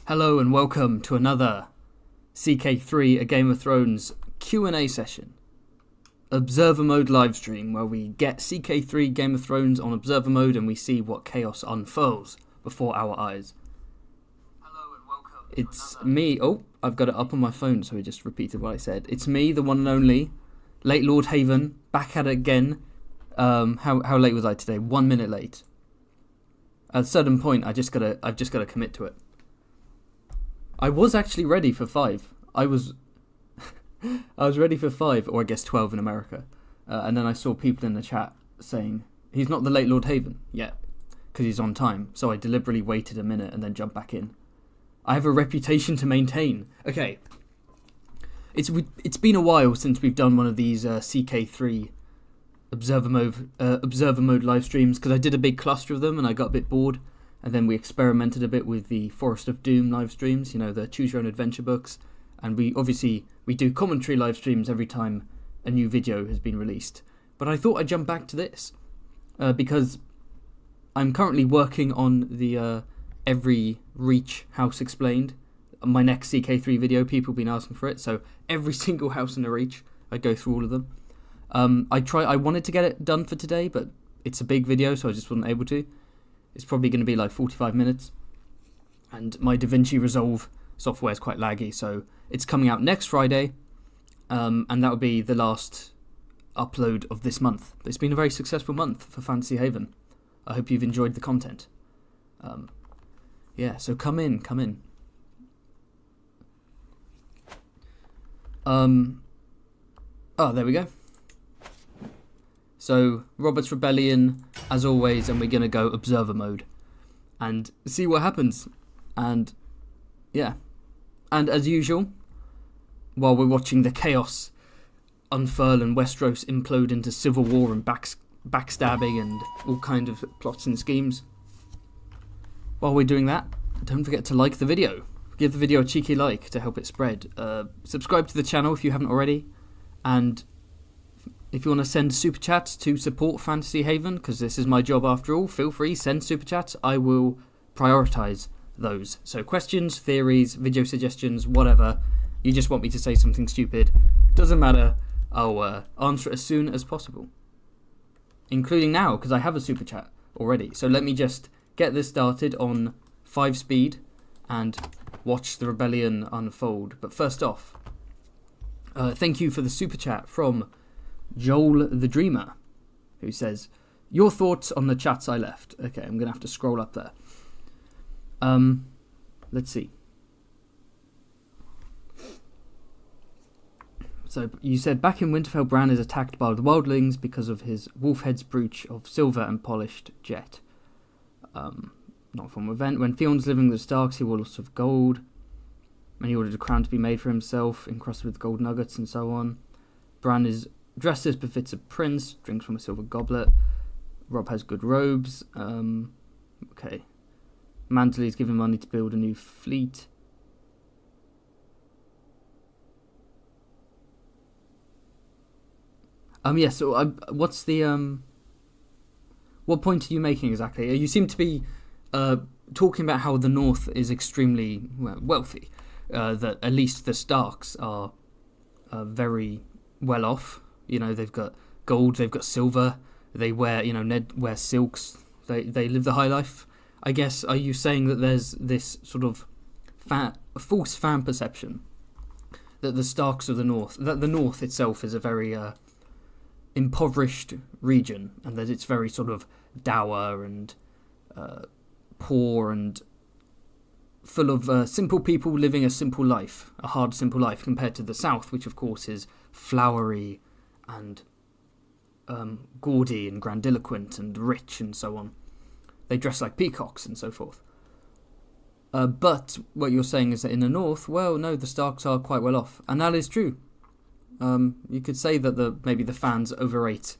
Hello and welcome to another CK3 A Game of Thrones Q&A session. Observer mode livestream where we get CK3 Game of Thrones on observer mode and we see what chaos unfurls before our eyes. Hello and welcome. It's me. Oh, I've got it up on my phone, so I just repeated what I said. It's me, the one and only, late Lord Haven, back at it again. How late was I today? 1 minute late. At a certain point, I've just gotta commit to it. I was actually ready for 5. I was ready for 5, or I guess 12 in America. And then I saw people in the chat saying, he's not the late Lord Haven yet, because he's on time. So I deliberately waited a minute and then jumped back in. I have a reputation to maintain. Okay. It's been a while since we've done one of these CK3 observer mode live streams, because I did a big cluster of them and I got a bit bored. And then we experimented a bit with the Forest of Doom live streams, you know, the choose your own adventure books. And we do commentary live streams every time a new video has been released. But I thought I'd jump back to this because I'm currently working on the Every Reach House Explained. My next CK3 video, people have been asking for it. So every single house in the Reach, I go through all of them. I wanted to get it done for today, but it's a big video, so I just wasn't able to. It's probably going to be like 45 minutes. And my DaVinci Resolve software is quite laggy, so it's coming out next Friday. And that will be the last upload of this month. It's been a very successful month for Fantasy Haven. I hope you've enjoyed the content. Yeah, so come in. Oh, there we go. So, Robert's Rebellion, as always, and we're going to go observer mode and see what happens. And, yeah. And as usual, while we're watching the chaos unfurl and Westeros implode into civil war and backstabbing and all kind of plots and schemes, while we're doing that, don't forget to like the video. Give the video a cheeky like to help it spread. Subscribe to the channel if you haven't already. And if you want to send super chats to support Fantasy Haven, because this is my job after all, feel free, send super chats. I will prioritise those. So questions, theories, video suggestions, whatever. You just want me to say something stupid, doesn't matter. I'll answer it as soon as possible. Including now, because I have a super chat already. So let me just get this started on 5 speed and watch the rebellion unfold. But first off, thank you for the super chat from Joel the Dreamer, who says, your thoughts on the chats I left. Okay, I'm going to have to scroll up there. Let's see. So, you said, back in Winterfell, Bran is attacked by the wildlings because of his Wolfhead's brooch of silver and polished jet. Not from an event. When Theon's living with the Starks, he wore lots of gold, and he ordered a crown to be made for himself, encrusted with gold nuggets and so on. Bran is dressed as befits a prince, drinks from a silver goblet. Robb has good robes. Okay. Mantley is given money to build a new fleet. Yeah, so what's the... What point are you making exactly? You seem to be talking about how the North is extremely wealthy. That at least the Starks are very well off. You know, they've got gold, they've got silver, they wear, you know, Ned wears silks, they live the high life. I guess, are you saying that there's this sort of false fan perception that the Starks of the North, that the North itself is a very impoverished region, and that it's very sort of dour and poor and full of simple people living a simple life, a hard, simple life, compared to the South, which of course is flowery and gaudy and grandiloquent and rich and so on. They dress like peacocks and so forth. But what you're saying is that in the North, well, no, the Starks are quite well off, and that is true. You could say that maybe the fans overrate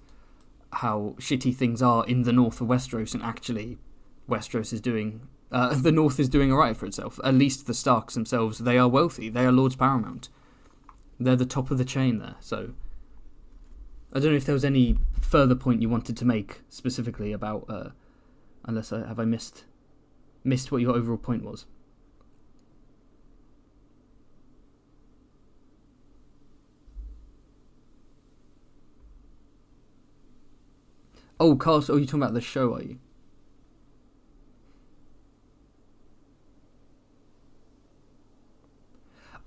how shitty things are in the north of Westeros, and actually Westeros is doing... the North is doing alright for itself. At least the Starks themselves, they are wealthy. They are Lords Paramount. They're the top of the chain there, so... I don't know if there was any further point you wanted to make specifically about... unless have I missed what your overall point was. Oh, Castle. Oh, you're talking about the show, are you?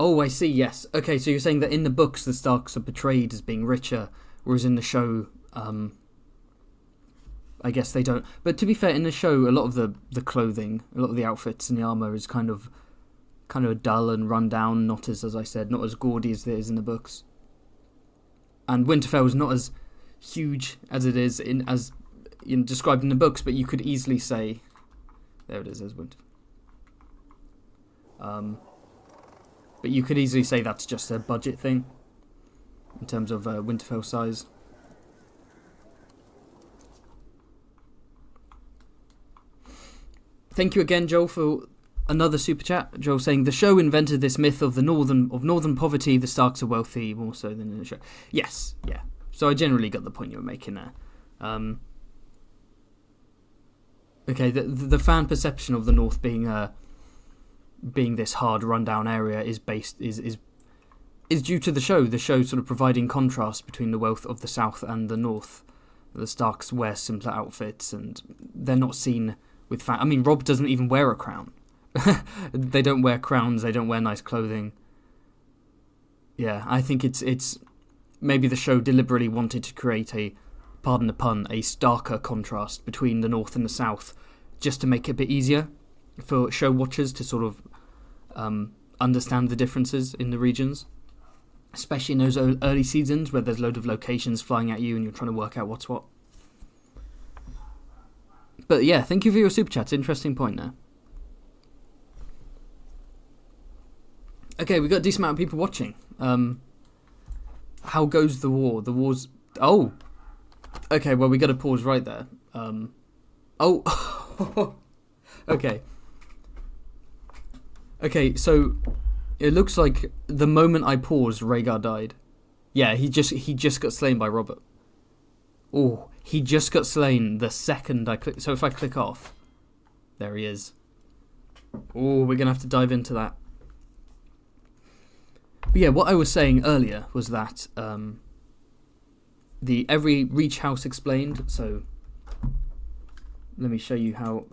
Oh, I see, yes. Okay, so you're saying that in the books the Starks are portrayed as being richer, whereas in the show, I guess they don't. But to be fair, in the show, a lot of the clothing, a lot of the outfits and the armour is kind of dull and run down, not as I said, not as gaudy as it is in the books. And Winterfell is not as huge as it is described in the books, but you could easily say, there it is, there's Winterfell. But you could easily say that's just a budget thing in terms of Winterfell size. Thank you again, Joel, for another super chat. Joel saying the show invented this myth of northern poverty. The Starks are wealthy more so than in the show. Yes, yeah. So I generally got the point you were making there. Okay, the fan perception of the North being this hard rundown area is due to the show. The show sort of providing contrast between the wealth of the South and the North. The Starks wear simpler outfits, and they're not seen with I mean, Robb doesn't even wear a crown. They don't wear crowns. They don't wear nice clothing. Yeah, I think it's maybe the show deliberately wanted to create pardon the pun, a starker contrast between the North and the South, just to make it a bit easier for show watchers to sort of understand the differences in the regions, especially in those early seasons where there's a load of locations flying at you and you're trying to work out what's what. But yeah, thank you for your super chat. Interesting point there. Okay, we got a decent amount of people watching. How goes the war? The war's... Oh! Okay, well, we got to pause right there. Oh! Okay. Okay, so it looks like the moment I paused, Rhaegar died. Yeah, he just got slain by Robert. Oh, he just got slain the second I click. So if I click off, there he is. Oh, we're gonna have to dive into that. But yeah, what I was saying earlier was that every Reach House explained. So let me show you how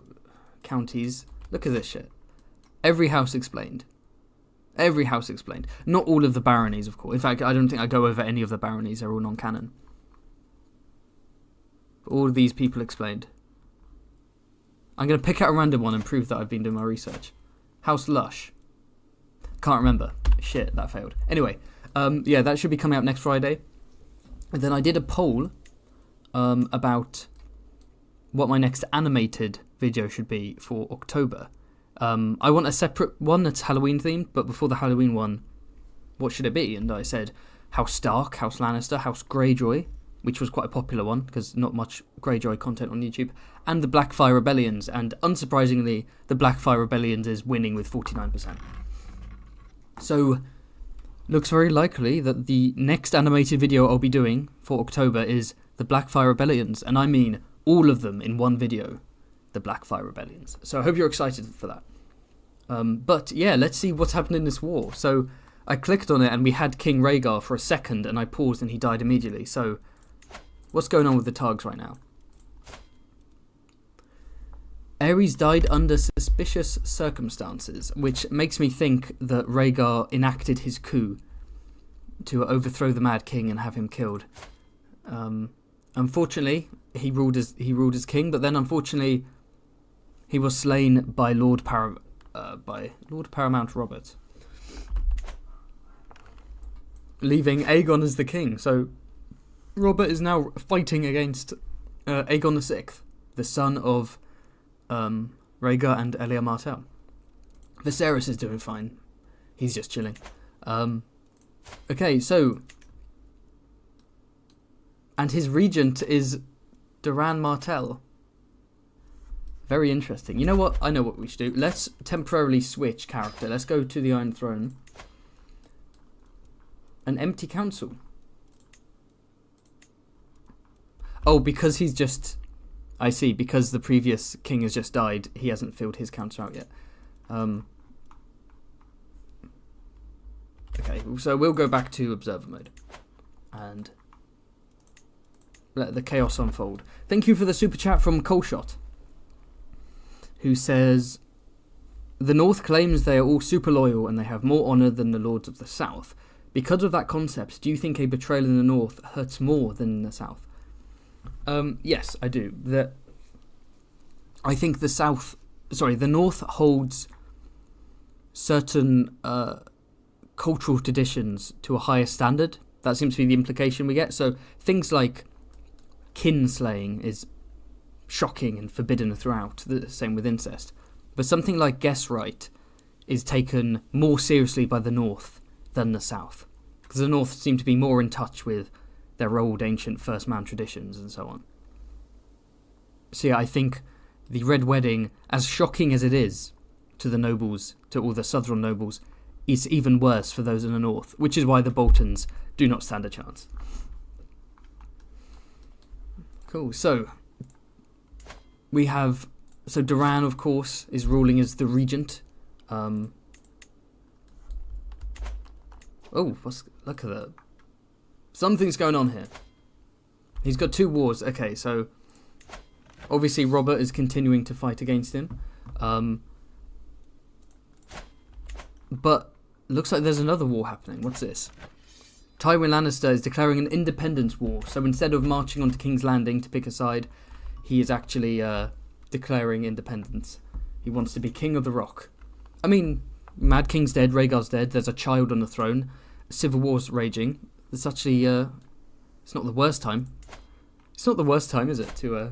counties. Look at this shit. Every house explained. Every house explained. Not all of the baronies, of course. In fact, I don't think I go over any of the baronies. They're all non-canon. But all of these people explained. I'm going to pick out a random one and prove that I've been doing my research. House Lush. Can't remember. Shit, that failed. Anyway, yeah, that should be coming out next Friday. And then I did a poll about what my next animated video should be for October. I want a separate one that's Halloween themed, but before the Halloween one, what should it be? And I said House Stark, House Lannister, House Greyjoy, which was quite a popular one because not much Greyjoy content on YouTube, and the Blackfire Rebellions. And unsurprisingly, the Blackfire Rebellions is winning with 49%. So, looks very likely that the next animated video I'll be doing for October is the Blackfire Rebellions, and I mean all of them in one video. The Blackfire Rebellions. So I hope you're excited for that. But yeah, let's see what's happened in this war. So I clicked on it and we had King Rhaegar for a second and I paused and he died immediately. So what's going on with the Targs right now? Aerys died under suspicious circumstances, which makes me think that Rhaegar enacted his coup to overthrow the Mad King and have him killed. Unfortunately, he ruled as king, but then unfortunately he was slain by Lord Paramount Robert, leaving Aegon as the king. So Robert is now fighting against Aegon VI, the son of Rhaegar and Elia Martell. Viserys is doing fine. He's just chilling. Okay, so... And his regent is Doran Martell. Very interesting. You know what? I know what we should do. Let's temporarily switch character. Let's go to the Iron Throne. An empty council. Oh, because he's just... I see. Because the previous king has just died, he hasn't filled his council out yet. Okay, so we'll go back to observer mode. And... let the chaos unfold. Thank you for the super chat from Coleshot, who says, the North claims they are all super loyal and they have more honour than the Lords of the South. Because of that concept, do you think a betrayal in the North hurts more than in the South? Yes, I do. I think the North holds certain cultural traditions to a higher standard. That seems to be the implication we get. So things like kinslaying is shocking and forbidden throughout, the same with incest. But something like guess right is taken more seriously by the North than the South, because the North seem to be more in touch with their old ancient first man traditions and so on. So yeah, I think the Red Wedding, as shocking as it is to the nobles, to all the southern nobles, is even worse for those in the North, which is why the Boltons do not stand a chance. Cool, so Doran, of course, is ruling as the regent. Look at that. Something's going on here. He's got 2 wars. Okay, so obviously Robert is continuing to fight against him. But looks like there's another war happening. What's this? Tywin Lannister is declaring an independence war. So instead of marching onto King's Landing to pick a side, he is actually declaring independence. He wants to be King of the Rock. I mean, Mad King's dead, Rhaegar's dead, there's a child on the throne, civil war's raging. It's actually, it's not the worst time. It's not the worst time, is it, to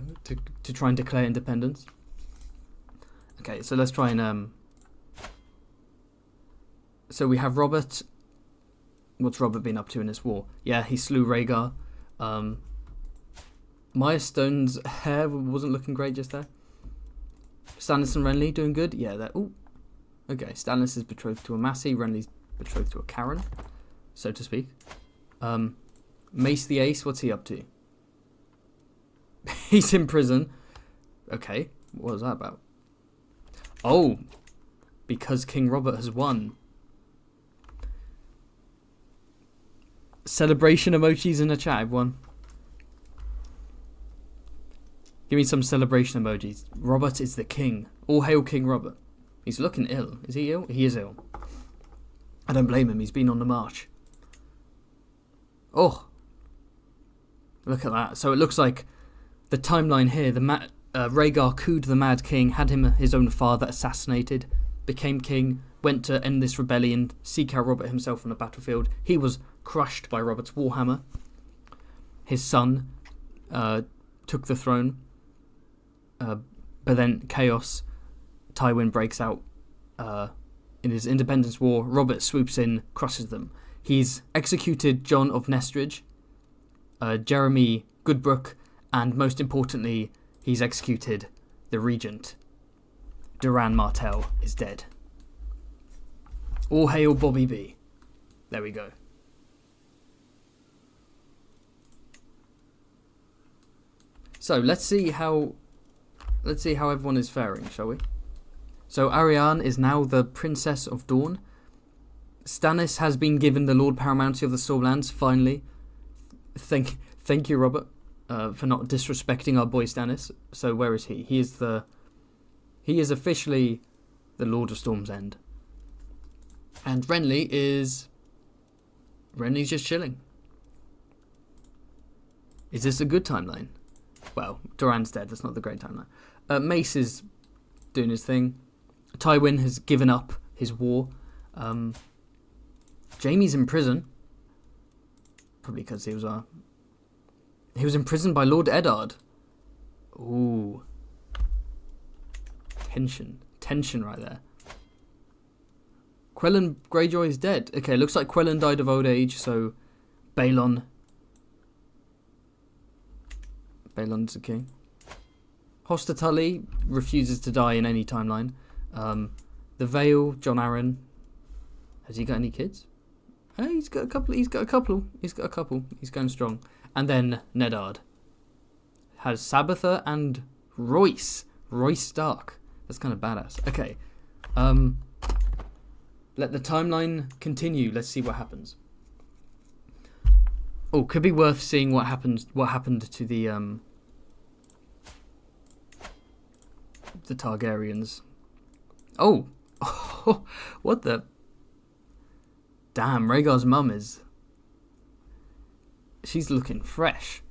try and declare independence? Okay, so let's try and, so we have Robert. What's Robert been up to in this war? Yeah, he slew Rhaegar. Maya Stone's hair wasn't looking great just there. Stannis and Renly doing good? Yeah, they're... Ooh. Okay, Stannis is betrothed to a Massey. Renly's betrothed to a Karen, so to speak. Mace the Ace, what's he up to? He's in prison. Okay, what was that about? Oh, because King Robert has won. Celebration emojis in the chat, everyone. Give me some celebration emojis. Robert is the king. All hail King Robert. He's looking ill. Is he ill? He is ill. I don't blame him. He's been on the march. Oh. Look at that. So it looks like the timeline here. Rhaegar cooed the Mad King, had his own father assassinated, became king, went to end this rebellion, seek out Robert himself on the battlefield. He was crushed by Robert's warhammer. His son took the throne. But then chaos. Tywin breaks out in his independence war. Robert swoops in, crushes them. He's executed John of Nestridge, Jeremy Goodbrook, and most importantly, he's executed the regent. Doran Martell is dead. All hail Bobby B. There we go. So let's see how everyone is faring, shall we? So Arianne is now the Princess of Dawn. Stannis has been given the Lord Paramountcy of the Stormlands, finally. Thank you, Robert, for not disrespecting our boy Stannis. So where is he? He is officially the Lord of Storm's End. And Renly's just chilling. Is this a good timeline? Well, Doran's dead. That's not the great timeline. Mace is doing his thing. Tywin has given up his war. Jaime's in prison. Probably because he was imprisoned by Lord Eddard. Ooh. Tension right there. Quellen Greyjoy is dead. Okay, looks like Quellen died of old age, so Balon's the king. Hoster Tully refuses to die in any timeline. The Vale, Jon Arryn. Has he got any kids? He's got a couple. He's going strong. And then Neddard has Sabatha and Royce Stark. That's kind of badass. Okay. Let the timeline continue. Let's see what happens. Oh, could be worth seeing what happened. What happened to the Targaryens? Oh, what the? Damn, Rhaegar's mum is. She's looking fresh.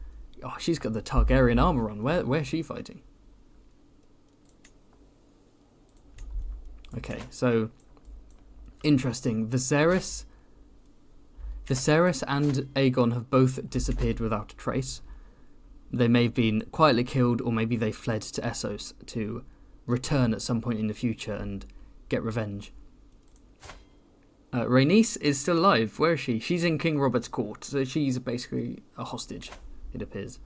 Oh, she's got the Targaryen armor on. Where's she fighting? Okay, so interesting. Viserys and Aegon have both disappeared without a trace. They may have been quietly killed, or maybe they fled to Essos to return at some point in the future and get revenge. Rhaenys is still alive. Where is she? She's in King Robert's court, so she's basically a hostage, it appears.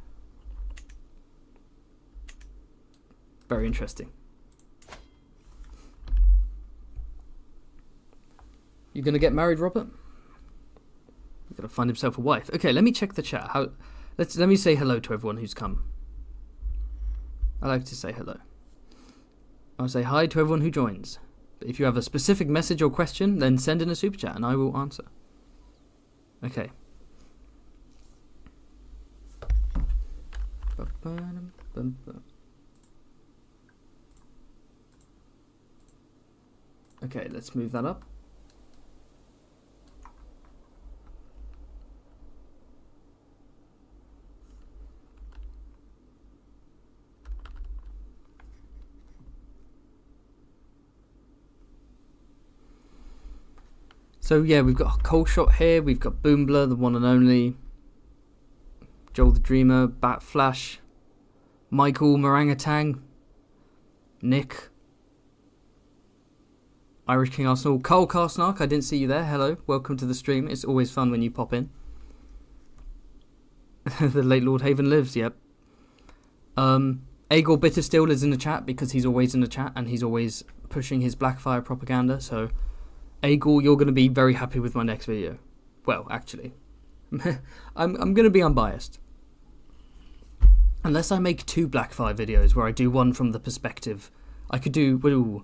Very interesting. You gonna get married, Robert? You gotta find himself a wife. Okay, let me check the chat. Let me say hello to everyone who's come. I like to say hello. I'll say hi to everyone who joins. But if you have a specific message or question, then send in a super chat and I will answer. Okay. Okay, let's move that up. So yeah, we've got Cold Shot here, we've got Boombler, the one and only, Joel the Dreamer, Bat Flash, Michael Morangatang, Nick, Irish King Arsenal, Carl Carsnark, I didn't see you there, hello, welcome to the stream, it's always fun when you pop in. The late Lord Haven lives, yep. Aegor Bitterstill is in the chat because he's always in the chat and he's always pushing his Blackfire propaganda, so Aegor, you're going to be very happy with my next video. Well, actually, I'm going to be unbiased. Unless I make 2 Blackfire videos where I do one from the perspective... I could do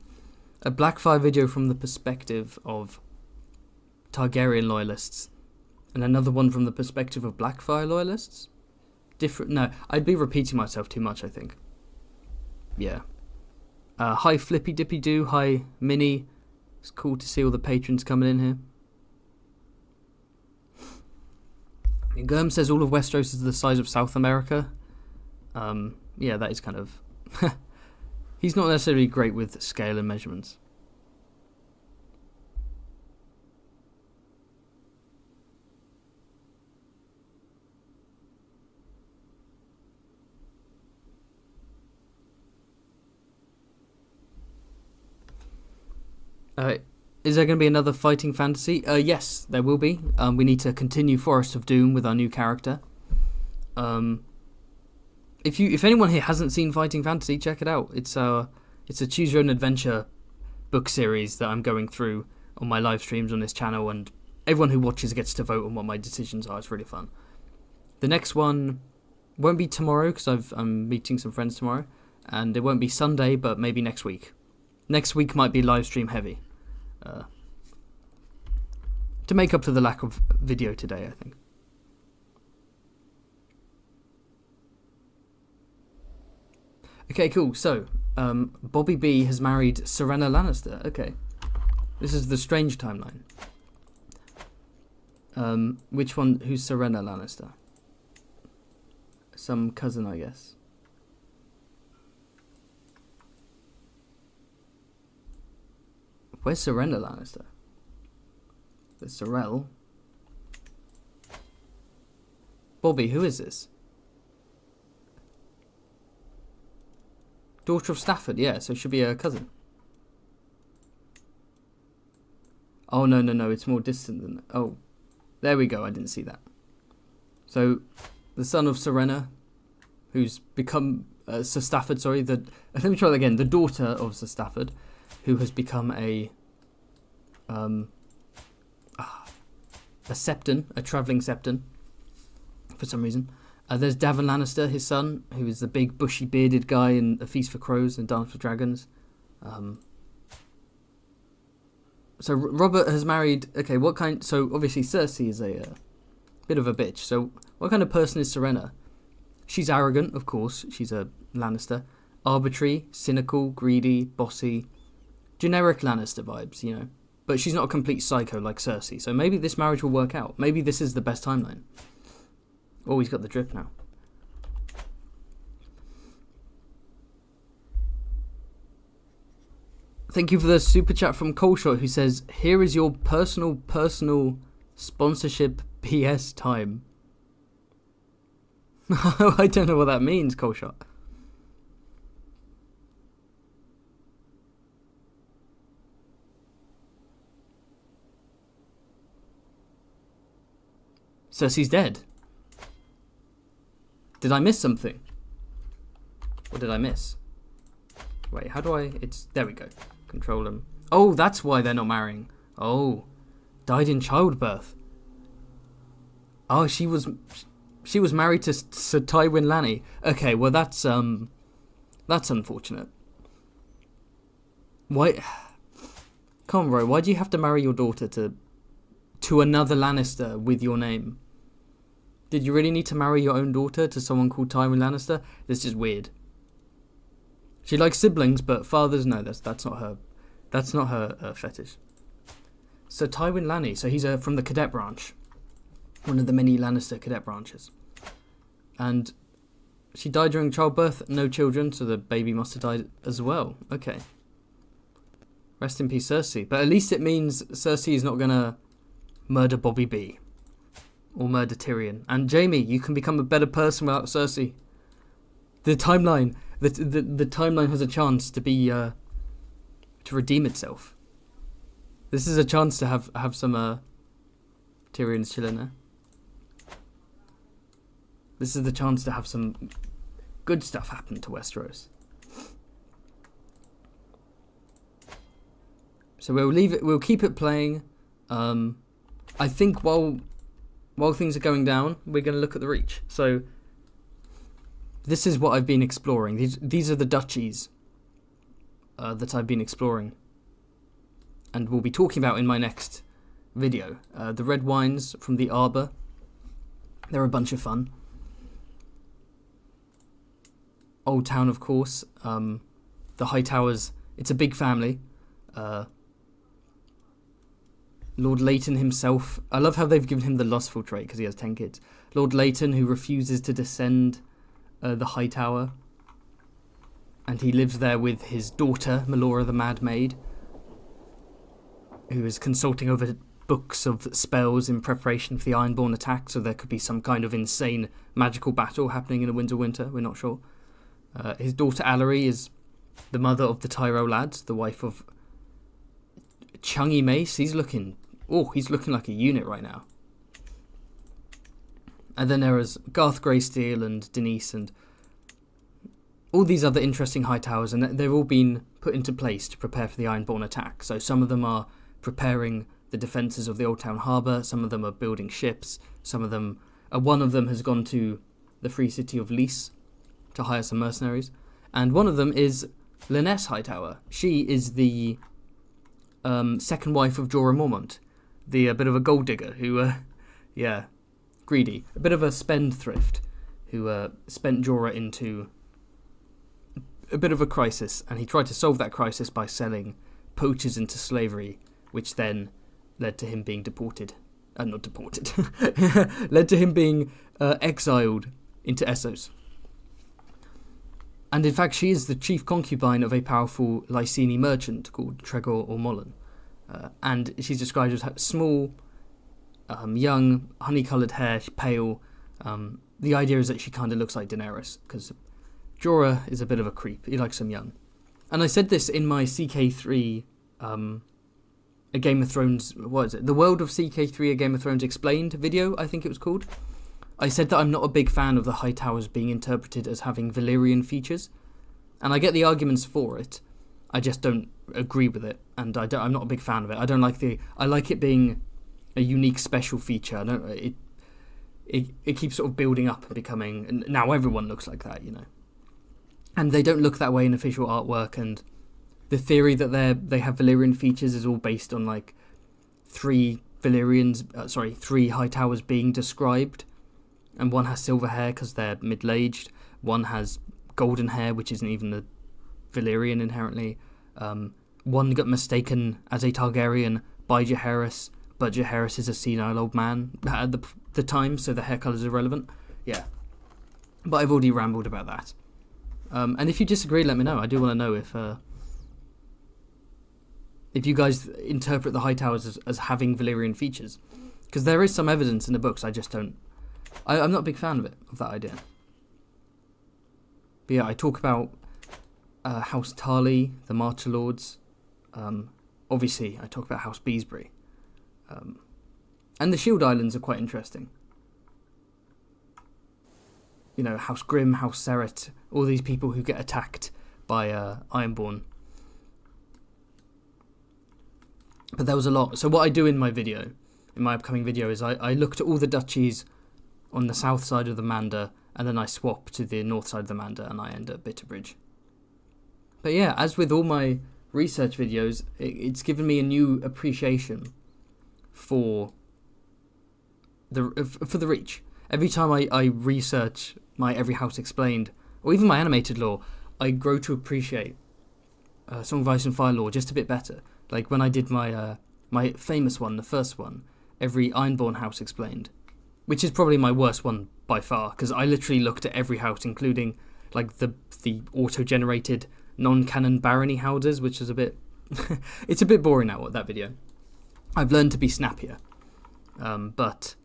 a Blackfire video from the perspective of Targaryen loyalists and another one from the perspective of Blackfire loyalists. No, I'd be repeating myself too much, I think. Yeah. Hi Flippy Dippy Doo, hi Minnie. It's cool to see all the patrons coming in here. Germ says all of Westeros is the size of South America. Yeah, that is kind of... He's not necessarily great with scale and measurements. Is there going to be another fighting fantasy? Yes, there will be. We need to continue Forest of Doom with our new character. If anyone here hasn't seen Fighting Fantasy, check it out. It's a choose your own adventure book series that I'm going through on my live streams on this channel, and everyone who watches gets to vote on what my decisions are. It's really fun. The next one won't be tomorrow because I'm meeting some friends tomorrow, and it won't be Sunday, but maybe next week. Next week might be live stream heavy. To make up for the lack of video today, I think. Okay, cool. So, Bobby B has married Serena Lannister. Okay. This is the strange timeline. Which one? Who's Serena Lannister? Some cousin, I guess. Where's Serena Lannister? There's Sorrel. Bobby, who is this? Daughter of Stafford, yeah, so should be a cousin. Oh, no, it's more distant than that. Oh, there we go, I didn't see that. So, the son of Serena, who's become, Sir Stafford, sorry, let me try that again. The daughter of Sir Stafford, who has become a septon, a travelling septon, for some reason. There's Davin Lannister, his son, who is the big bushy bearded guy in A Feast for Crows and Dance with Dragons. So Robert has married. Okay, what kind? So obviously Cersei is a bit of a bitch. So what kind of person is Serena? She's arrogant, of course. She's a Lannister. Arbitrary, cynical, greedy, bossy. Generic Lannister vibes, you know. But she's not a complete psycho like Cersei. So maybe this marriage will work out. Maybe this is the best timeline. Oh, he's got the drip now. Thank you for the super chat from Coleshot, who says, here is your personal sponsorship PS time. I don't know what that means, Coleshot. Cersei's dead. Did I miss something? What did I miss? Wait, how do I... There we go. Control them. Oh, that's why they're not marrying. Oh. Died in childbirth. Oh, she was married to Sir Tywin Lannister. Okay, well that's unfortunate. Why? Come on, bro. Why do you have to marry your daughter to another Lannister with your name? Did you really need to marry your own daughter to someone called Tywin Lannister? This is weird. She likes siblings, but fathers, no, that's not her. That's not her fetish. So Tywin Lannister, so he's from the cadet branch, one of the many Lannister cadet branches, and she died during childbirth. No children, so the baby must have died as well. Okay. Rest in peace, Cersei. But at least it means Cersei is not gonna murder Bobby B or murder Tyrion. And Jamie, you can become a better person without Cersei. The timeline. The timeline has a chance to be to redeem itself. This is a chance to have some Tyrion's chilling there. This is the chance to have some good stuff happen to Westeros. So we'll leave it. We'll keep it playing. I think while things are going down, we're going to look at the Reach. So this is what I've been exploring. These are the duchies that I've been exploring, and we'll be talking about in my next video. The red wines from the Arbor. They're a bunch of fun. Old Town, of course. The Hightowers. It's a big family. Lord Leighton himself. I love how they've given him the lustful trait because he has 10 kids. Lord Leighton, who refuses to descend the Hightower, and he lives there with his daughter, Melora the Mad Maid, who is consulting over books of spells in preparation for the Ironborn attack, so there could be some kind of insane magical battle happening in the Winter. We're not sure. His daughter Allery is the mother of the Tyrell lads, the wife of Chungy Mace. He's looking like a unit right now. And then there is Garth Greysteel and Denise and all these other interesting Hightowers, and they've all been put into place to prepare for the Ironborn attack. So some of them are preparing the defences of the Old Town Harbour, some of them are building ships, one of them has gone to the free city of Lys to hire some mercenaries, and one of them is Lynesse Hightower. She is the second wife of Jorah Mormont, the bit of a gold digger who, greedy, a bit of a spendthrift who spent Jorah into a bit of a crisis, and he tried to solve that crisis by selling poachers into slavery, which then led to him being led to him being exiled into Essos. And in fact, she is the chief concubine of a powerful Lyseni merchant called Tregor or Mullen. And she's described as small, young, honey-coloured hair, pale. The idea is that she kind of looks like Daenerys, because Jorah is a bit of a creep. He likes them young. And I said this in my CK3, A Game of Thrones, what is it? The World of CK3, A Game of Thrones Explained video, I think it was called. I said that I'm not a big fan of the Hightowers being interpreted as having Valyrian features. And I get the arguments for it. I just don't agree with it, and I'm not a big fan of it. I like it being a unique special feature. It keeps sort of building up and becoming, and now everyone looks like that, you know. And they don't look that way in official artwork, and the theory that they have Valyrian features is all based on like three three high towers being described, and one has silver hair because they're middle-aged. One has golden hair, which isn't even a Valyrian inherently. One got mistaken as a Targaryen by Jaehaerys, but Jaehaerys is a senile old man at the time, so the hair colour is irrelevant. Yeah, but I've already rambled about that. And if you disagree, let me know. I do want to know if you guys interpret the High Towers as having Valyrian features, because there is some evidence in the books. I just don't. I'm not a big fan of that idea. But yeah, I talk about House Tarly, the Marcher Lords. Obviously, I talk about House Beesbury. And the Shield Islands are quite interesting. You know, House Grimm, House Seret, all these people who get attacked by Ironborn. But there was a lot. So what I do in my upcoming video, is I looked at all the duchies on the south side of the Mander, and then I swap to the north side of the Mander, and I end at Bitterbridge. But yeah, as with all my research videos, it's given me a new appreciation for the Reach. Every time I research my Every House Explained, or even my animated lore, I grow to appreciate Song of Ice and Fire lore just a bit better. Like when I did my famous one, the first one, Every Ironborn House Explained, which is probably my worst one by far, because I literally looked at every house, including like the auto-generated non-canon barony houses, which is a bit it's a bit boring now, that video. I've learned to be snappier, but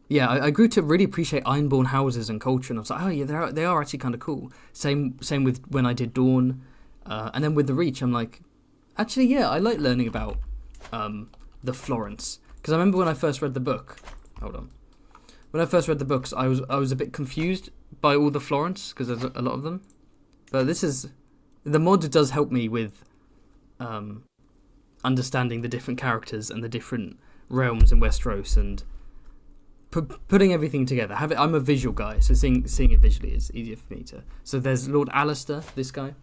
yeah, I grew to really appreciate Ironborn houses and culture, and I was like, oh yeah, they are actually kind of cool. Same with when I did Dawn, and then with the Reach, I'm like, actually yeah, I like learning about the Florence, because I remember when I first read the book. Hold on. When I first read the books, I was a bit confused by all the Florence, because there's a lot of them. But the mod does help me with understanding the different characters and the different realms in Westeros, and putting everything together. I'm a visual guy, so seeing it visually is easier for me to. So there's Lord Alistair, this guy,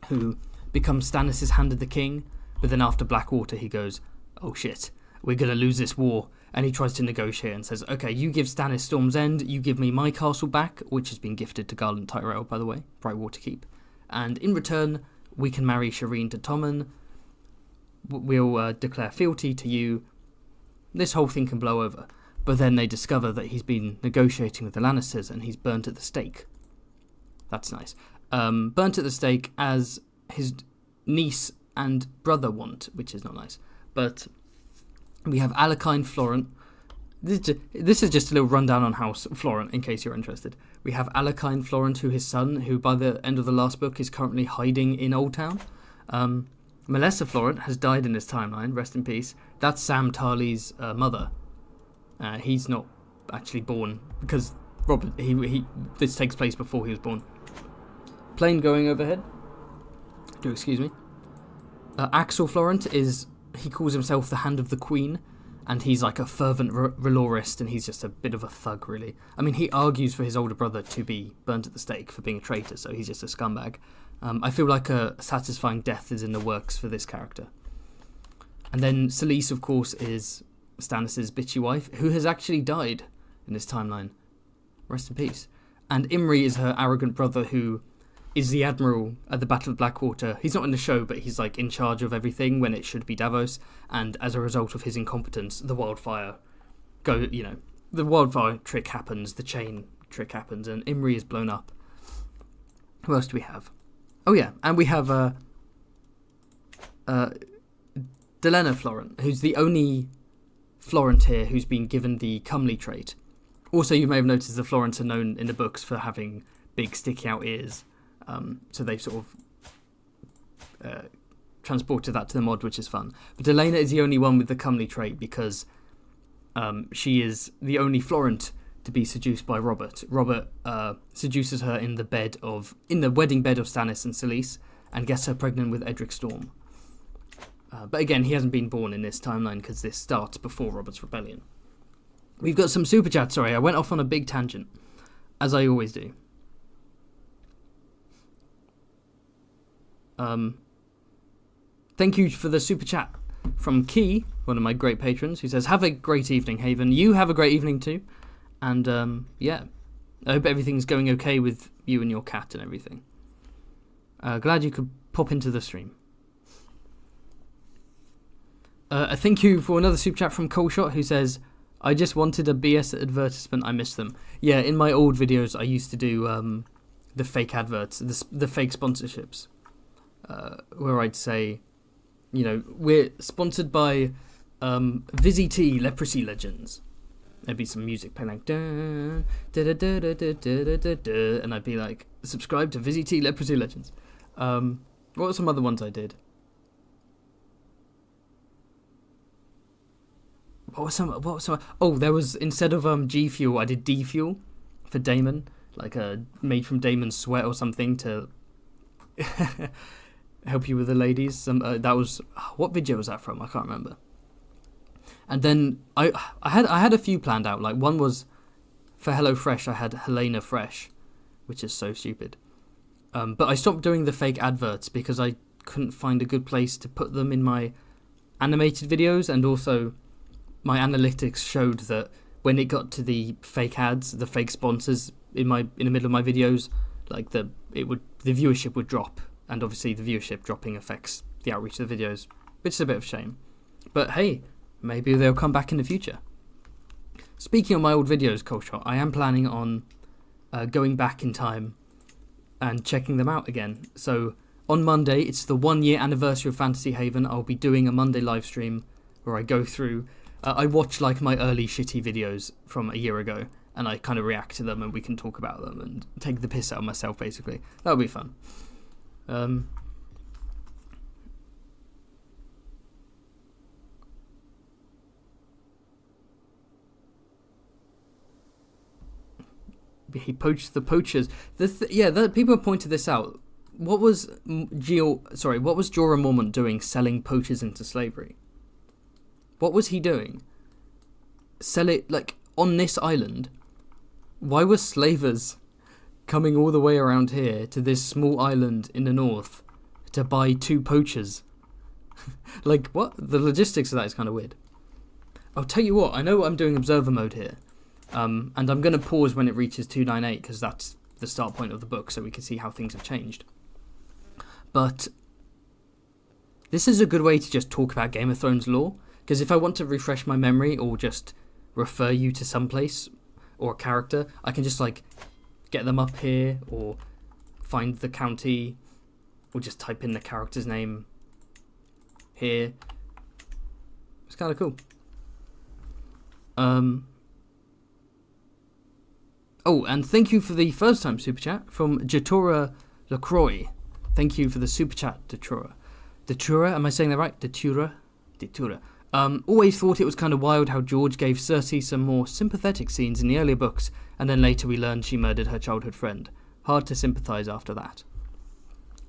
who becomes Stannis' Hand of the King, but then after Blackwater he goes, oh shit, we're going to lose this war. And he tries to negotiate and says, okay, you give Stannis Storm's End, you give me my castle back, which has been gifted to Garland Tyrell, by the way, Brightwater Keep. And in return, we can marry Shireen to Tommen. We'll declare fealty to you. This whole thing can blow over. But then they discover that he's been negotiating with the Lannisters and he's burnt at the stake. That's nice. Burnt at the stake as his niece and brother want, which is not nice. But we have Alekine Florent. This is just a little rundown on House Florent, in case you're interested. We have Alekine Florent, his son, who by the end of the last book is currently hiding in Old Town. Melissa Florent has died in this timeline, rest in peace. That's Sam Tarly's mother. He's not actually born, because Robert. This takes place before he was born. Plane going overhead. Do excuse me. Axel Florent he calls himself the Hand of the Queen, and he's like a fervent R'hllorist, and he's just a bit of a thug, really. I mean, he argues for his older brother to be burnt at the stake for being a traitor, so he's just a scumbag. I feel like a satisfying death is in the works for this character. And then Selyse, of course, is Stannis' bitchy wife, who has actually died in this timeline. Rest in peace. And Imry is her arrogant brother, who is the Admiral at the Battle of Blackwater. He's not in the show, but he's like in charge of everything when it should be Davos. And as a result of his incompetence, the wildfire trick happens, the chain trick happens, and Imry is blown up. Who else do we have? Oh yeah, and we have Delena Florent, who's the only Florent here who's been given the comely trait. Also, you may have noticed the Florents are known in the books for having big sticky out ears. So they've sort of transported that to the mod, which is fun. But Delena is the only one with the comely trait because she is the only Florent to be seduced by Robert. Robert seduces her in the wedding bed of Stannis and Selyse, and gets her pregnant with Edric Storm. But again, he hasn't been born in this timeline because this starts before Robert's rebellion. We've got some super chat. Sorry, I went off on a big tangent, as I always do. Thank you for the super chat from Key. one of my great patrons, who says, "Have a great evening, Haven. You have a great evening too." And yeah, I hope everything's going okay with you and your cat and everything. Glad you could pop into the stream. Thank you for another super chat from Coleshot, who says, "I just wanted a BS advertisement. I miss them." Yeah, in my old videos, I used to do the fake adverts, the fake sponsorships, where I'd say, we're sponsored by Vizzy T Leprosy Legends. There'd be some music playing like, and I'd be like, "Subscribe to Vizzy T Leprosy Legends." What were some other ones I did? What was some? Oh, there was, instead of G Fuel, I did D Fuel for Daemon, like made from Daemon's sweat or something to help you with the ladies. That was, what video was that from? I can't remember. And then I had a few planned out. Like, one was for HelloFresh. I had Helena Fresh, which is so stupid. But I stopped doing the fake adverts because I couldn't find a good place to put them in my animated videos, and also my analytics showed that when it got to the fake ads, the fake sponsors in the middle of my videos, like the viewership would drop, and obviously the viewership dropping affects the outreach of the videos, which is a bit of a shame. But hey, maybe they'll come back in the future. Speaking of my old videos, Coleshot, I am planning on going back in time and checking them out again. So on Monday, it's the 1 year anniversary of Fantasy Haven. I'll be doing a Monday live stream where I go through. I watch like my early shitty videos from a year ago, and I kind of react to them, and we can talk about them and take the piss out of myself, basically. That'll be fun. He poached the poachers. People pointed this out. What was Jorah Mormont doing selling poachers into slavery? What was he doing? Sell it, like, on this island? Why were slavers coming all the way around here to this small island in the north to buy 2 poachers? Like, what? The logistics of that is kind of weird. I'll tell you what, I know I'm doing observer mode here. And I'm going to pause when it reaches 298, because that's the start point of the book, so we can see how things have changed. But this is a good way to just talk about Game of Thrones lore, because if I want to refresh my memory or just refer you to some place or a character, I can just like get them up here, or find the county, or just type in the character's name here. It's kind of cool. Oh, and thank you for the first time super chat from Jatura Lacroix. Thank you for the super chat, Datura. Datura, am I saying that right? Datura. Always thought it was kind of wild how George gave Cersei some more sympathetic scenes in the earlier books, and then later we learned she murdered her childhood friend. Hard to sympathise after that.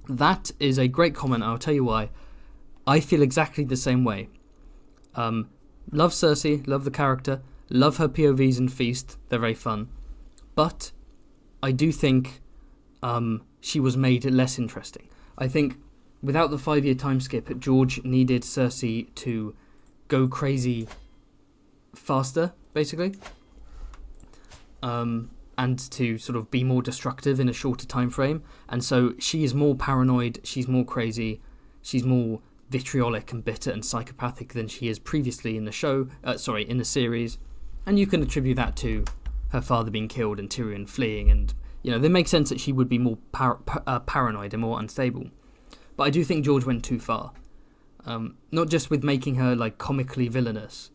That is a great comment, and I'll tell you why. I feel exactly the same way. Love Cersei, love the character, love her POVs and Feast, they're very fun. But I do think she was made less interesting. I think without the 5-year time skip, George needed Cersei to go crazy faster, basically. And to sort of be more destructive in a shorter time frame. And so she is more paranoid, she's more crazy, she's more vitriolic and bitter and psychopathic than she is previously in the show, in the series. And you can attribute that to her father being killed and Tyrion fleeing, and they make sense that she would be more paranoid and more unstable. But I do think George went too far, not just with making her like comically villainous,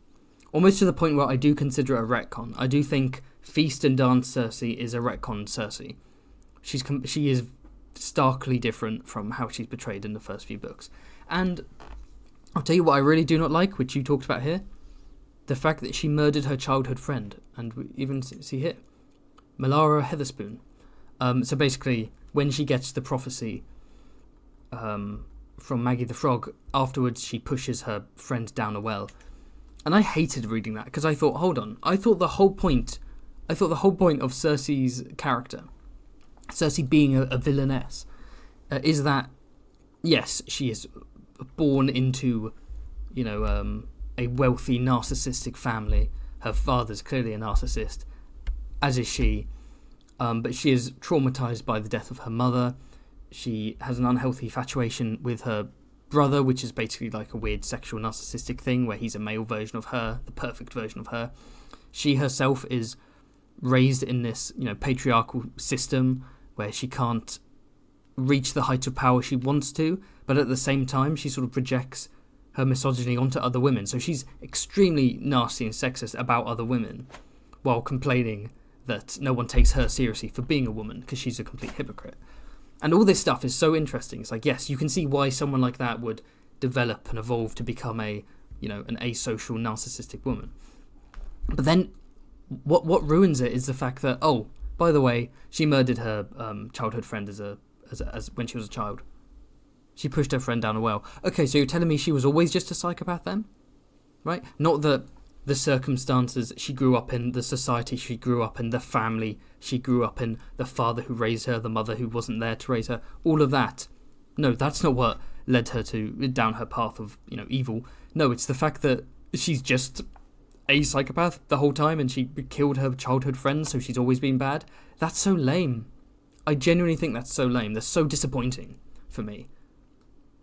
almost to the point where I do consider it a retcon. I do think Feast and Dance Cersei is a retcon Cersei. She is starkly different from how she's portrayed in the first few books. And I'll tell you what I really do not like, which you talked about here. The fact that she murdered her childhood friend, and we even see here, Melara Heatherspoon. So basically, when she gets the prophecy from Maggie the Frog, afterwards she pushes her friend down a well. And I hated reading that, because I thought, hold on, I thought the whole point of Cersei's character, Cersei being a villainess, is that, yes, she is born into, a wealthy narcissistic family. Her father's clearly a narcissist, as is she. But she is traumatized by the death of her mother. She has an unhealthy infatuation with her brother, which is basically like a weird sexual narcissistic thing where he's a male version of her, the perfect version of her. She herself is raised in this, patriarchal system where she can't reach the heights of power she wants to, but at the same time she sort of projects her misogyny onto other women. So she's extremely nasty and sexist about other women while complaining that no one takes her seriously for being a woman because she's a complete hypocrite. And all this stuff is so interesting. It's like, yes, you can see why someone like that would develop and evolve to become an asocial, narcissistic woman. But then, what ruins it is the fact that, oh, by the way, she murdered her childhood friend as when she was a child. She pushed her friend down a well. Okay, so you're telling me she was always just a psychopath then? Right? Not that the circumstances she grew up in, the society she grew up in, the family she grew up in, the father who raised her, the mother who wasn't there to raise her, all of that. No, that's not what led her down her path of, evil. No, it's the fact that she's just a psychopath the whole time and she killed her childhood friends, so she's always been bad. That's so lame. I genuinely think that's so lame. That's so disappointing for me.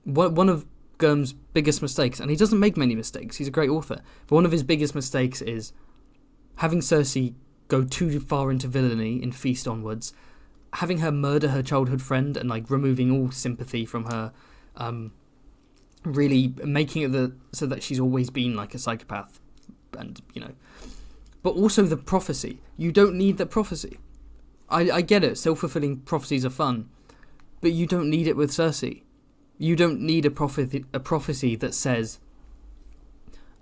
One of Gurm's biggest mistakes, and he doesn't make many mistakes, he's a great author, but one of his biggest mistakes is having Cersei go too far into villainy in Feast onwards, having her murder her childhood friend and removing all sympathy from her, really making it so that she's always been a psychopath, and but also the prophecy. You don't need the prophecy. I get it, self-fulfilling prophecies are fun, but you don't need it with Cersei. You don't need a prophecy that says,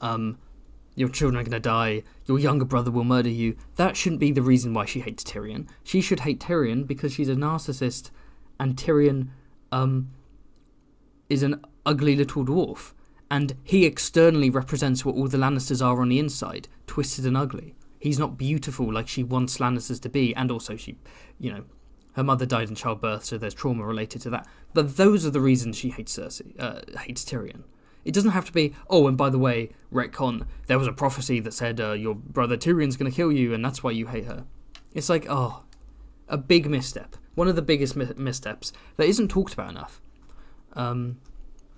your children are going to die, your younger brother will murder you. That shouldn't be the reason why she hates Tyrion. She should hate Tyrion because she's a narcissist, and Tyrion is an ugly little dwarf. And he externally represents what all the Lannisters are on the inside, twisted and ugly. He's not beautiful like she wants Lannisters to be, and also she, her mother died in childbirth, so there's trauma related to that. But those are the reasons she hates hates Tyrion. It doesn't have to be, oh, and by the way, retcon, there was a prophecy that said your brother Tyrion's going to kill you, and that's why you hate her. It's like, oh, a big misstep. One of the biggest missteps that isn't talked about enough.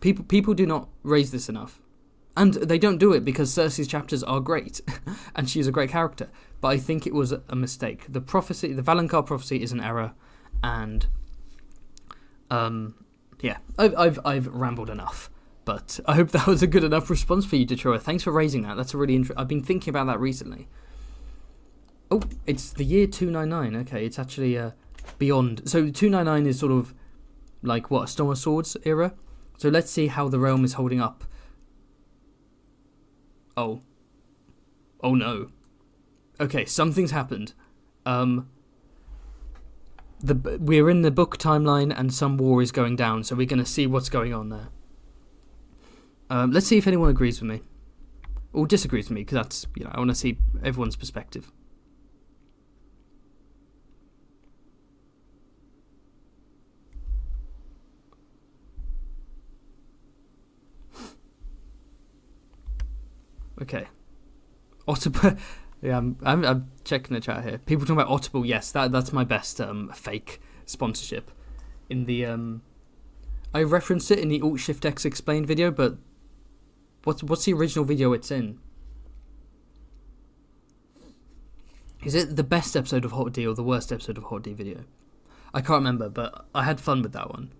People do not raise this enough. And they don't do it because Cersei's chapters are great, and she's a great character. But I think it was a mistake. The Valonqar prophecy is an error, and I've rambled enough. But I hope that was a good enough response for you, Detroit. Thanks for raising that. That's a really I've been thinking about that recently. Oh, it's the year 299. Okay, it's actually beyond. So 299 is sort of like what, a Storm of Swords era. So let's see how the realm is holding up. Oh no. Okay, something's happened. We're in the book timeline and some war is going down, so we're going to see what's going on there. Let's see if anyone agrees with me. Or disagrees with me, because that's, I want to see everyone's perspective. Okay. Audible. Yeah, I'm checking the chat here. People talking about Audible. Yes, that's my best fake sponsorship. In the I referenced it in the Alt Shift X Explained video, but what's the original video it's in? Is it the best episode of Hot D or the worst episode of Hot D video? I can't remember, but I had fun with that one.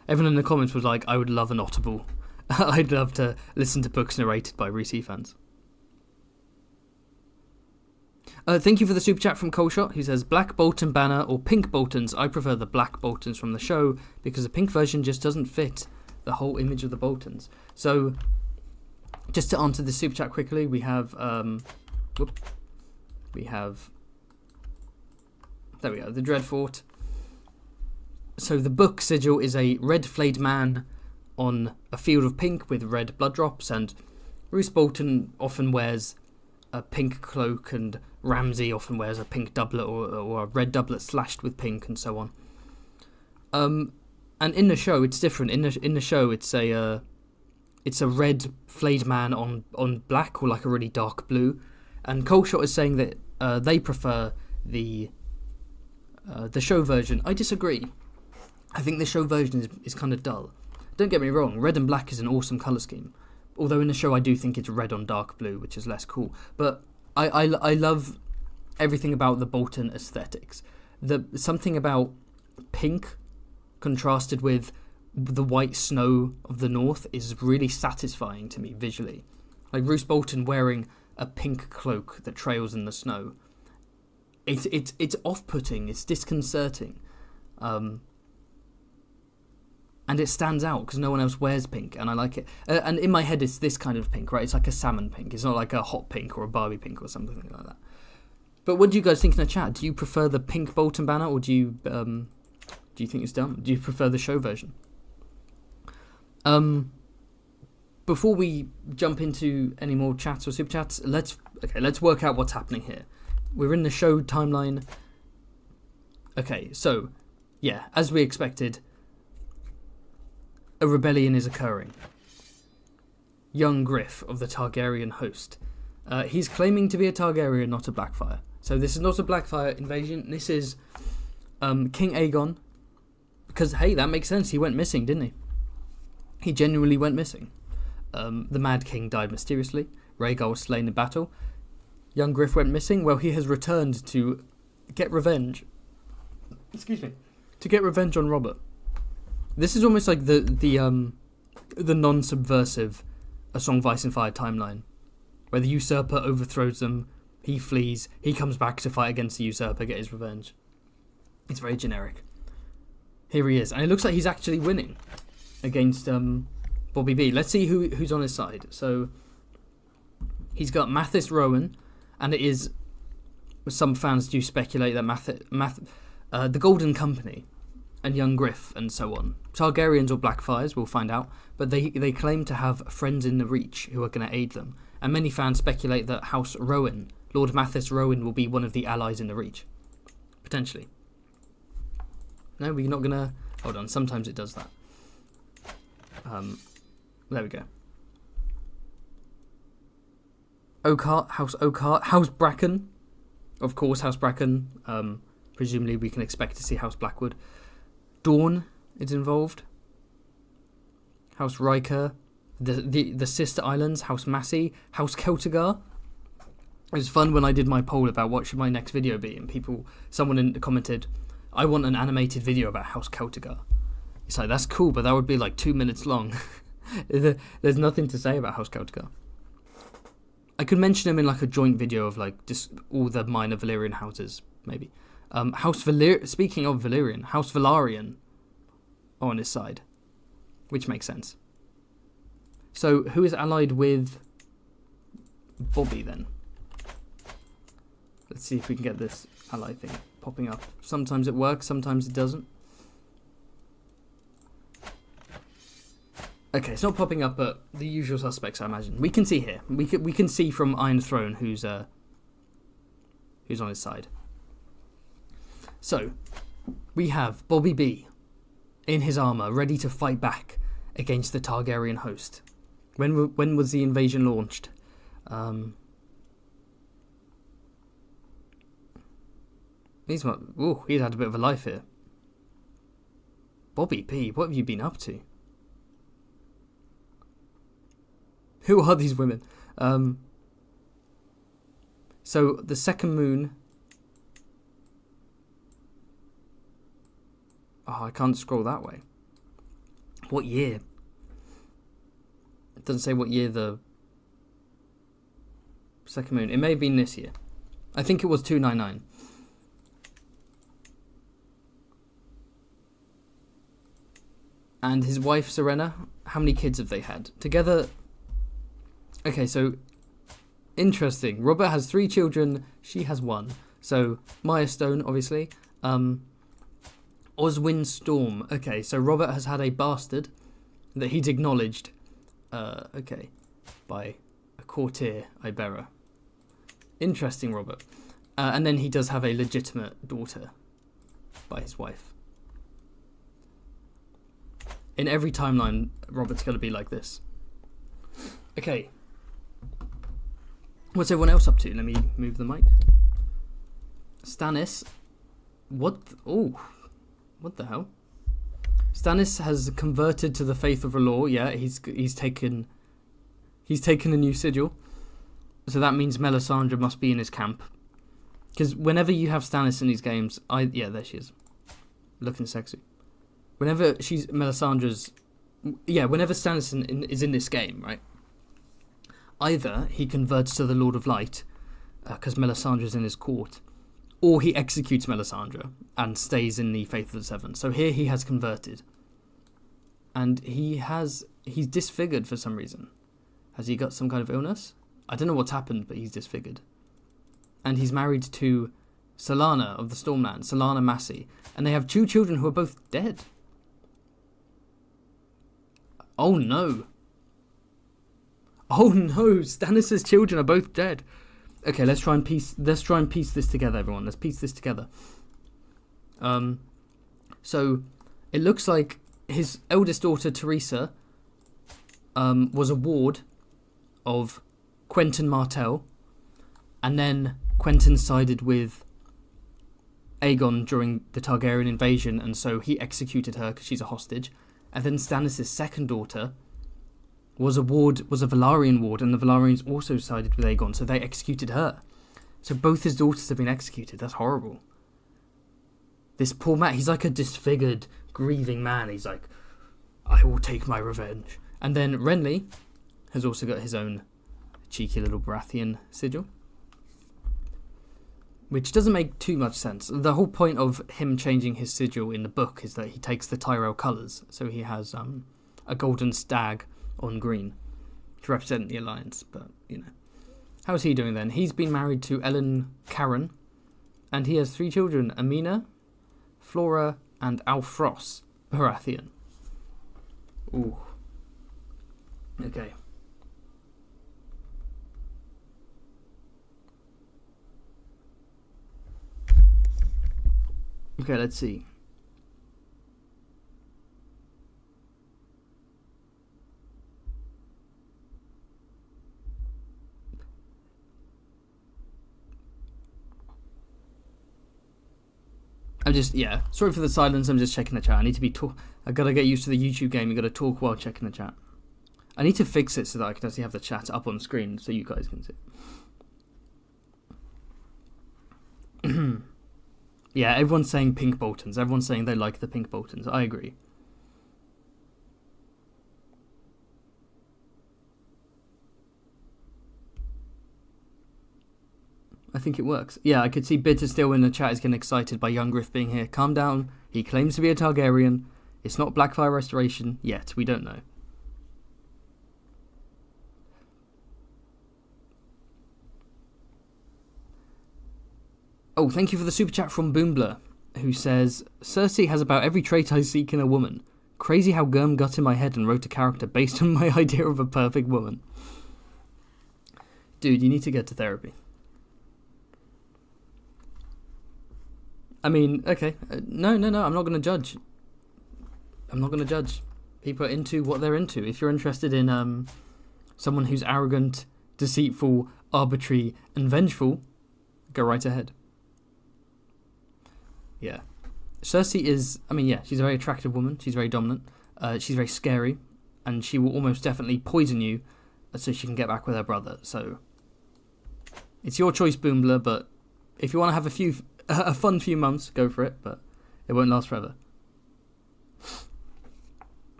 Everyone in the comments was like, I would love an Audible. I'd love to listen to books narrated by Reese fans. Thank you for the super chat from Coleshot, who says, Black Bolton banner or pink Boltons? I prefer the black Boltons from the show because the pink version just doesn't fit the whole image of the Boltons. So, just to answer the super chat quickly, we have, there we go, the Dreadfort. So the book sigil is a red flayed man on a field of pink with red blood drops, and Roose Bolton often wears a pink cloak, and Ramsay often wears a pink doublet or a red doublet slashed with pink, and so on. And in the show, it's different. In the show, it's it's a red flayed man on black, or like a really dark blue. And Coldshot is saying that they prefer the show version. I disagree. I think the show version is kind of dull. Don't get me wrong, red and black is an awesome colour scheme. Although in the show I do think it's red on dark blue, which is less cool. But I love everything about the Bolton aesthetics. Something about pink contrasted with the white snow of the north is really satisfying to me visually. Like Roose Bolton wearing a pink cloak that trails in the snow. It's off-putting, it's disconcerting. And it stands out because no one else wears pink, and I like it. And in my head, it's this kind of pink, right? It's like a salmon pink. It's not like a hot pink or a Barbie pink or something like that. But what do you guys think in the chat? Do you prefer the pink Bolton banner, or do you think it's dumb? Do you prefer the show version? Before we jump into any more chats or super chats, let's work out what's happening here. We're in the show timeline. Okay, so yeah, as we expected, a rebellion is occurring. Young Griff of the Targaryen host. He's claiming to be a Targaryen, not a Blackfire. So this is not a Blackfire invasion. This is King Aegon. Because, hey, that makes sense. He went missing, didn't he? He genuinely went missing. The Mad King died mysteriously. Rhaegar was slain in battle. Young Griff went missing. Well, he has returned to get revenge. Excuse me. To get revenge on Robert. This is almost like the non-subversive A Song of Ice and Fire timeline, where the usurper overthrows them, he flees, he comes back to fight against the usurper, get his revenge. It's very generic. Here he is, and it looks like he's actually winning against Bobby B. Let's see who's on his side. So he's got Mathis Rowan, and it is, some fans do speculate that the Golden Company and Young Griff and so on. Targaryens or Blackfires, we'll find out, but they claim to have friends in the Reach who are going to aid them. And many fans speculate that House Rowan, Lord Mathis Rowan, will be one of the allies in the Reach. Potentially. No, we're not going to... Hold on, sometimes it does that. There we go. Oakhart, House Oakhart, House Bracken. Of course, House Bracken. Presumably we can expect to see House Blackwood. Dawn is involved. House Riker. The sister islands. House Massey. House Celtigar. It was fun when I did my poll about what should my next video be, and someone commented, I want an animated video about House Celtigar. It's like, that's cool, but that would be like 2 minutes long. There's nothing to say about House Celtigar. I could mention them in like a joint video of like just all the minor Valyrian houses, maybe. Speaking of Valyrian, House Velaryon on his side, which makes sense. So who is allied with Bobby then? Let's see if we can get this ally thing popping up. Sometimes it works, sometimes it doesn't. Okay, it's not popping up, but the usual suspects, I imagine. We can see here. We can see from Iron Throne who's on his side. So, we have Bobby B in his armour, ready to fight back against the Targaryen host. When was the invasion launched? He's had a bit of a life here. Bobby B, what have you been up to? Who are these women? So the second moon. Oh, I can't scroll that way. What year? It doesn't say what year the second moon. It may have been this year. I think it was 299. And his wife, Serena, how many kids have they had? Together... Okay, so... Interesting. Robert has 3 children. She has 1. So, Maya Stone, obviously. Oswin Storm. Okay, so Robert has had a bastard that he's acknowledged. By a courtier, Ibera. Interesting, Robert. And then he does have a legitimate daughter by his wife. In every timeline, Robert's going to be like this. Okay. What's everyone else up to? Let me move the mic. Stannis. What the hell? Stannis has converted to the faith of R'hllor. Yeah, he's taken a new sigil. So that means Melisandre must be in his camp. Because whenever you have Stannis in these games, there she is, looking sexy. Whenever Melisandre's, whenever Stannis is in this game, right? Either he converts to the Lord of Light, because Melisandre's in his court, or he executes Melisandre and stays in the Faith of the Seven. So here he has converted, and he's disfigured for some reason. Has he got some kind of illness? I don't know what's happened, but he's disfigured. And he's married to Solana of the Stormland, Solana Massey, and they have 2 children who are both dead. Oh no! Oh no! Stannis' children are both dead. Okay, let's try and piece this together, everyone. Let's piece this together. So it looks like his eldest daughter Teresa was a ward of Quentyn Martell, and then Quentyn sided with Aegon during the Targaryen invasion, and so he executed her because she's a hostage. And then Stannis' second daughter was a Valyrian ward, and the Valyrians also sided with Aegon, so they executed her. So both his daughters have been executed. That's horrible. This poor man, he's like a disfigured, grieving man. He's like, I will take my revenge. And then Renly has also got his own cheeky little Baratheon sigil, which doesn't make too much sense. The whole point of him changing his sigil in the book is that he takes the Tyrell colours. So he has a golden stag on green to represent the alliance, but how's he doing then? He's been married to Ellen Caron, and he has 3 children: Amina, Flora, and Alfros Baratheon. Ooh. Okay. Okay, let's see. Sorry for the silence, I'm just checking the chat. I need to be I gotta get used to the YouTube game, you gotta talk while checking the chat. I need to fix it so that I can actually have the chat up on screen so you guys can see. Yeah, everyone's saying pink Boltons. Everyone's saying they like the pink Boltons. I agree. I think it works. Yeah, I could see Bitter still in the chat is getting excited by Young Griff being here. Calm down. He claims to be a Targaryen. It's not Blackfire Restoration yet. We don't know. Oh, thank you for the super chat from Boombler, who says, Cersei has about every trait I seek in a woman. Crazy how Gurm got in my head and wrote a character based on my idea of a perfect woman. Dude, you need to get to therapy. I mean, okay. No, I'm not going to judge. I'm not going to judge. People are into what they're into. If you're interested in someone who's arrogant, deceitful, arbitrary, and vengeful, go right ahead. Yeah. Cersei is, she's a very attractive woman. She's very dominant. She's very scary. And she will almost definitely poison you so she can get back with her brother. So, it's your choice, Boombler, but if you want to have a fun few months, go for it, but it won't last forever.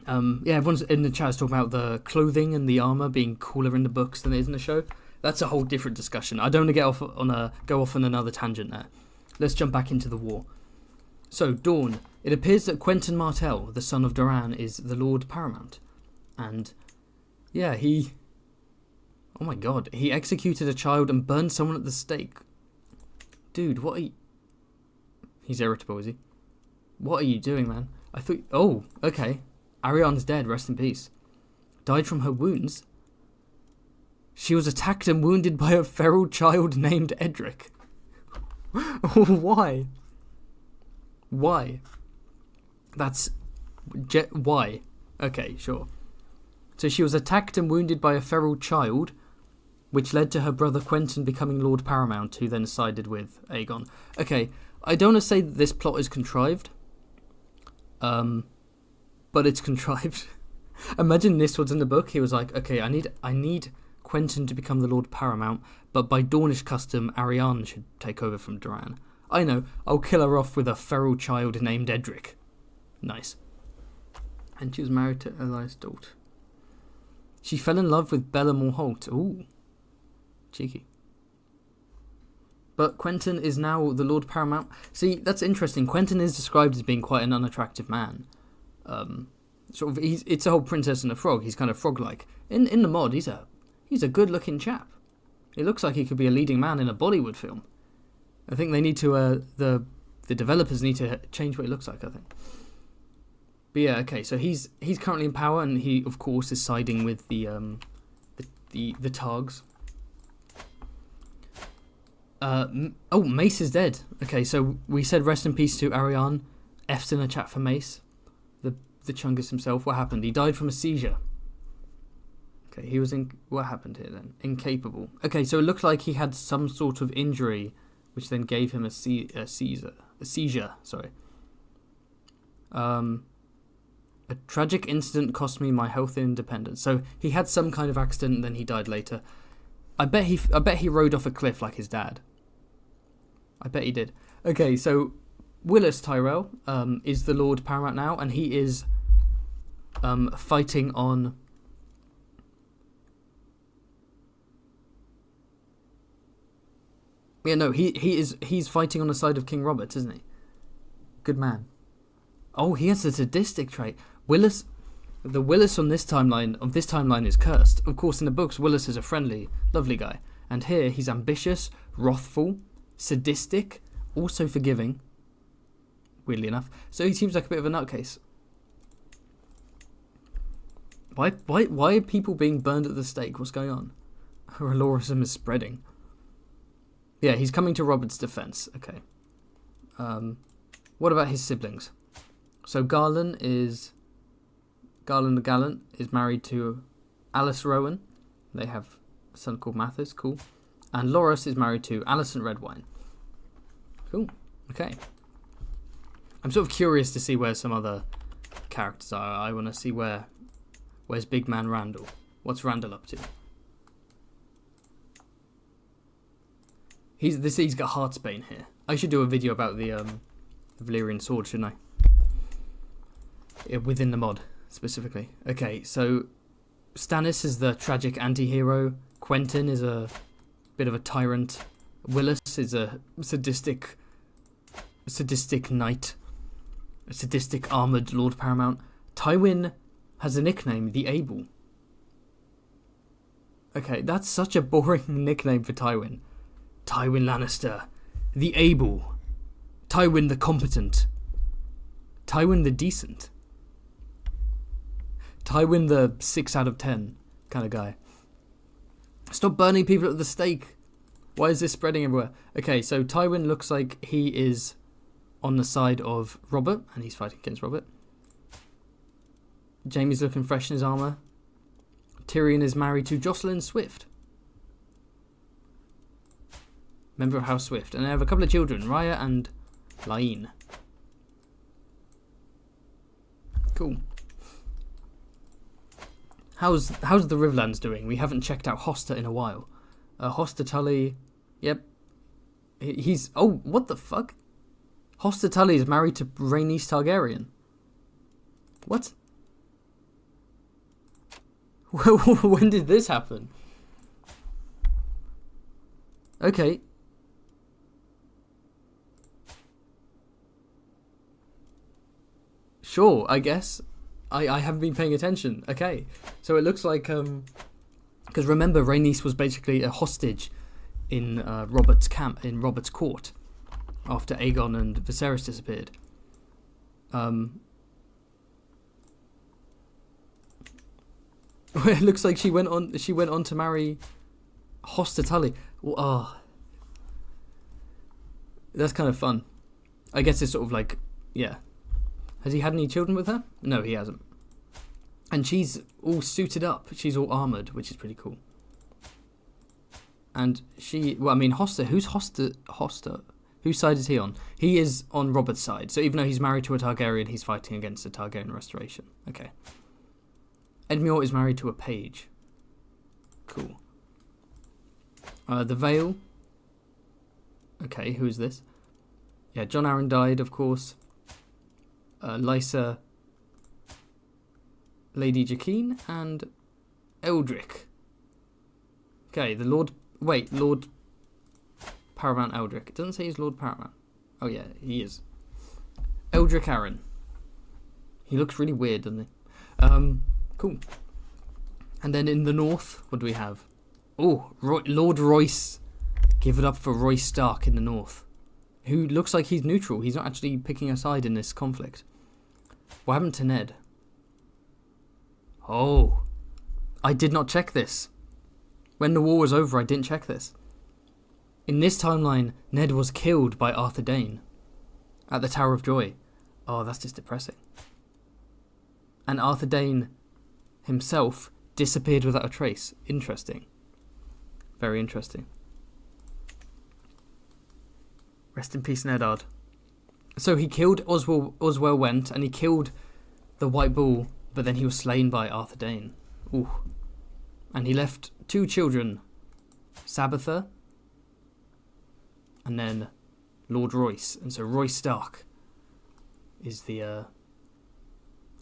Everyone's in the chat is talking about the clothing and the armor being cooler in the books than it is in the show. That's a whole different discussion. I don't want to go off on another tangent there. Let's jump back into the war. So, Dawn. It appears that Quentyn Martell, the son of Doran, is the Lord Paramount. And, yeah, oh my god, he executed a child and burned someone at the stake. Dude, what are you... He's irritable, is he? What are you doing, man? Oh, okay. Ariane's dead, rest in peace. Died from her wounds? She was attacked and wounded by a feral child named Edric. Why? Why? Why? Okay, sure. So she was attacked and wounded by a feral child, which led to her brother Quentyn becoming Lord Paramount, who then sided with Aegon. Okay, I don't want to say that this plot is contrived, but it's contrived. Imagine this was in the book. He was like, okay, I need Quentyn to become the Lord Paramount, but by Dornish custom, Arianne should take over from Doran. I know, I'll kill her off with a feral child named Edric. Nice. And she was married to Elias Dalt. She fell in love with Bellamore Holt. Ooh. Cheeky. But Quentyn is now the Lord Paramount. See, that's interesting. Quentyn is described as being quite an unattractive man. It's a whole Princess and a Frog. He's kind of frog-like. In the mod, he's a good-looking chap. He looks like he could be a leading man in a Bollywood film. I think they need to the developers need to change what he looks like, I think. But yeah, okay. So he's currently in power, and he of course is siding with the Targs. Mace is dead. Okay, so we said rest in peace to Arianne. F's in a chat for Mace, the Chungus himself. What happened? He died from a seizure. Okay, he was in. What happened here then? Incapable. Okay, so it looked like he had some sort of injury, which then gave him a seizure. Sorry. A tragic incident cost me my health and independence. So he had some kind of accident, and then he died later. I bet he rode off a cliff like his dad. I bet he did. Okay, so Willis Tyrell is the Lord Paramount now, and he is fighting on. Yeah, no, he's fighting on the side of King Robert, isn't he? Good man. Oh, he has a sadistic trait. The Willis on this timeline is cursed. Of course, in the books, Willis is a friendly, lovely guy, and here he's ambitious, wrathful, sadistic, also forgiving. Weirdly enough, so he seems like a bit of a nutcase. Why are people being burned at the stake? What's going on? Alorism is spreading. Yeah, he's coming to Robert's defense. Okay. What about his siblings? So Garland the Gallant is married to Alice Rowan. They have a son called Mathis. Cool. And Loras is married to Alicent Redwine. Cool. Okay. I'm sort of curious to see where some other characters are. I want to see where's Big Man Randall. What's Randall up to? He's got Heartsbane here. I should do a video about the Valyrian sword, shouldn't I? Within the mod, specifically. Okay, so Stannis is the tragic anti-hero. Quentyn is a bit of a tyrant. Willis is a sadistic knight. A sadistic armoured Lord Paramount. Tywin has a nickname, the Able. Okay, that's such a boring nickname for Tywin. Tywin Lannister, the Able. Tywin the Competent. Tywin the Decent. Tywin the 6 out of 10 kind of guy. Stop burning people at the stake. Why is this spreading everywhere? Okay, so Tywin looks like he is on the side of Robert, and he's fighting against Robert. Jaime's looking fresh in his armour. Tyrion is married to Jocelyn Swift, member of House Swift, and they have a couple of children, Raya and Lain. Cool. How's the Riverlands doing? We haven't checked out Hosta in a while. Hosta Tully, yep. He's what the fuck? Hosta Tully is married to Rhaenys Targaryen. What? When did this happen? Okay. Sure, I guess. I haven't been paying attention. Okay. So it looks like because remember, Rhaenys was basically a hostage in Robert's camp, in Robert's court, after Aegon and Viserys disappeared. It looks like she went on to marry Hosta Tully. Oh, that's kind of fun. I guess it's sort of like, yeah. Has he had any children with her? No, he hasn't. And she's all suited up. She's all armoured, which is pretty cool. And Hoster, who's Hoster? Whose side is he on? He is on Robert's side. So even though he's married to a Targaryen, he's fighting against the Targaryen restoration. Okay. Edmure is married to a page. Cool. The Vale. Okay, who is this? Yeah, Jon Arryn died, of course. Lysa, Lady Jakeen, and Eldrick. Okay, Lord Paramount Eldrick. It doesn't say he's Lord Paramount. Oh yeah, he is. Eldrick Arryn. He looks really weird, doesn't he? Cool. And then in the north, what do we have? Oh, Lord Royce. Give it up for Royce Stark in the north. Who looks like he's neutral. He's not actually picking a side in this conflict. What happened to Ned? Oh. I did not check this. When the war was over, I didn't check this. In this timeline, Ned was killed by Arthur Dayne at the Tower of Joy. Oh, that's just depressing. And Arthur Dayne himself disappeared without a trace. Interesting. Very interesting. Rest in peace, Neddard. So he killed Oswell Went, and he killed the White Bull, but then he was slain by Arthur Dayne. Ooh. And he left 2 children, Sabbatha, and then Lord Royce. And so Royce Stark is the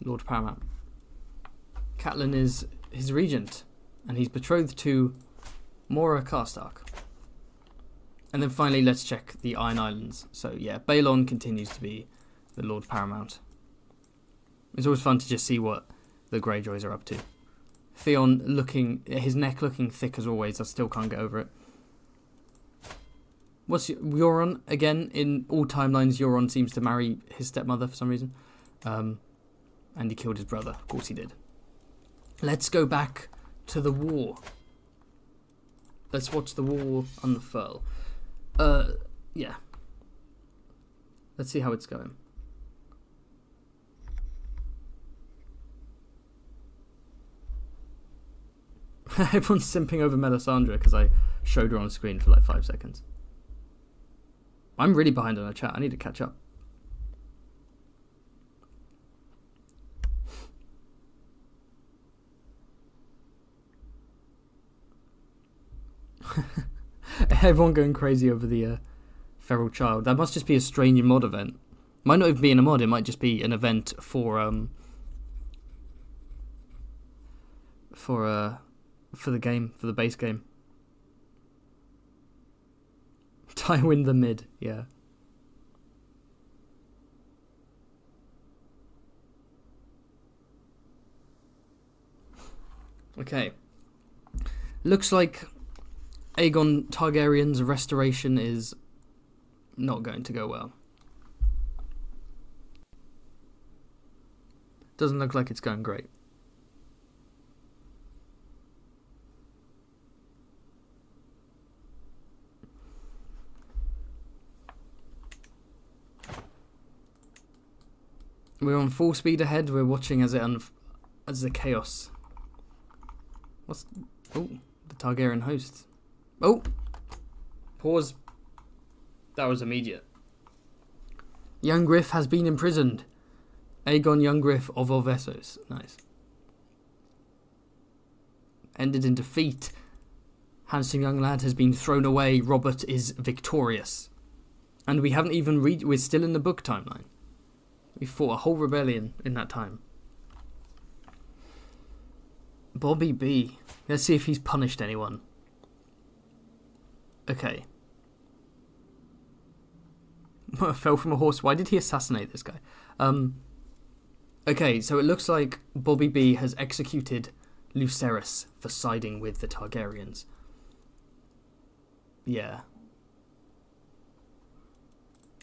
Lord Paramount. Catelyn is his regent, and he's betrothed to Mora Karstark. And then finally, let's check the Iron Islands. So yeah, Balon continues to be the Lord Paramount. It's always fun to just see what the Greyjoys are up to. Theon his neck looking thick as always. I still can't get over it. What's Euron? Again, in all timelines, Euron seems to marry his stepmother for some reason. And he killed his brother. Of course he did. Let's go back to the war. Let's watch the war unfurl. Yeah. Let's see how it's going. Everyone's simping over Melisandre because I showed her on screen for like 5 seconds. I'm really behind on her chat. I need to catch up. Everyone going crazy over the feral child. That must just be a strange mod event. Might not even be in a mod. It might just be an event for the game, for the base game. Tywin the mid, yeah. Okay. Looks like Aegon Targaryen's restoration is not going to go well. Doesn't look like it's going great. We're on full speed ahead. We're watching as the chaos. The Targaryen hosts. Oh, pause. That was immediate. Young Griff has been imprisoned. Aegon Young Griff of Essos. Nice. Ended in defeat. Handsome young lad has been thrown away. Robert is victorious. And we haven't even we're still in the book timeline. We fought a whole rebellion in that time. Bobby B. Let's see if he's punished anyone. Okay. Fell from a horse. Why did he assassinate this guy? Okay, so it looks like Bobby B has executed Lucerys for siding with the Targaryens. Yeah.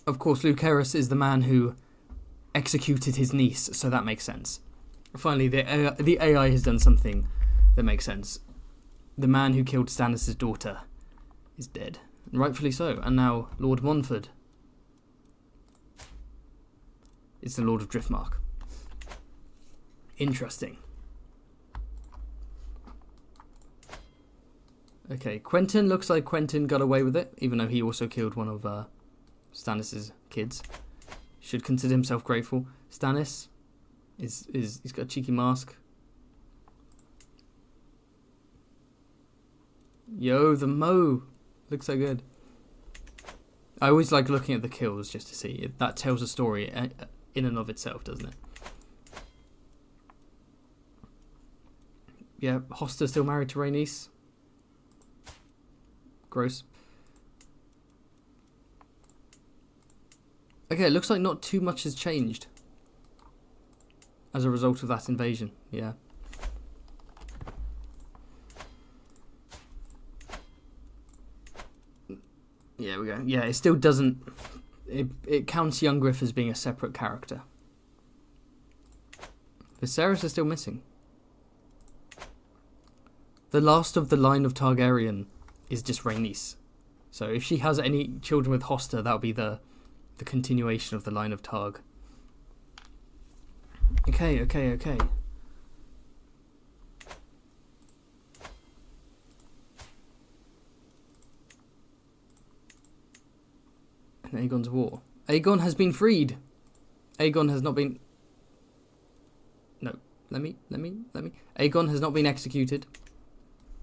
Of course, Lucerys is the man who executed his niece, so that makes sense. Finally, the AI has done something that makes sense. The man who killed Stannis' daughter is dead. And rightfully so. And now Lord Montford is the Lord of Driftmark. Interesting. Okay, Quentin looks like Quentin got away with it, even though he also killed one of Stannis' kids. Should consider himself grateful. Stannis he's got a cheeky mask. Yo, the Mo looks so good. I always like looking at the kills just to see if that tells a story in and of itself, doesn't it? Yeah, Hoster still married to Rhaenys. Gross. Okay, it looks like not too much has changed as a result of that invasion. Yeah. Yeah, we go. Yeah, it still doesn't... It counts Youngriff as being a separate character. Viserys is still missing. The last of the line of Targaryen is just Rhaenys. So if she has any children with Hoster, that'll be the continuation of the line of Targ. Okay. And Aegon's war. Aegon has been freed. Aegon has not been... No, let me. Aegon has not been executed.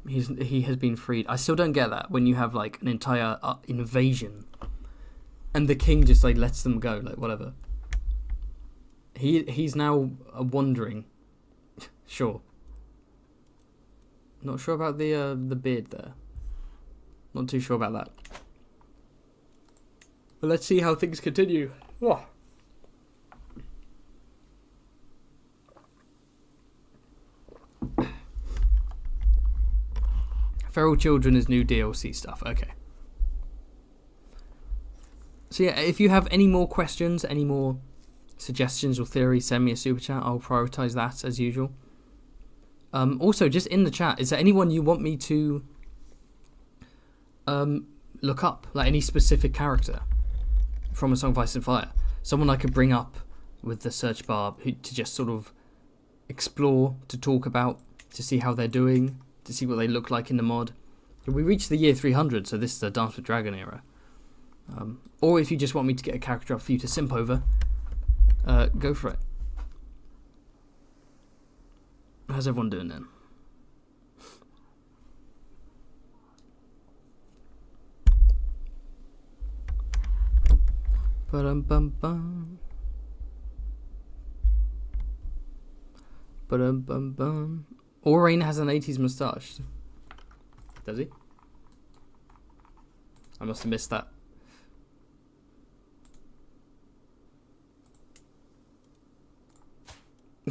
He has been freed. I still don't get that when you have like an entire invasion and the king just like lets them go, like whatever. He's now wandering. Sure. Not sure about the beard there. Not too sure about that. But let's see how things continue. Oh. Feral Children is new DLC stuff. Okay. So yeah, if you have any more questions, any more suggestions or theories, send me a super chat. I'll prioritize that as usual. Also, just in the chat, is there anyone you want me to look up? Like any specific character from A Song of Ice and Fire? Someone I could bring up with the search bar to just sort of explore, to talk about, to see how they're doing, to see what they look like in the mod. We reached the year 300, so this is the Dance with Dragon era. Or if you just want me to get a character up for you to simp over, go for it. How's everyone doing then? Ba-dum-bum-bum. Ba-dum-bum-bum. Owain has an 80s moustache. Does he? I must have missed that.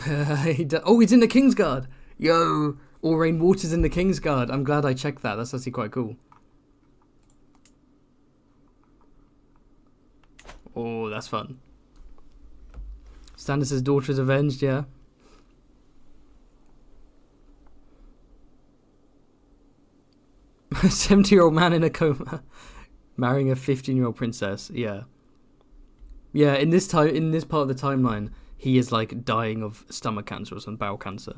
Oh, he's in the Kingsguard. Yo, Owain Water's in the Kingsguard. I'm glad I checked that. That's actually quite cool. Oh, that's fun. Stannis' daughter is avenged, yeah. A 70-year-old man in a coma marrying a 15-year-old princess. Yeah. Yeah, in this part of the timeline, he is like dying of stomach cancer or some bowel cancer.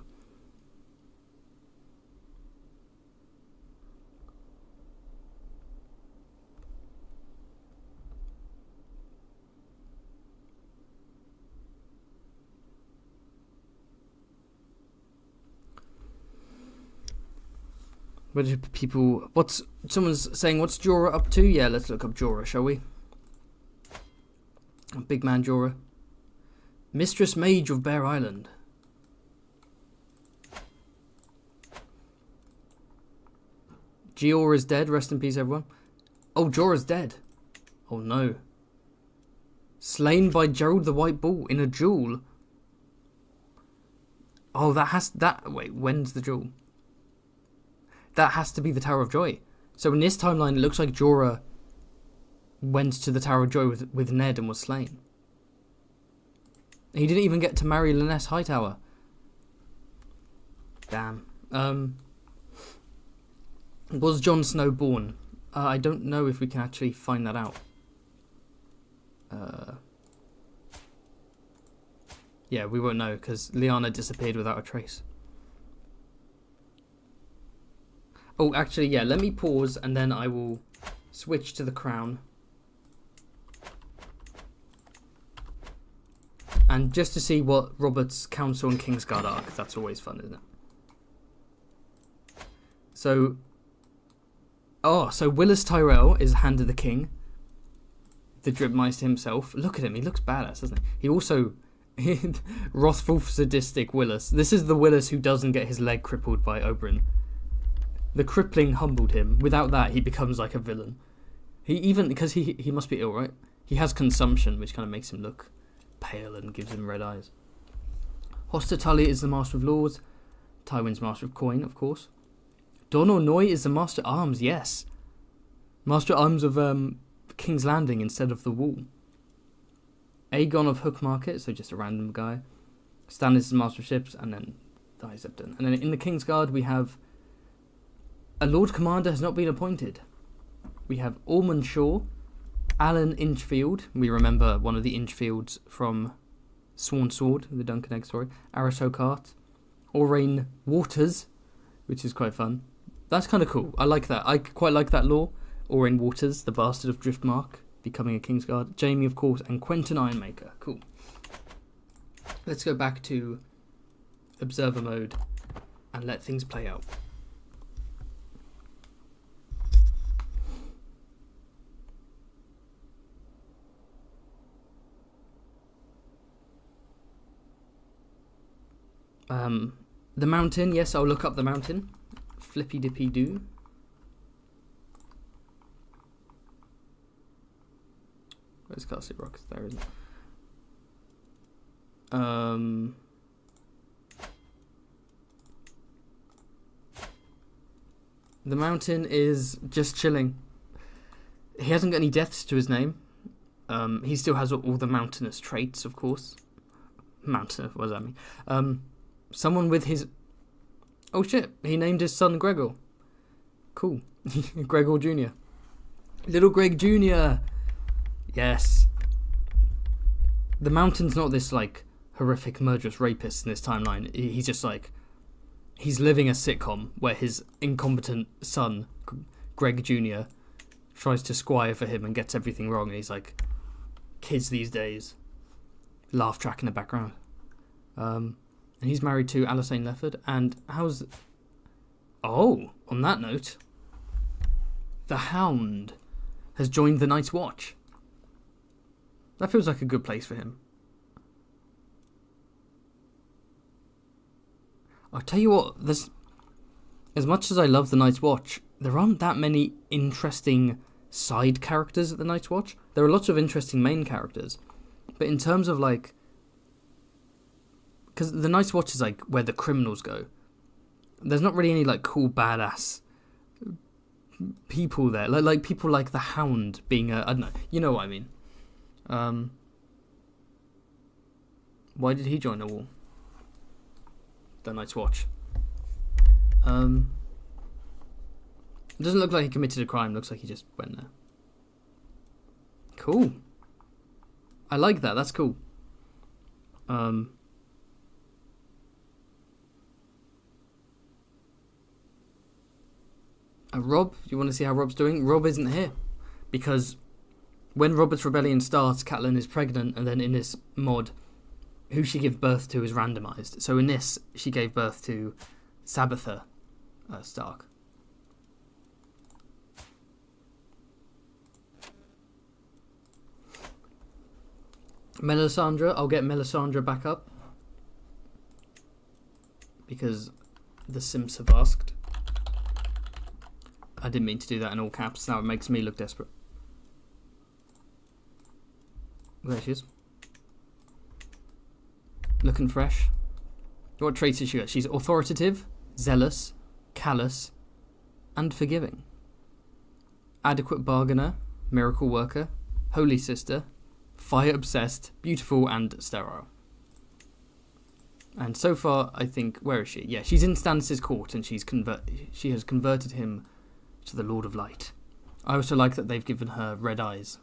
What do people... Someone's saying, what's Jorah up to? Yeah, let's look up Jorah, shall we? Big man Jorah. Mistress Mage of Bear Island. Gior is dead. Rest in peace, everyone. Oh, Jorah's dead. Oh, no. Slain by Gerald the White Bull in a duel. Oh, wait, when's the duel? That has to be the Tower of Joy. So in this timeline, it looks like Jorah went to the Tower of Joy with Ned and was slain. He didn't even get to marry Lynesse Hightower. Damn. Was Jon Snow born? I don't know if we can actually find that out. Yeah, we won't know because Lyanna disappeared without a trace. Oh, actually, yeah, let me pause and then I will switch to the crown. And just to see what Robert's council and Kingsguard are, because that's always fun, isn't it? So, so Willis Tyrell is Hand of the King, the Dripmeister himself. Look at him, he looks badass, doesn't he? He also, wrathful, sadistic Willis. This is the Willis who doesn't get his leg crippled by Oberyn. The crippling humbled him. Without that, he becomes like a villain. He even, because he must be ill, right? He has consumption, which kind of makes him look pale and gives him red eyes. Hoster Tully is the Master of Laws. Tywin's Master of Coin, of course. Donor Noy is the Master at Arms, yes. Master at Arms of King's Landing instead of the Wall. Aegon of Hook Market, so just a random guy. Stannis is the Master of Ships, and then High Septon. And then in the Kingsguard we have a Lord Commander has not been appointed. We have Ormond Shaw, Alan Inchfield. We remember one of the Inchfields from Sworn Sword, the Duncan Egg story. Aris Hocart, Aurane Waters, which is quite fun. That's kind of cool. I like that. I quite like that lore. Aurane Waters, the bastard of Driftmark, becoming a Kingsguard. Jaime, of course, and Quentin Ironmaker. Cool. Let's go back to Observer mode and let things play out. The mountain, yes, I'll look up the mountain. Flippy dippy doo. Where's Castle Rock? There isn't. The mountain is just chilling. He hasn't got any deaths to his name. He still has all the mountainous traits, of course. Mountainous, what does that mean? Someone with his... Oh shit, he named his son Gregor. Cool. Gregor Jr. Little Greg Jr. Yes. The Mountain's not this, like, horrific murderous rapist in this timeline. He's just, like... He's living a sitcom where his incompetent son, Greg Jr., tries to squire for him and gets everything wrong. And he's like, kids these days. Laugh track in the background. And he's married to Alysanne Lefford. And how's... Oh, on that note, the Hound has joined the Night's Watch. That feels like a good place for him. I'll tell you what, there's... As much as I love the Night's Watch, there aren't that many interesting side characters at the Night's Watch. There are lots of interesting main characters. But in terms of, like... Because the Night's Watch is, like, where the criminals go. There's not really any, like, cool, badass people there. Like people like the Hound being a... I don't know. You know what I mean. Why did he join the wall? The Night's Watch. It doesn't look like he committed a crime. Looks like he just went there. Cool. I like that. That's cool. Rob, you want to see how Rob's doing? Rob isn't here. Because when Robert's Rebellion starts, Catelyn is pregnant, and then in this mod, who she gives birth to is randomised. So in this, she gave birth to Sabitha Stark. Melisandre, I'll get Melisandre back up. Because the Sims have asked. I didn't mean to do that in all caps. Now it makes me look desperate. There she is. Looking fresh. What traits has she got? She's authoritative, zealous, callous, and forgiving. Adequate bargainer, miracle worker, holy sister, fire obsessed, beautiful, and sterile. And so far, I think... Where is she? Yeah, she's in Stannis' court, and she has converted him to the Lord of Light. I also like that they've given her red eyes,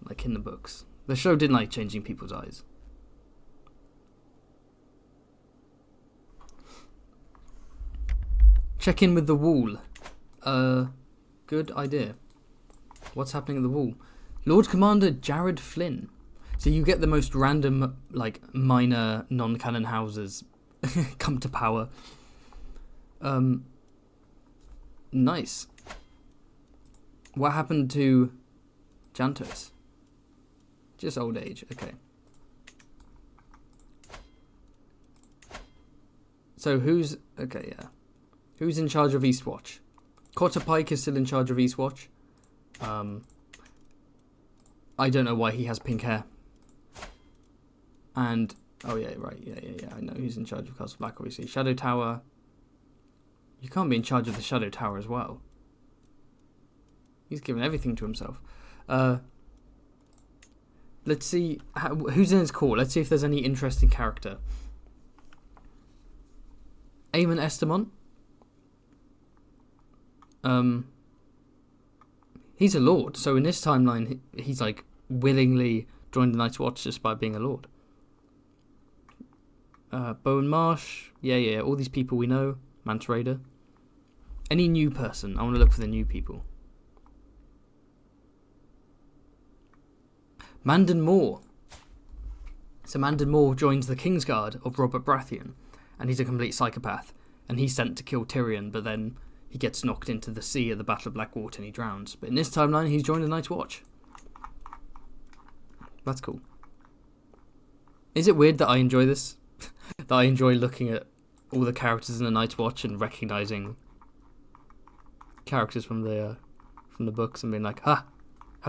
like in the books. The show didn't like changing people's eyes. Check in with the Wall. Good idea. What's happening at the wall? Lord Commander Jared Flynn. So you get the most random, like, minor non-canon houses come to power. Nice. What happened to Jantos? Just old age, okay. So who's in charge of Eastwatch? Cotter Pike is still in charge of Eastwatch. I don't know why he has pink hair. And oh yeah, right, yeah. I know who's in charge of Castle Black, obviously. Shadow Tower. You can't be in charge of the Shadow Tower as well. He's given everything to himself. Let's see who's in his core. Let's see if there's any interesting character. Aemon Estamont. He's a lord, so in this timeline, he's like willingly joined the Night's Watch just by being a lord. Bowen Marsh, yeah, all these people we know. Mance Raider. Any new person? I want to look for the new people. Mandon Moore. So Mandon Moore joins the Kingsguard of Robert Baratheon, and he's a complete psychopath, and he's sent to kill Tyrion, but then he gets knocked into the sea at the Battle of Blackwater and he drowns. But in this timeline, he's joined the Night's Watch. That's cool. Is it weird that I enjoy this? That I enjoy looking at all the characters in the Night's Watch and recognising characters from the books and being like, how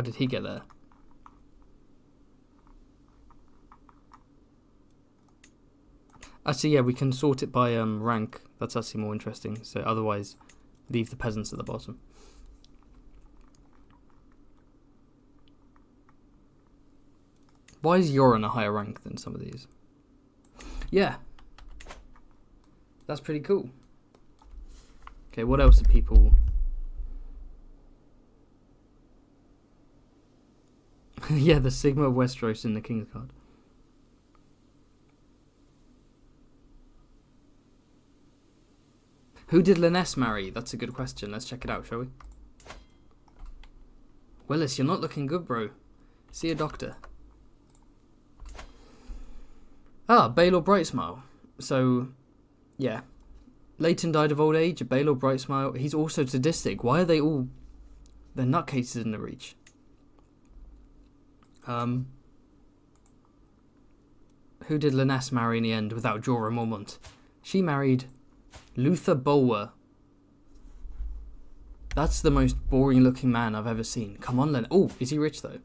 did he get there? Actually, yeah, we can sort it by rank. That's actually more interesting. So otherwise, leave the peasants at the bottom. Why is Yoren a higher rank than some of these? Yeah. That's pretty cool. Okay, what else are people... yeah, the Sigma of Westeros in the Kingsguard. Who did Lyness marry? That's a good question. Let's check it out, shall we? Willis, you're not looking good, bro. See a doctor. Baelor Brightsmile. So, yeah. Leighton died of old age. Baelor Brightsmile. He's also sadistic. Why are they all... They're nutcases in the Reach. Who did Lyness marry in the end without Jorah Mormont? She married... Luther Bulwer. That's the most boring looking man I've ever seen. Come on, Len. Oh, is he rich though?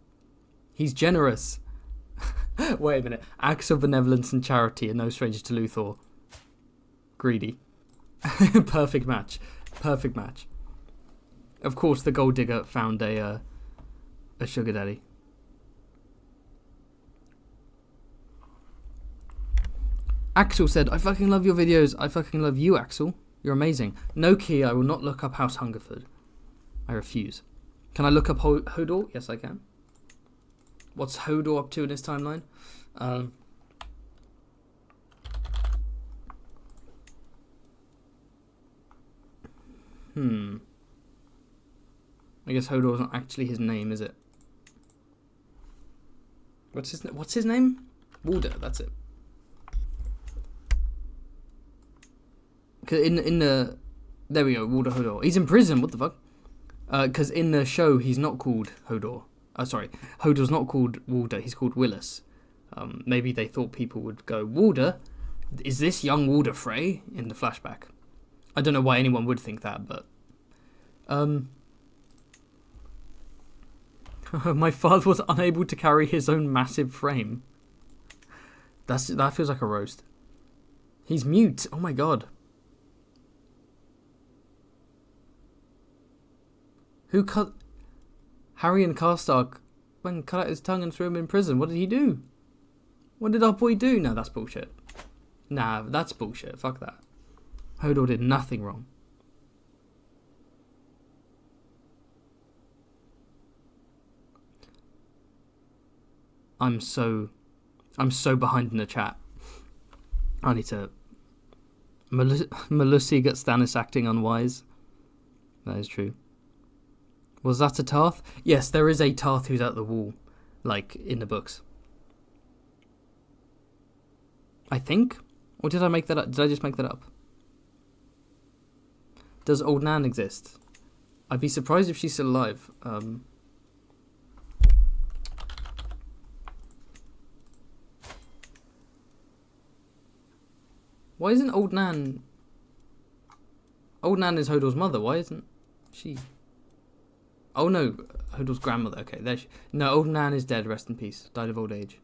He's generous. Wait a minute. Acts of benevolence and charity are no stranger to Luthor. Greedy. Perfect match. Perfect match. Of course, the gold digger found a sugar daddy. Axel said, I fucking love your videos. I fucking love you, Axel. You're amazing. No key, I will not look up House Hungerford. I refuse. Can I look up Hodor? Yes, I can. What's Hodor up to in his timeline? I guess Hodor's not actually his name, is it? What's his name? Walder, that's it. In the... There we go, Walder Hodor. He's in prison, what the fuck? Because in the show, he's not called Hodor. Sorry, Hodor's not called Walder, he's called Willis. Maybe they thought people would go, Walder? Is this young Walder Frey? In the flashback. I don't know why anyone would think that, but... My father was unable to carry his own massive frame. That feels like a roast. He's mute, oh my god. Who cut... Harry and Karstark cut out his tongue and threw him in prison. What did he do? What did our boy do? No, that's bullshit. Nah, that's bullshit. Fuck that. Hodor did nothing wrong. I'm so behind in the chat. I need to... Melusi gets Stannis acting unwise. That is true. Was that a Tarth? Yes, there is a Tarth who's at the wall, like in the books. I think? Or did I make that up? Did I just make that up? Does Old Nan exist? I'd be surprised if she's still alive. Why isn't Old Nan... Old Nan is Hodor's mother. Why isn't she... Oh no, Hodor's grandmother. Okay, there she... No, Old Nan is dead. Rest in peace. Died of old age.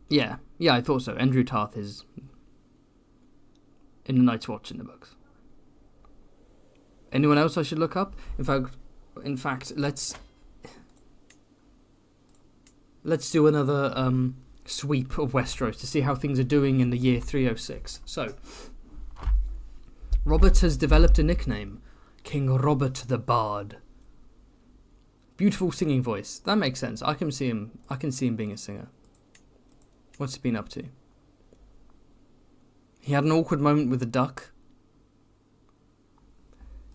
Yeah, I thought so. Endru Tarth is in the Night's Watch in the books. Anyone else I should look up? In fact, let's do another sweep of Westeros to see how things are doing in the year 306. So, Robert has developed a nickname, King Robert the Bard. Beautiful singing voice. That makes sense. I can see him being a singer. What's he been up to? He had an awkward moment with a duck.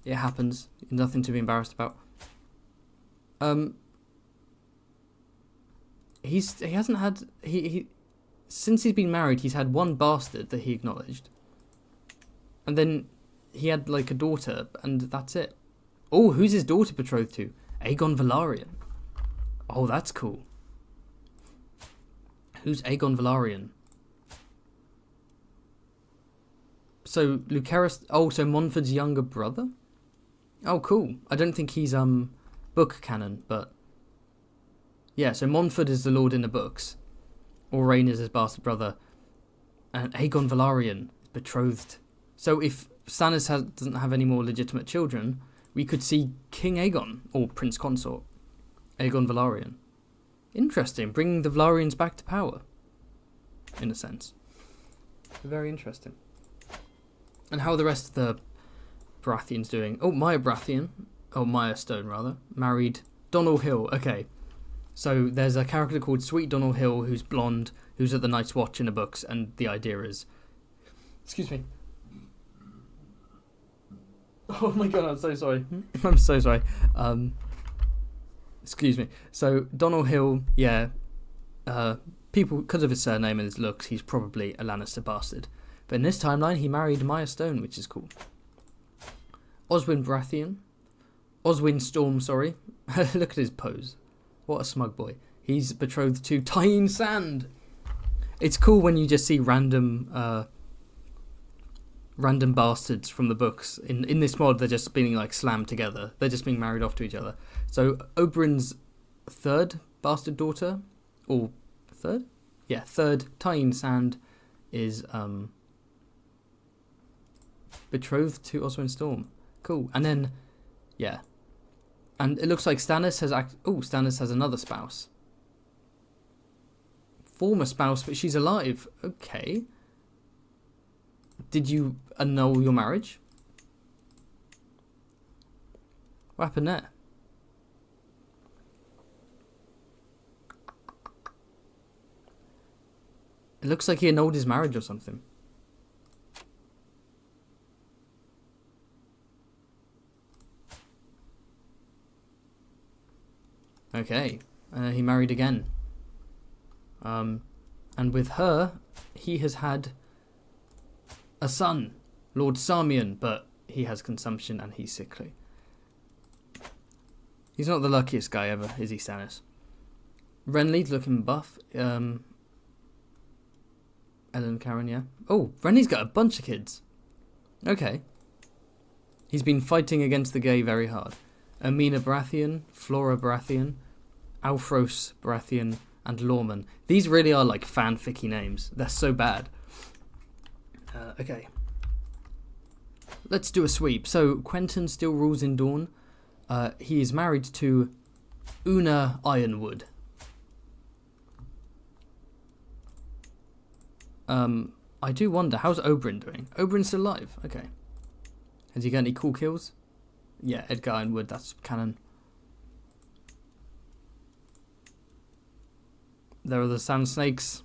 It happens. Nothing to be embarrassed about. He hasn't had since he's been married. He's had one bastard that he acknowledged, and then he had like a daughter, and that's it. Oh, who's his daughter betrothed to? Aegon Velaryon. Oh, that's cool. Who's Aegon Velaryon? So Lucerys. Oh, so Monford's younger brother. Oh, cool. I don't think he's book canon, but yeah. So Monford is the Lord in the books. Owain is his bastard brother, and Aegon Velaryon is betrothed. So if Stannis doesn't have any more legitimate children, we could see King Aegon or Prince Consort Aegon Velaryon. Interesting, bringing the Velaryons back to power, in a sense. Very interesting. And how are the rest of the Baratheons doing? Oh, Maya Stone, rather, married Donal Hill. Okay, so there's a character called Sweet Donal Hill who's blonde, who's at the Night's Watch in the books, and the idea is... Excuse me. Oh my god, I'm so sorry. I'm so sorry. Excuse me. So, Donal Hill, yeah, people, because of his surname and his looks, he's probably a Lannister bastard. But in this timeline, he married Maya Stone, which is cool. Oswin Storm, sorry. Look at his pose. What a smug boy. He's betrothed to Tyene Sand. It's cool when you just see random bastards from the books. In this mod, they're just being like slammed together. They're just being married off to each other. So Oberyn's third bastard daughter, or third? Yeah, third, Tyene Sand, is betrothed to Oswin Storm. Cool. And then, yeah. And it looks like Stannis has another spouse. Former spouse, but she's alive. Okay. Did you annul your marriage? What happened there? It looks like he annulled his marriage or something. Okay. He married again. And with her, he has had a son, Lord Sarmion, but he has consumption and he's sickly. He's not the luckiest guy ever, is he, Stannis? Renly's looking buff. Ellen Karen, yeah. Oh, Renly's got a bunch of kids. Okay. He's been fighting against the gay very hard. Amina Baratheon, Flora Baratheon, Alfros Baratheon, and Lorman. These really are like fanficky names. They're so bad. Okay. Let's do a sweep. So, Quentyn still rules in Dorne. He is married to Una Ironwood. I do wonder, how's Oberyn doing? Oberyn's still alive. Okay. Has he got any cool kills? Yeah, Edgar Ironwood, that's canon. There are the Sand Snakes.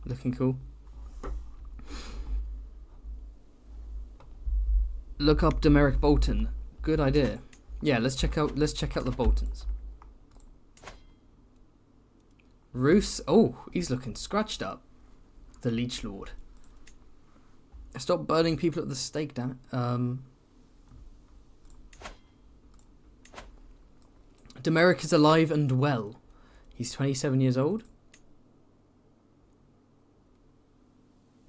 Looking cool. Look up Demeric Bolton. Good idea. Yeah, let's check out the Boltons. Roose. Oh, he's looking scratched up. The Leech Lord. Stop burning people at the stake, damn it. Demeric is alive and well. He's 27 years old.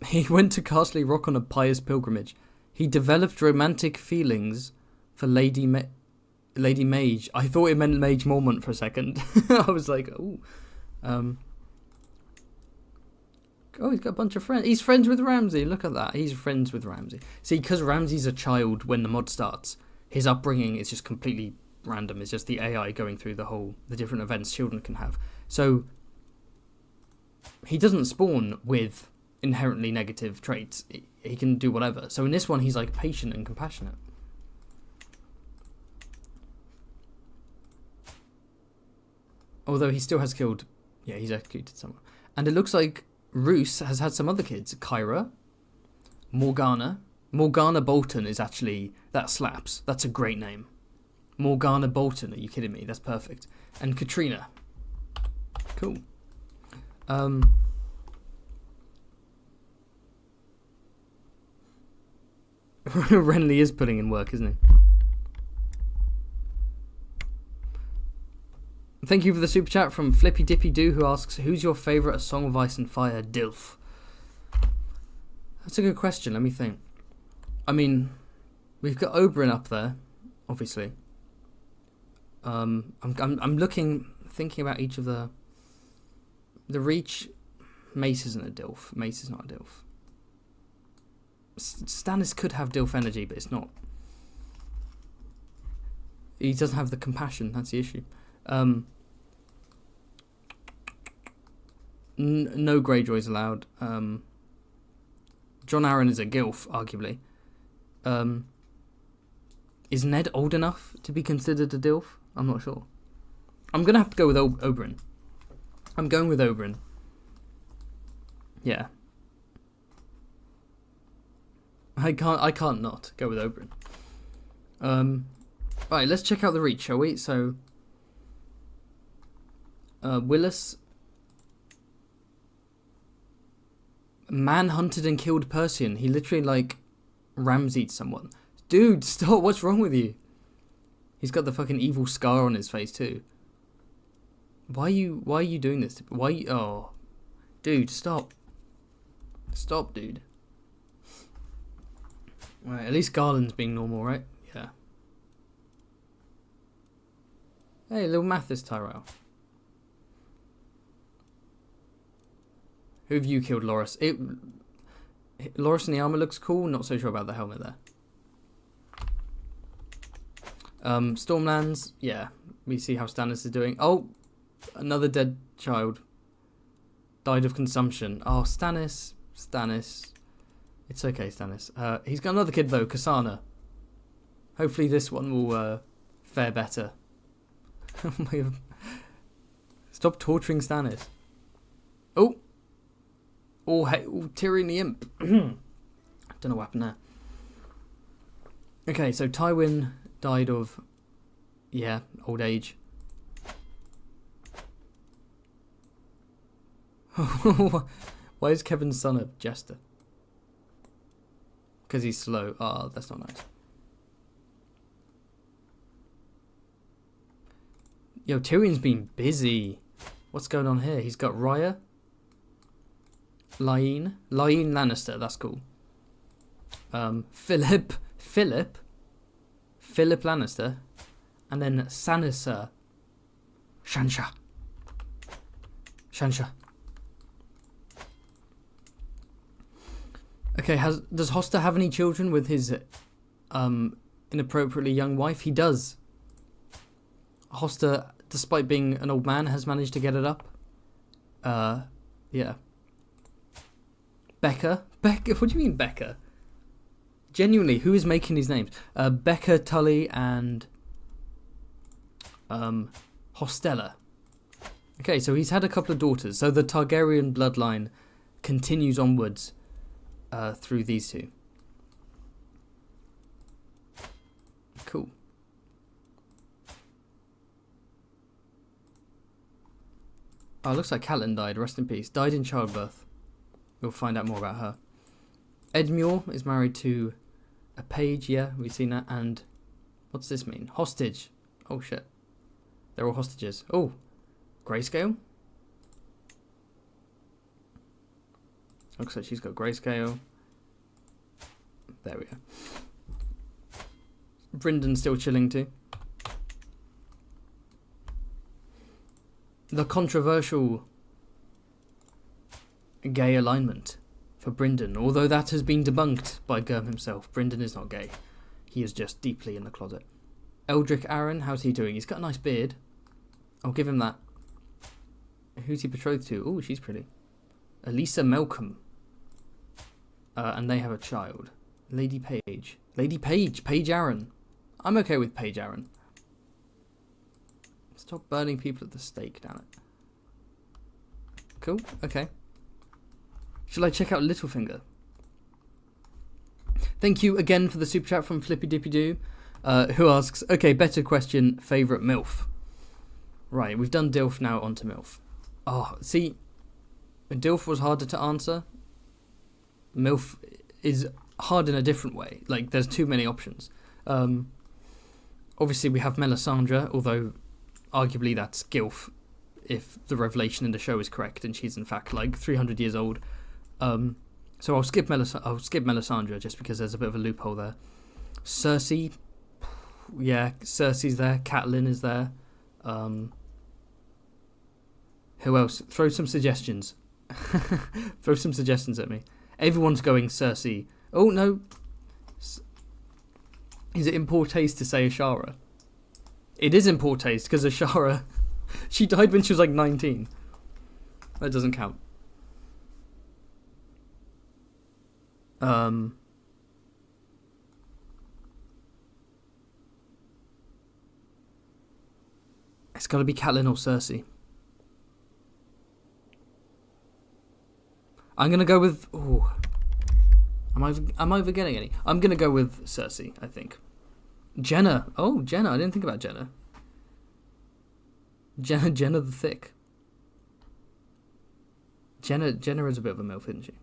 He went to Castle Rock on a pious pilgrimage. He developed romantic feelings for Lady Mage. I thought it meant Mage Mormont for a second. I was like, oh. Oh, he's got a bunch of friends. He's friends with Ramsay. Look at that. He's friends with Ramsay. See, because Ramsay's a child when the mod starts, his upbringing is just completely random. It's just the AI going through the different events children can have. So he doesn't spawn with inherently negative traits. He can do whatever. So in this one, he's like patient and compassionate. Although he still has killed... Yeah, he's executed someone. And it looks like Roose has had some other kids. Kyra, Morgana. Morgana Bolton is actually... That slaps. That's a great name. Morgana Bolton. Are you kidding me? That's perfect. And Katrina. Cool. Renly is putting in work, isn't he? Thank you for the super chat from Flippy Dippy Doo, who asks, who's your favourite A Song of Ice and Fire DILF? That's a good question. Let me think. I mean, we've got Oberyn up there, obviously. I'm thinking about each of the Reach. Mace isn't a DILF. Mace is not a DILF. Stannis could have DILF energy, but it's not. He doesn't have the compassion. That's the issue. No Greyjoys allowed. John Arryn is a gilf, arguably. Is Ned old enough to be considered a DILF? I'm not sure. I'm gonna have to go with Oberyn. I'm going with Oberyn. Yeah. I can't not go with Oberyn. Right, let's check out the Reach, shall we? So, Willis manhunted and killed Persian. He literally, like, Ramsay'd someone. Dude, stop. What's wrong with you? He's got the fucking evil scar on his face, too. Why are you doing this? Oh. Dude, stop. Stop, dude. Right, at least Garland's being normal, right? Yeah. Hey, little Mathis Tyrell. Who have you killed, Loras? Loras in the armor looks cool. Not so sure about the helmet there. Stormlands. Yeah. We see how Stannis is doing. Oh, another dead child. Died of consumption. Oh, Stannis. It's okay, Stannis. He's got another kid, though, Kasana. Hopefully this one will fare better. Stop torturing Stannis. Oh! Oh, hey, Tyrion the Imp. Don't know what happened there. Okay, so Tywin died of, yeah, old age. Why is Kevin's son a jester? Because he's slow. Oh, that's not nice. Yo, Tyrion's been busy. What's going on here? He's got Raya. Lyene Lannister, that's cool. Philip Lannister. And then Sansa. Shansha. Okay, does Hoster have any children with his inappropriately young wife? He does. Hoster, despite being an old man, has managed to get it up. Yeah. Becca? What do you mean Becca? Genuinely, who is making these names? Becca, Tully, and Hostella. Okay, so he's had a couple of daughters. So the Targaryen bloodline continues onwards through these two. Cool. Oh, it looks like Catelyn died. Rest in peace. Died in childbirth. We'll find out more about her. Edmure is married to a page. Yeah, we've seen that. And what's this mean? Hostage. Oh, shit. They're all hostages. Oh, grayscale? Looks like she's got grayscale. There we go. Bryndon's still chilling too. The controversial gay alignment for Bryndon, although that has been debunked by Gurm himself. Bryndon is not gay. He is just deeply in the closet. Eldrick Aaron, how's he doing? He's got a nice beard. I'll give him that. Who's he betrothed to? Oh, she's pretty. Elisa Malcolm. And they have a child. Lady Page. Lady Page. Page Aaron. I'm okay with Page Aaron. Stop burning people at the stake, damn it. Cool, okay. Shall I check out Littlefinger? Thank you again for the super chat from Flippy Dippy Doo, who asks, okay, better question, favourite MILF? Right, we've done DILF, now on to MILF. Oh, see, DILF was harder to answer. MILF is hard in a different way. Like, there's too many options. Obviously, we have Melisandre, although arguably that's GILF, if the revelation in the show is correct, and she's in fact like 300 years old. So I'll skip Melisandre just because there's a bit of a loophole there. Cersei, yeah, Cersei's there. Catelyn is there. Who else? Throw some suggestions. Throw some suggestions at me. Everyone's going Cersei. Oh no. Is it in poor taste to say Ashara? It is in poor taste because Ashara, she died when she was like 19. That doesn't count. It's got to be Catelyn or Cersei. I'm gonna go with. Oh, am I forgetting any? I'm gonna go with Cersei. I think. Jenna. Oh, Jenna. I didn't think about Jenna. Jenna the Thick. Jenna is a bit of a MILF, isn't she?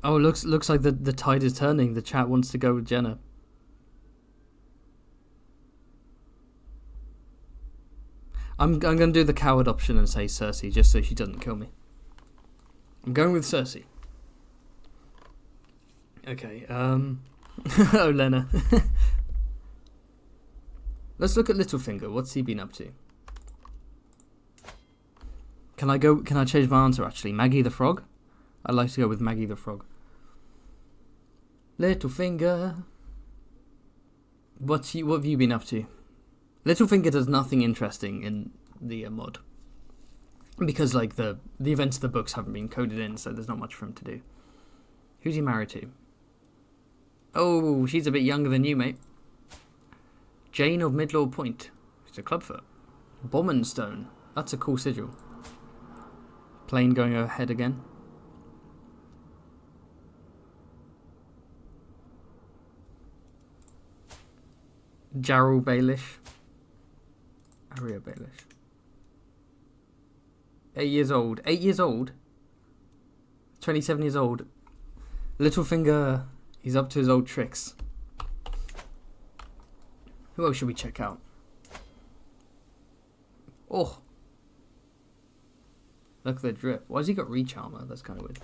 Oh, looks like the tide is turning. The chat wants to go with Jenna. I'm going to do the coward option and say Cersei, just so she doesn't kill me. I'm going with Cersei. Okay, oh, Lena. Let's look at Littlefinger. What's he been up to? Can I change my answer, actually? Maggie the Frog? I'd like to go with Maggie the Frog. Littlefinger. What have you been up to? Littlefinger does nothing interesting in the mod. Because, like, the events of the books haven't been coded in, so there's not much for him to do. Who's he married to? Oh, she's a bit younger than you, mate. Jane of Midlaw Point. She's a clubfoot. Bommenstone. That's a cool sigil. Plane going ahead again. Jarrell Baelish. Arya Baelish. 8 years old. 8 years old? 27 years old. Littlefinger, he's up to his old tricks. Who else should we check out? Oh. Look at the drip. Why has he got reach armor? That's kind of weird.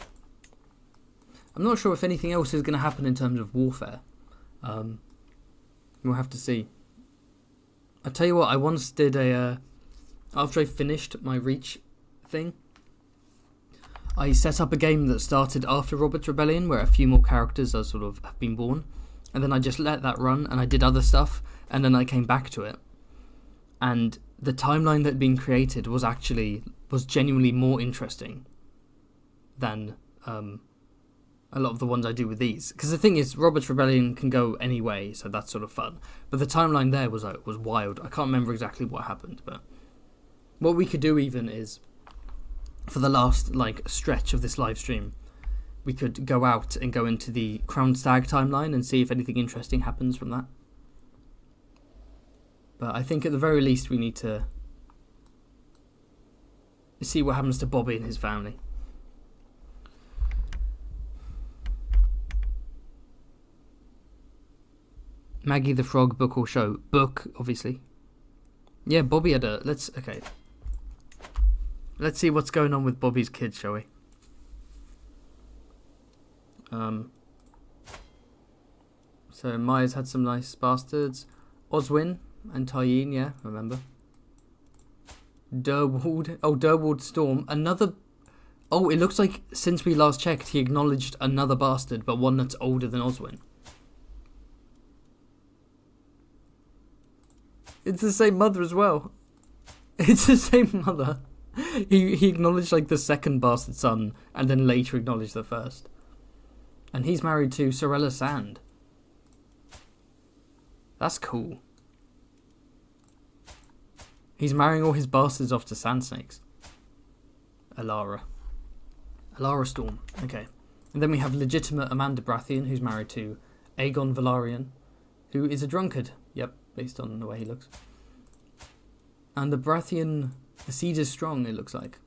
I'm not sure if anything else is going to happen in terms of warfare. We'll have to see. I tell you what, I once did after I finished my Reach thing, I set up a game that started after Robert's Rebellion, where a few more characters are sort of have been born, and then I just let that run, and I did other stuff, and then I came back to it, and the timeline that had been created was genuinely more interesting than a lot of the ones I do with these. Because the thing is, Robert's Rebellion can go any way, so that's sort of fun. But the timeline there was wild. I can't remember exactly what happened, but what we could do even is, for the last stretch of this live stream, we could go out and go into the Crowned Stag timeline and see if anything interesting happens from that. But I think at the very least we need to see what happens to Bobby and his family. Maggie the Frog, book or show? Book, obviously. Yeah, Bobby had a... Okay. Let's see what's going on with Bobby's kids, shall we? So Maya's had some nice bastards. Oswin and Tyene, yeah, remember. Durwald. Oh, Durwald Storm. Another... Oh, it looks like since we last checked, he acknowledged another bastard, but one that's older than Oswin. It's the same mother as well. It's the same mother. He acknowledged like the second bastard son, and then later acknowledged the first. And he's married to Sorella Sand. That's cool. He's marrying all his bastards off to sand snakes. Alara Storm. Okay. And then we have legitimate Amanda Baratheon, who's married to Aegon Velaryon, who is a drunkard. Yep, based on the way he looks. And the Baratheon, the seed is strong, it looks like.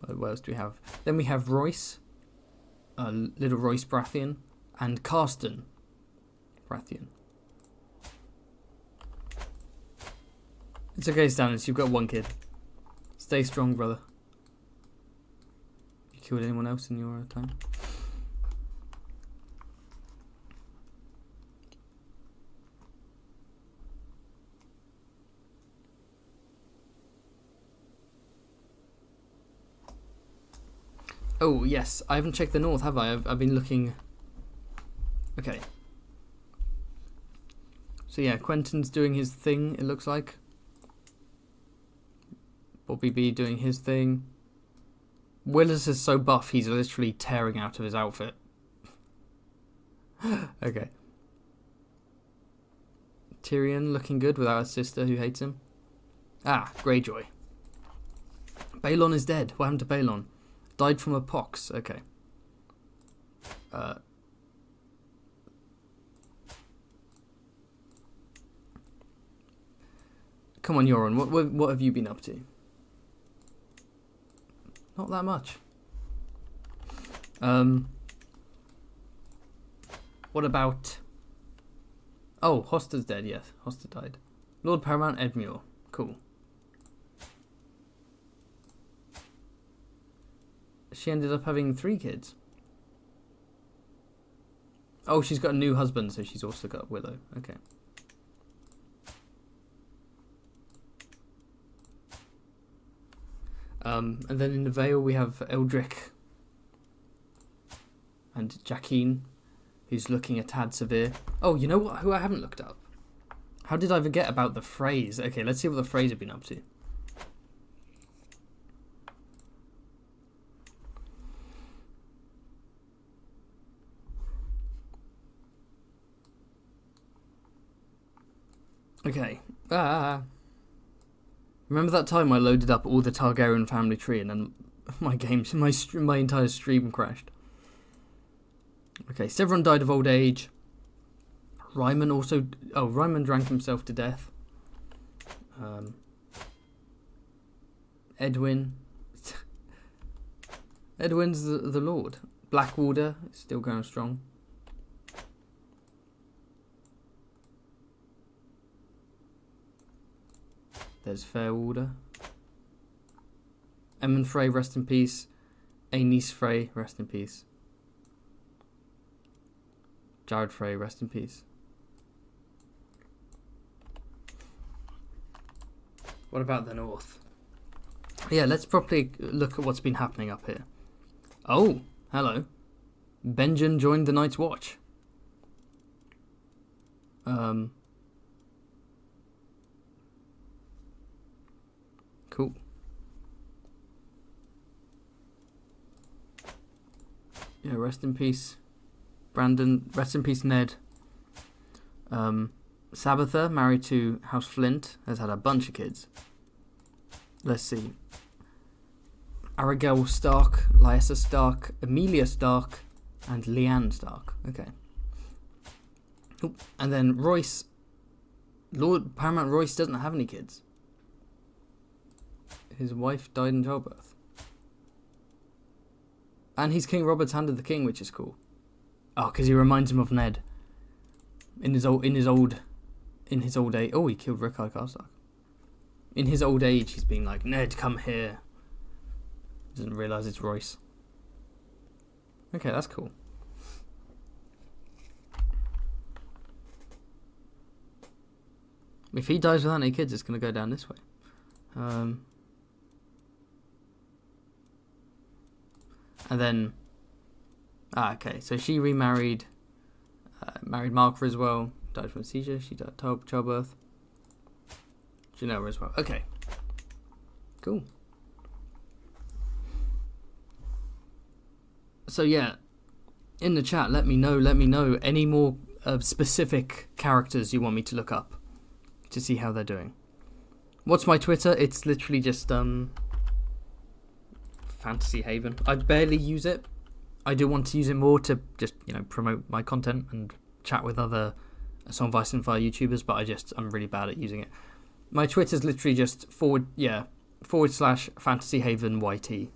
What else do we have? Then we have Royce, little Royce Baratheon, and Karsten Baratheon. It's okay, Stannis, you've got one kid. Stay strong, brother. You killed anyone else in your time? Oh, yes. I haven't checked the north, have I? I've been looking... Okay. So, yeah, Quentin's doing his thing, it looks like. Bobby B doing his thing. Willis is so buff, he's literally tearing out of his outfit. Okay. Tyrion looking good without his sister who hates him. Ah, Greyjoy. Balon is dead. What happened to Balon? Died from a pox. Okay. Come on, Euron. What have you been up to? Not that much. What about... Oh, Hoster's dead, yes. Hoster died. Lord Paramount Edmure. Cool. She ended up having 3 kids. Oh, she's got a new husband, so she's also got Willow. Okay. And then in the Vale we have Eldrick and Jaqene, who's looking a tad severe. Oh, you know what? Who I haven't looked up? How did I forget about the Freys? Okay, let's see what the Freys have been up to. Okay. Remember that time I loaded up all the Targaryen family tree and then my entire stream crashed. Okay, Severin died of old age. Ryman also... Oh, Ryman drank himself to death. Edwin. Edwin's the Lord. Blackwater is still going strong. There's Fairwater. Emmon Frey, rest in peace. Aenys Frey, rest in peace. Jared Frey, rest in peace. What about the north? Yeah, let's properly look at what's been happening up here. Oh, hello. Benjen joined the Night's Watch. Cool. Yeah, rest in peace, Brandon. Rest in peace, Ned. Sabbatha, married to House Flint, has had a bunch of kids. Let's see. Aragel Stark, Lyessa Stark, Emilia Stark, and Lyanne Stark. Okay. Oop. And then Royce, Lord Paramount Royce doesn't have any kids. His wife died in childbirth. And he's King Robert's Hand of the King, which is cool. Oh, because he reminds him of Ned. In his old age. Oh, he killed Rickard Karstark. In his old age, he's been like, Ned, come here. Doesn't realise it's Royce. Okay, that's cool. If he dies without any kids, it's going to go down this way. And then... okay, so she remarried... married Mark as well. Died from a seizure. She died childbirth. Janelle as well. Okay. Cool. So yeah, in the chat, let me know any more specific characters you want me to look up to see how they're doing. What's my Twitter? It's literally just Fantasy Haven. I barely use it. I do want to use it more to just, promote my content and chat with other Song Vice and Fire YouTubers, but I'm really bad at using it. My Twitter's literally just / Fantasy Haven YT.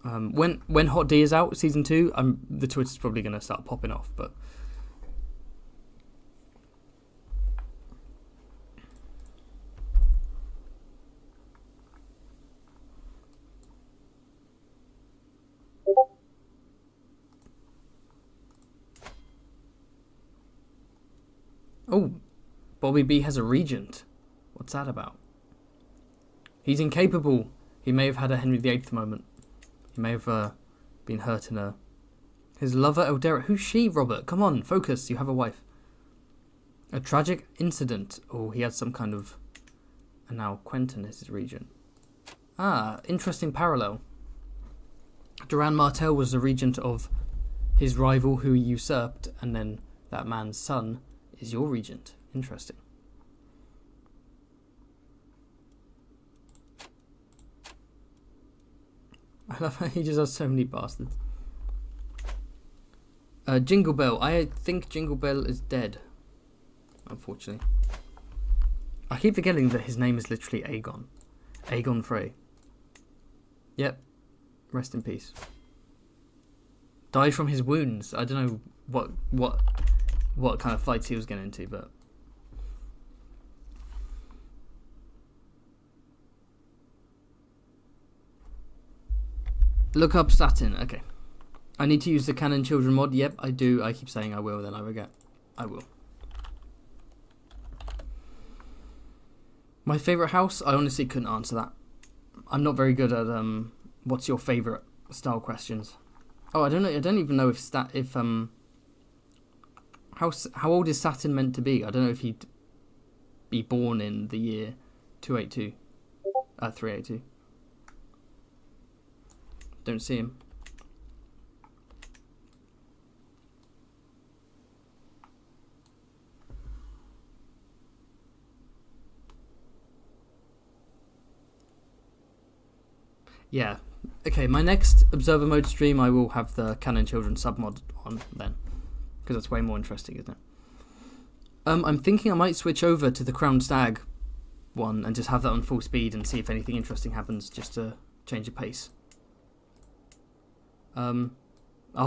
When Hot D is out, season 2, the Twitter's probably going to start popping off, but... Oh, Bobby B has a regent. What's that about? He's incapable. He may have had a Henry VIII moment. He may have been hurt in a... His lover, Eldera. Who's she, Robert? Come on, focus. You have a wife. A tragic incident. Oh, he had some kind of... And now Quentin is his regent. Ah, interesting parallel. Doran Martell was the regent of his rival who he usurped, and then that man's son is your regent. Interesting. I love how he just has so many bastards. Jingle Bell. I think Jingle Bell is dead. Unfortunately. I keep forgetting that his name is literally Aegon. Aegon Frey. Yep. Rest in peace. Died from his wounds. I don't know what kind of fights he was getting into, but... Look up Satin. Okay. I need to use the Canon Children mod. Yep, I do. I keep saying I will, then I forget. I will. My favourite house? I honestly couldn't answer that. I'm not very good at what's your favourite style questions. Oh, I don't know. I don't even know how old is Satin meant to be? I don't know if he'd be born in the year 282. 382. Don't see him. Yeah. Okay, my next Observer Mode stream, I will have the Canon Children submod on then. Because that's way more interesting, isn't it? I'm thinking I might switch over to the Crown Stag one and just have that on full speed and see if anything interesting happens, just to change the pace. Oh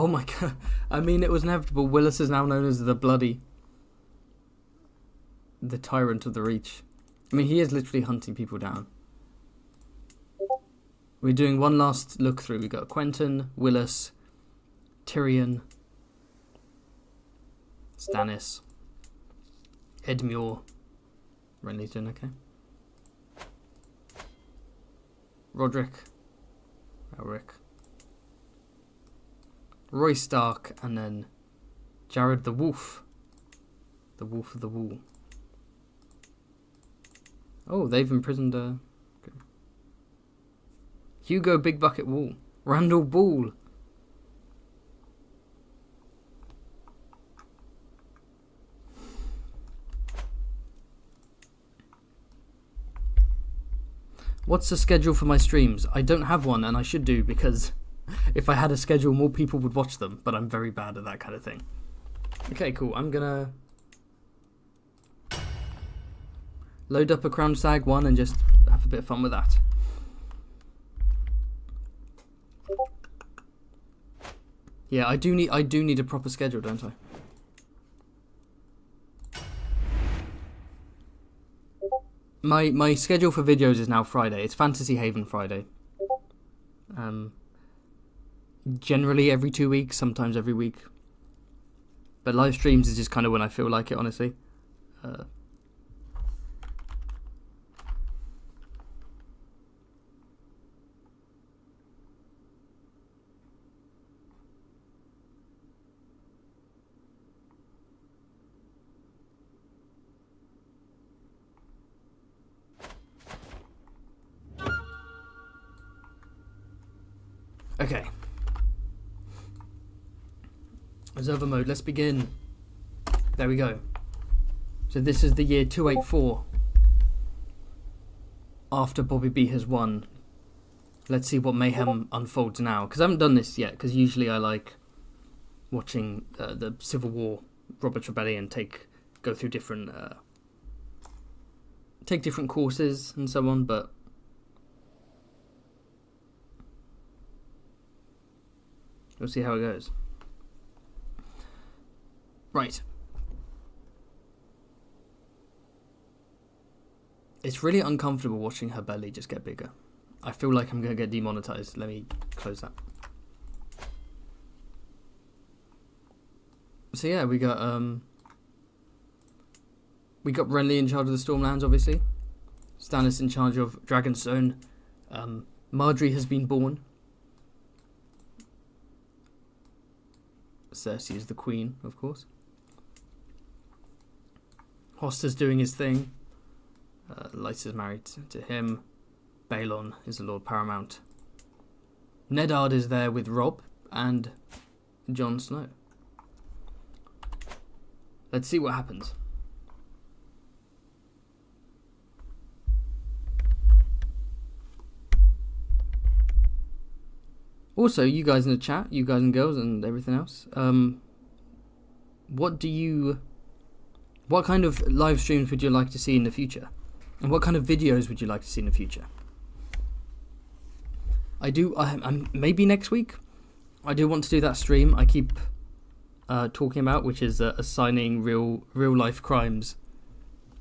my god. I mean, it was inevitable. Willis is now known as the Tyrant of the Reach. I mean, he is literally hunting people down. We're doing one last look through. We got Quentin, Willis, Tyrion, Stannis, Edmure. Renly's doing okay. Roderick, Elric, Roy Stark, and then Jared the Wolf. The Wolf of the Wall. Oh, they've imprisoned okay. Hugo Big Bucket Wall. Randall Ball. What's the schedule for my streams? I don't have one, and I should do, because if I had a schedule, more people would watch them, but I'm very bad at that kind of thing. Okay, cool. I'm gonna load up a Crown Stag 1 and just have a bit of fun with that. Yeah, I do need a proper schedule, don't I? My schedule for videos is now Friday. It's Fantasy Haven Friday. Generally every 2 weeks, sometimes every week. But live streams is just kind of when I feel like it, honestly. Okay. Observer mode, let's begin. There we go. So this is the year 284. After Bobby B has won. Let's see what mayhem unfolds now. Because I haven't done this yet, because usually I like watching the Civil War, Robert's Rebellion, go through different take different courses and so on, but we'll see how it goes. Right. It's really uncomfortable watching her belly just get bigger. I feel like I'm going to get demonetized. Let me close that. So yeah, we got Renly in charge of the Stormlands, obviously. Stannis in charge of Dragonstone. Marjorie has been born. Cersei is the queen, of course. Hoster's doing his thing. Lysa's married to him. Balon is the Lord Paramount. Neddard is there with Robb and Jon Snow. Let's see what happens. Also, you guys in the chat, you guys and girls and everything else, what kind of live streams would you like to see in the future? And what kind of videos would you like to see in the future? Maybe next week, I do want to do that stream I keep talking about, which is assigning real life crimes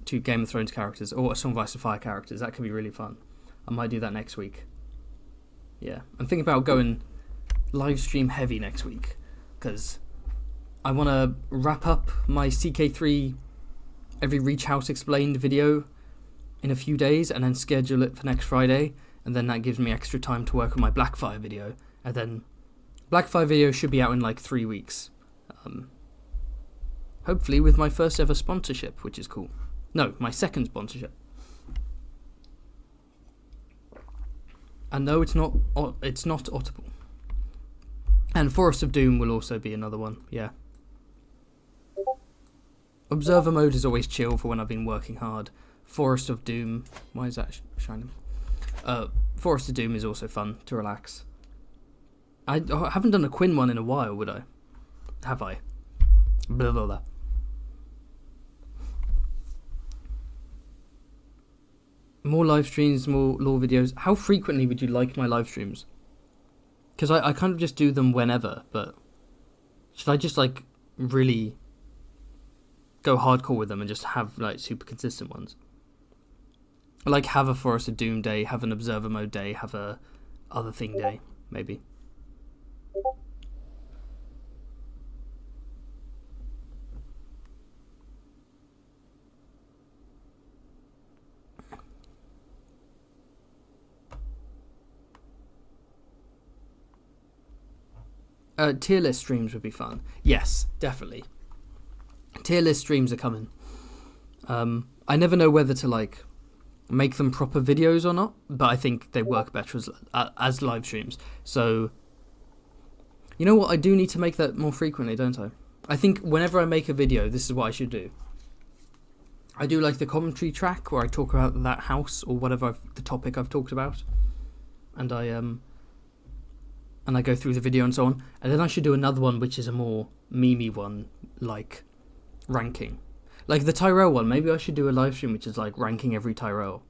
to Game of Thrones characters or Song of Ice and Fire characters. That could be really fun. I might do that next week. Yeah, I'm thinking about going live stream heavy next week, because I want to wrap up my CK3 Every Reach House Explained video in a few days, and then schedule it for next Friday, and then that gives me extra time to work on my Blackfire video, and then Blackfire video should be out in like 3 weeks. Hopefully with my first ever sponsorship, which is cool. No, my second sponsorship. And no, it's not Audible. And Forest of Doom will also be another one, yeah. Observer mode is always chill for when I've been working hard. Forest of Doom, why is that shining? Forest of Doom is also fun to relax. I haven't done a Quinn one in a while, would I? Have I? Blah, blah, blah. More live streams, more lore videos. How frequently would you like my live streams? Because I kind of just do them whenever, but should I just like really go hardcore with them and just have like super consistent ones? Like have a Forest of Doom day, have an Observer mode day, have a other thing day, maybe. Tier list streams would be fun. Yes, definitely. Tier list streams are coming. I never know whether to like make them proper videos or not, but I think they work better as live streams. So, you know what? I do need to make that more frequently, don't I? I think whenever I make a video, this is what I should do. I do like the commentary track where I talk about that house or whatever the topic I've talked about, and I go through the video and so on. And then I should do another one which is a more memey one, like ranking. Like the Tyrell one, maybe I should do a live stream which is like ranking every Tyrell,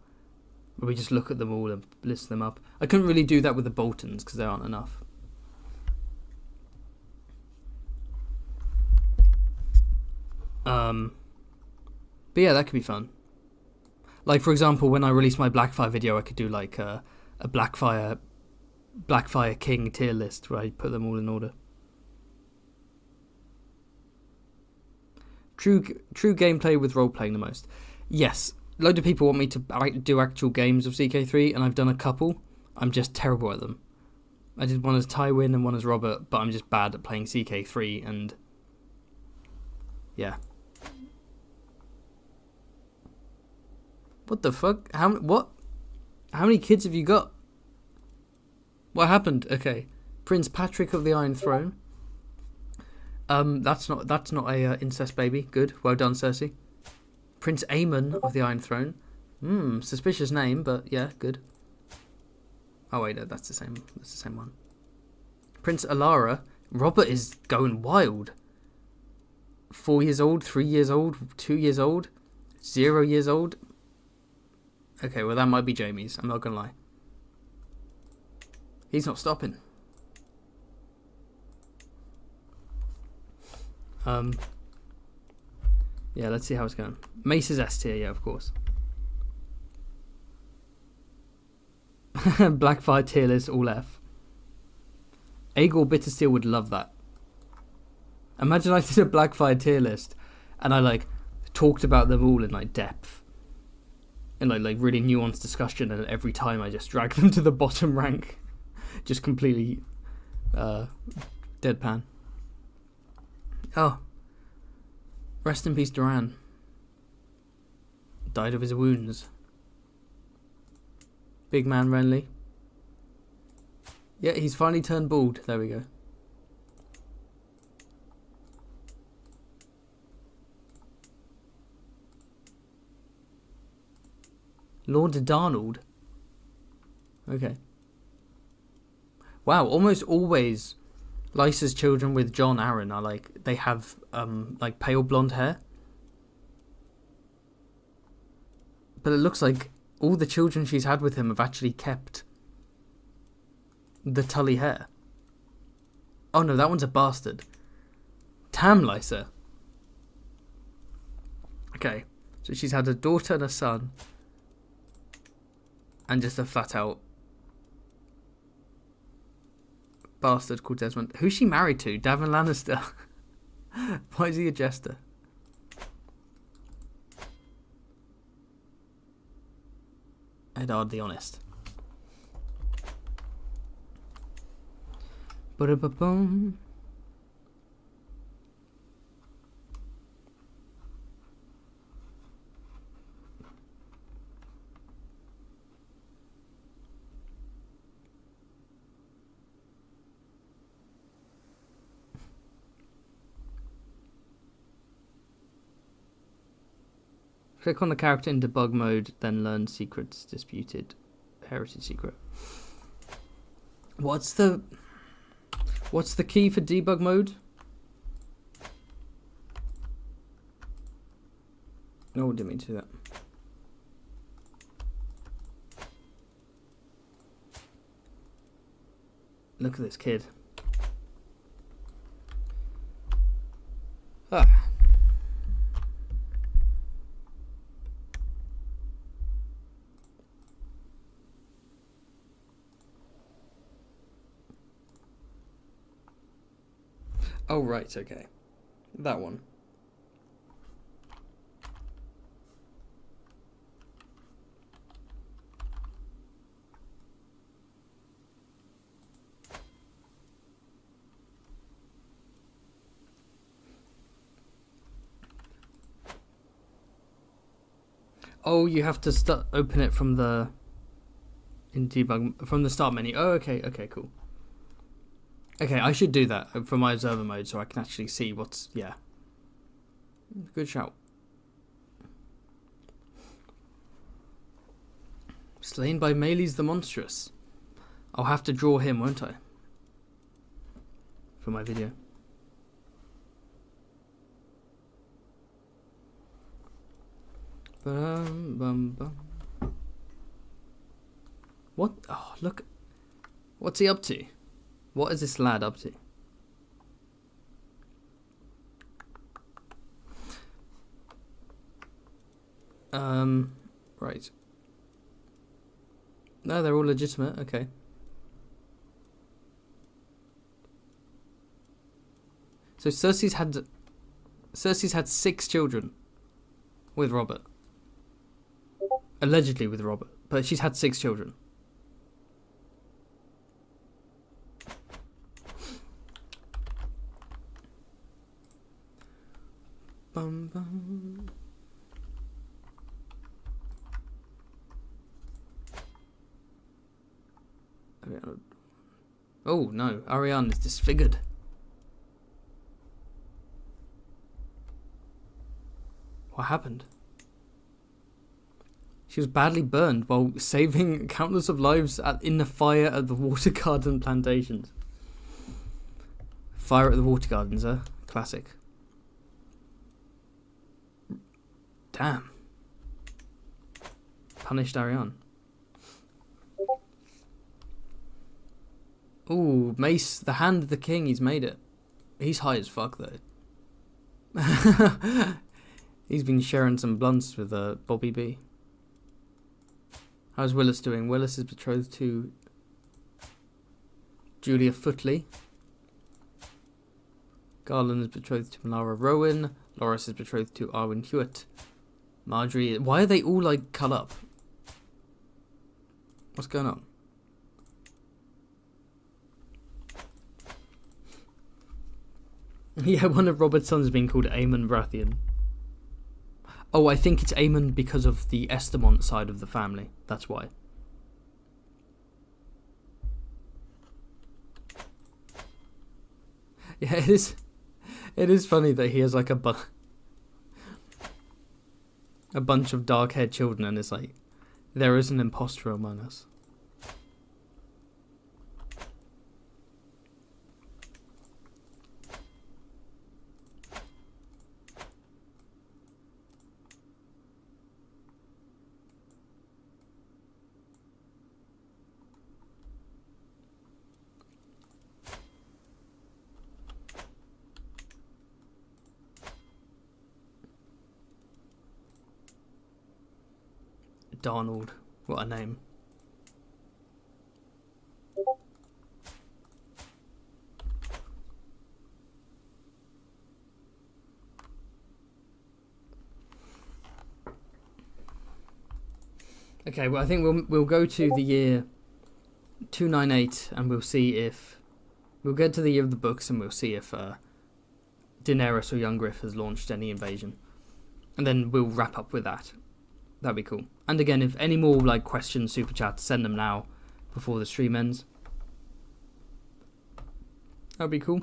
where we just look at them all and list them up. I couldn't really do that with the Boltons because there aren't enough. But yeah, that could be fun. Like for example, when I release my Blackfire video, I could do like a Blackfire King tier list where I put them all in order. True gameplay with role playing the most. Yes, a load of people want me to do actual games of CK3, and I've done a couple. I'm just terrible at them. I did one as Tywin and one as Robert, but I'm just bad at playing CK3, and yeah. What the fuck? How many kids have you got? What happened? Okay, Prince Patrick of the Iron Throne. That's not a incest baby. Good, well done, Cersei. Prince Aemon of the Iron Throne. Suspicious name, but yeah, good. Oh wait, no, that's the same one. Prince Alara. Robert is going wild. 4 years old, 3 years old, 2 years old, 0 years old. Okay, well that might be Jamie's, I'm not gonna lie. He's not stopping. Yeah, let's see how it's going. Mace is S tier, yeah, of course. Blackfire tier list, all F. Aegor Bittersteel would love that. Imagine I did a Blackfire tier list and I like talked about them all in like depth. And like really nuanced discussion, and every time I just drag them to the bottom rank. Just completely deadpan. Oh. Rest in peace, Duran. Died of his wounds. Big man Renly. Yeah, he's finally turned bald. There we go. Lord Darnold. Okay. Wow, almost always Lysa's children with Jon Arryn are like, they have like pale blonde hair. But it looks like all the children she's had with him have actually kept the Tully hair. Oh no, that one's a bastard. Tam Lysa. Okay, so she's had a daughter and a son. And just a flat out bastard called Desmond. Who's she married to? Davin Lannister. Why is he a jester? Eddard the Honest. Ba-da-ba-boom. Click on the character in debug mode, then learn secrets disputed. Heritage secret. What's the key for debug mode? No, didn't mean to do that. Look at this kid. Ah. Oh, right, okay. That one. Oh, you have to open it from the in debug from the start menu. Oh, okay, cool. Okay, I should do that for my observer mode so I can actually see what's... Yeah. Good shout. Slain by Meleys the Monstrous. I'll have to draw him, won't I? For my video. What? Oh, look. What's he up to? What is this lad up to? Right. No, they're all legitimate. Okay. So Cersei's had 6 children with Robert. Allegedly with Robert, but she's had 6 children. Bum, bum. Oh no, Arianne is disfigured. What happened? She was badly burned while saving countless of lives in the fire at the Water Garden plantations. Fire at the Water Gardens, classic. Damn. Punished Arianne. Ooh, Mace, the Hand of the King, he's made it. He's high as fuck, though. He's been sharing some blunts with Bobby B. How's Willis doing? Willis is betrothed to Julia Footley. Garland is betrothed to Malara Rowan. Loras is betrothed to Arwen Hewitt. Marjorie... Why are they all, like, cut up? What's going on? Yeah, one of Robert's sons has been called Aemon Baratheon. Oh, I think it's Aemon because of the Estamont side of the family. That's why. Yeah, it is. It is funny that he has like a bunch of dark-haired children, and it's like there is an imposter among us. Darnold, what a name. Okay, well I think we'll go to the year 298 and we'll see if we'll get to the year of the books and we'll see if Daenerys or Young Griff has launched any invasion, and then we'll wrap up with that. That'd be cool. And again, if any more like questions, super chats, send them now before the stream ends. That'd be cool.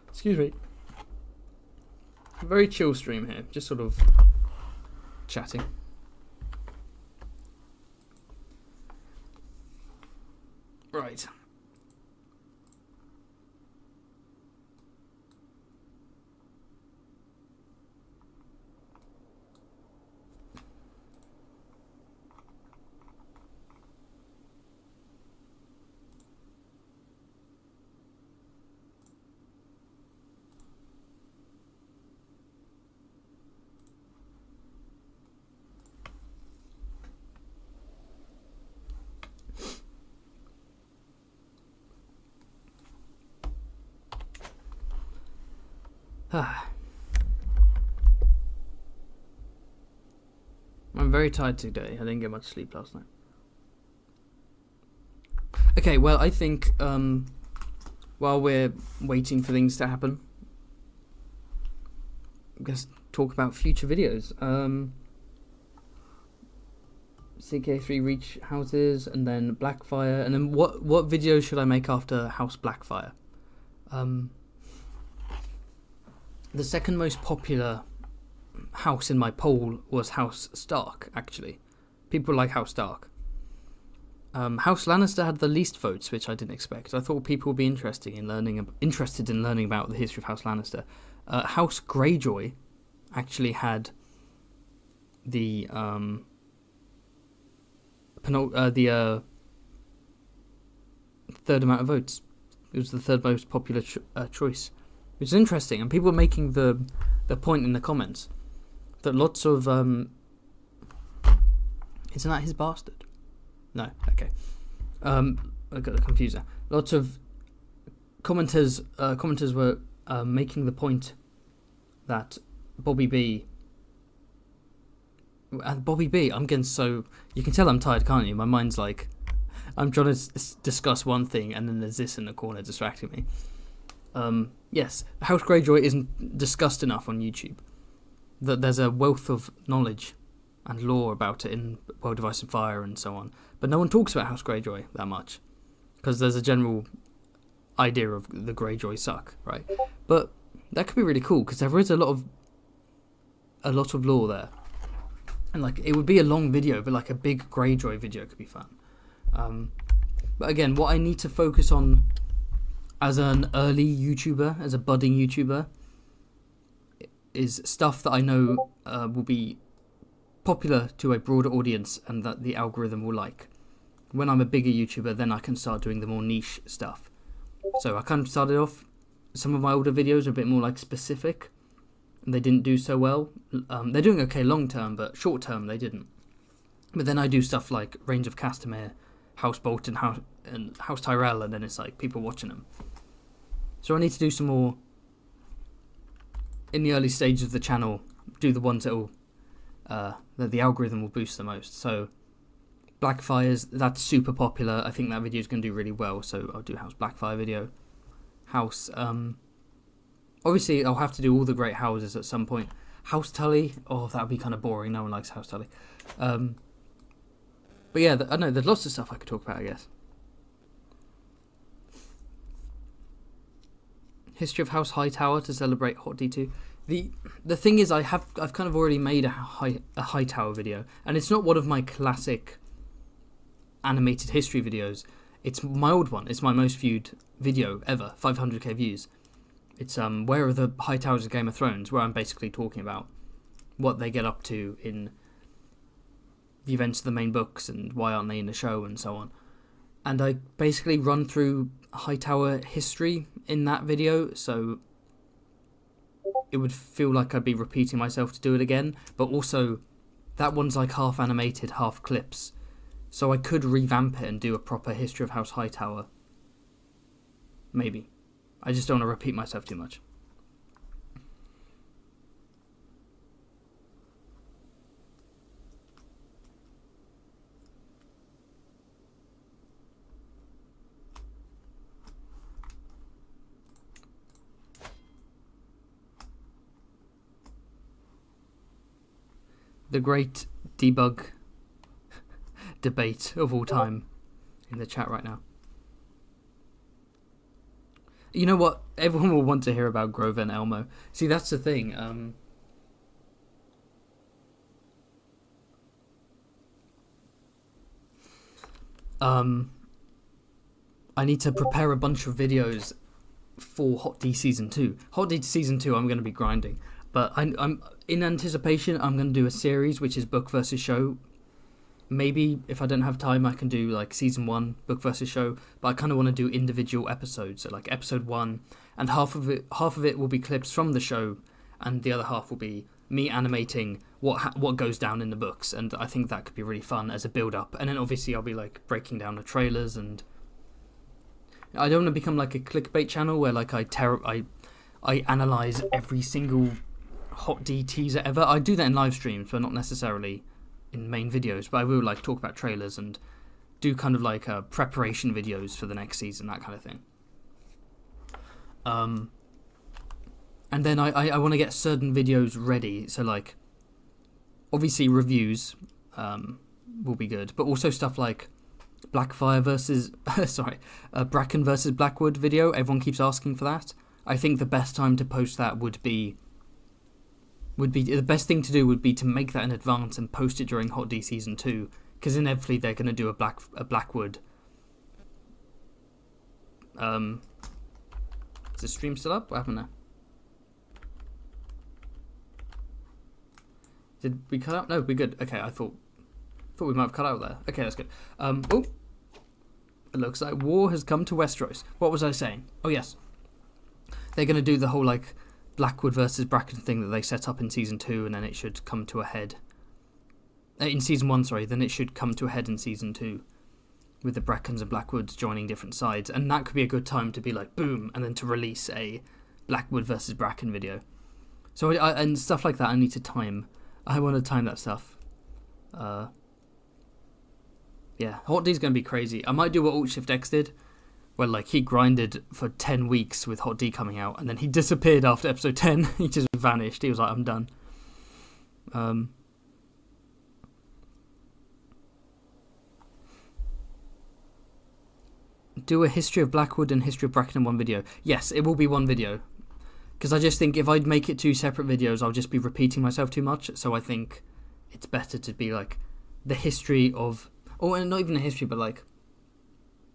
Excuse me. A very chill stream here, just sort of chatting. Right. I'm very tired today. I didn't get much sleep last night. Okay, well, I think while we're waiting for things to happen, I guess talk about future videos. CK3 Reach Houses, and then Blackfire, and then what videos should I make after House Blackfire? The second most popular house in my poll was House Stark, actually. People like House Stark. House Lannister had the least votes, which I didn't expect. I thought people would be interested in learning about the history of House Lannister. House Greyjoy actually had the third amount of votes. It was the third most popular choice, which is interesting. And people were making the point in the comments that lots of isn't that his bastard? No, okay. I got confused there. Lots of commenters were making the point that Bobby B. I'm getting so... You can tell I'm tired, can't you? My mind's like... I'm trying to discuss one thing and then there's this in the corner distracting me. Yes, House Greyjoy isn't discussed enough on YouTube. That there's a wealth of knowledge and lore about it in World of Ice and Fire and so on. But no one talks about House Greyjoy that much. Because there's a general idea of the Greyjoy suck, right? But that could be really cool because there is a lot of lore there. And like it would be a long video, but like a big Greyjoy video could be fun. But again, what I need to focus on as an early YouTuber, as a budding YouTuber, is stuff that I know will be popular to a broader audience and that the algorithm will like. When I'm a bigger YouTuber, then I can start doing the more niche stuff. So I kind of started off, some of my older videos are a bit more like specific, and they didn't do so well. They're doing okay long term, but short term they didn't. But then I do stuff like Reigns of Castamere, House Bolton, House Tyrell, and then it's like people watching them. So I need to do some more in the early stages of the channel, do the ones that will that the algorithm will boost the most. So Blackfires, that's super popular. I think that video is going to do really well, so I'll do House Blackfire video. House, obviously I'll have to do all the great houses at some point. House Tully, oh, that would be kind of boring. No one likes House Tully. But yeah, I know there's lots of stuff I could talk about, I guess. History of House Hightower to celebrate Hot D2. The thing is, I've kind of already made a Hightower video, and it's not one of my classic animated history videos. It's my old one. It's my most viewed video ever, 500k views. It's Where Are the Hightowers of Game of Thrones, where I'm basically talking about what they get up to in the events of the main books and why aren't they in the show and so on. And I basically run through Hightower history in that video, so it would feel like I'd be repeating myself to do it again, but also that one's like half animated, half clips, so I could revamp it and do a proper history of House Hightower. Maybe. I just don't want to repeat myself too much. The great debug debate of all time in the chat right now. You know what? Everyone will want to hear about Grover and Elmo. See, that's the thing. I need to prepare a bunch of videos for Hot D Season 2. Hot D Season 2 I'm going to be grinding. But I'm in anticipation, I'm going to do a series, which is book versus show. Maybe, if I don't have time, I can do like Season 1, book versus show. But I kind of want to do individual episodes. So like Episode 1, and half of it will be clips from the show, and the other half will be me animating what goes down in the books. And I think that could be really fun as a build-up. And then obviously I'll be like breaking down the trailers, and I don't want to become like a clickbait channel where like I analyse every single Hot D teaser ever. I do that in live streams, but not necessarily in main videos. But I will like talk about trailers and do kind of like preparation videos for the next season, that kind of thing. And then I want to get certain videos ready. So like, obviously reviews will be good, but also stuff like Blackfire versus Bracken versus Blackwood video. Everyone keeps asking for that. I think the best time to post that would be the best thing to do would be to make that in advance and post it during Hot D Season 2. because inevitably they're going to do a Blackwood. Is the stream still up? What happened there? Did we cut out? No, we're good. Okay, I thought we might have cut out there. Okay, that's good. Oh, it looks like war has come to Westeros. What was I saying? Oh yes, they're going to do the whole like Blackwood versus Bracken thing that they set up in season 2, and then it should come to a head in season 1. Sorry, then it should come to a head in season 2, with the Brackens and Blackwoods joining different sides, and that could be a good time to be like boom, and then to release a Blackwood versus Bracken video. So and stuff like that, I need to time. I want to time that stuff. Yeah, Hot D's going to be crazy. I might do what Alt Shift X did, where like he grinded for 10 weeks with Hot D coming out, and then he disappeared after episode 10. He just vanished. He was like, I'm done. Do a history of Blackwood and history of Bracken in one video. Yes, it will be one video. Because I just think if I'd make it 2 separate videos, I'll just be repeating myself too much. So I think it's better to be like the history of... Or not even a history, but like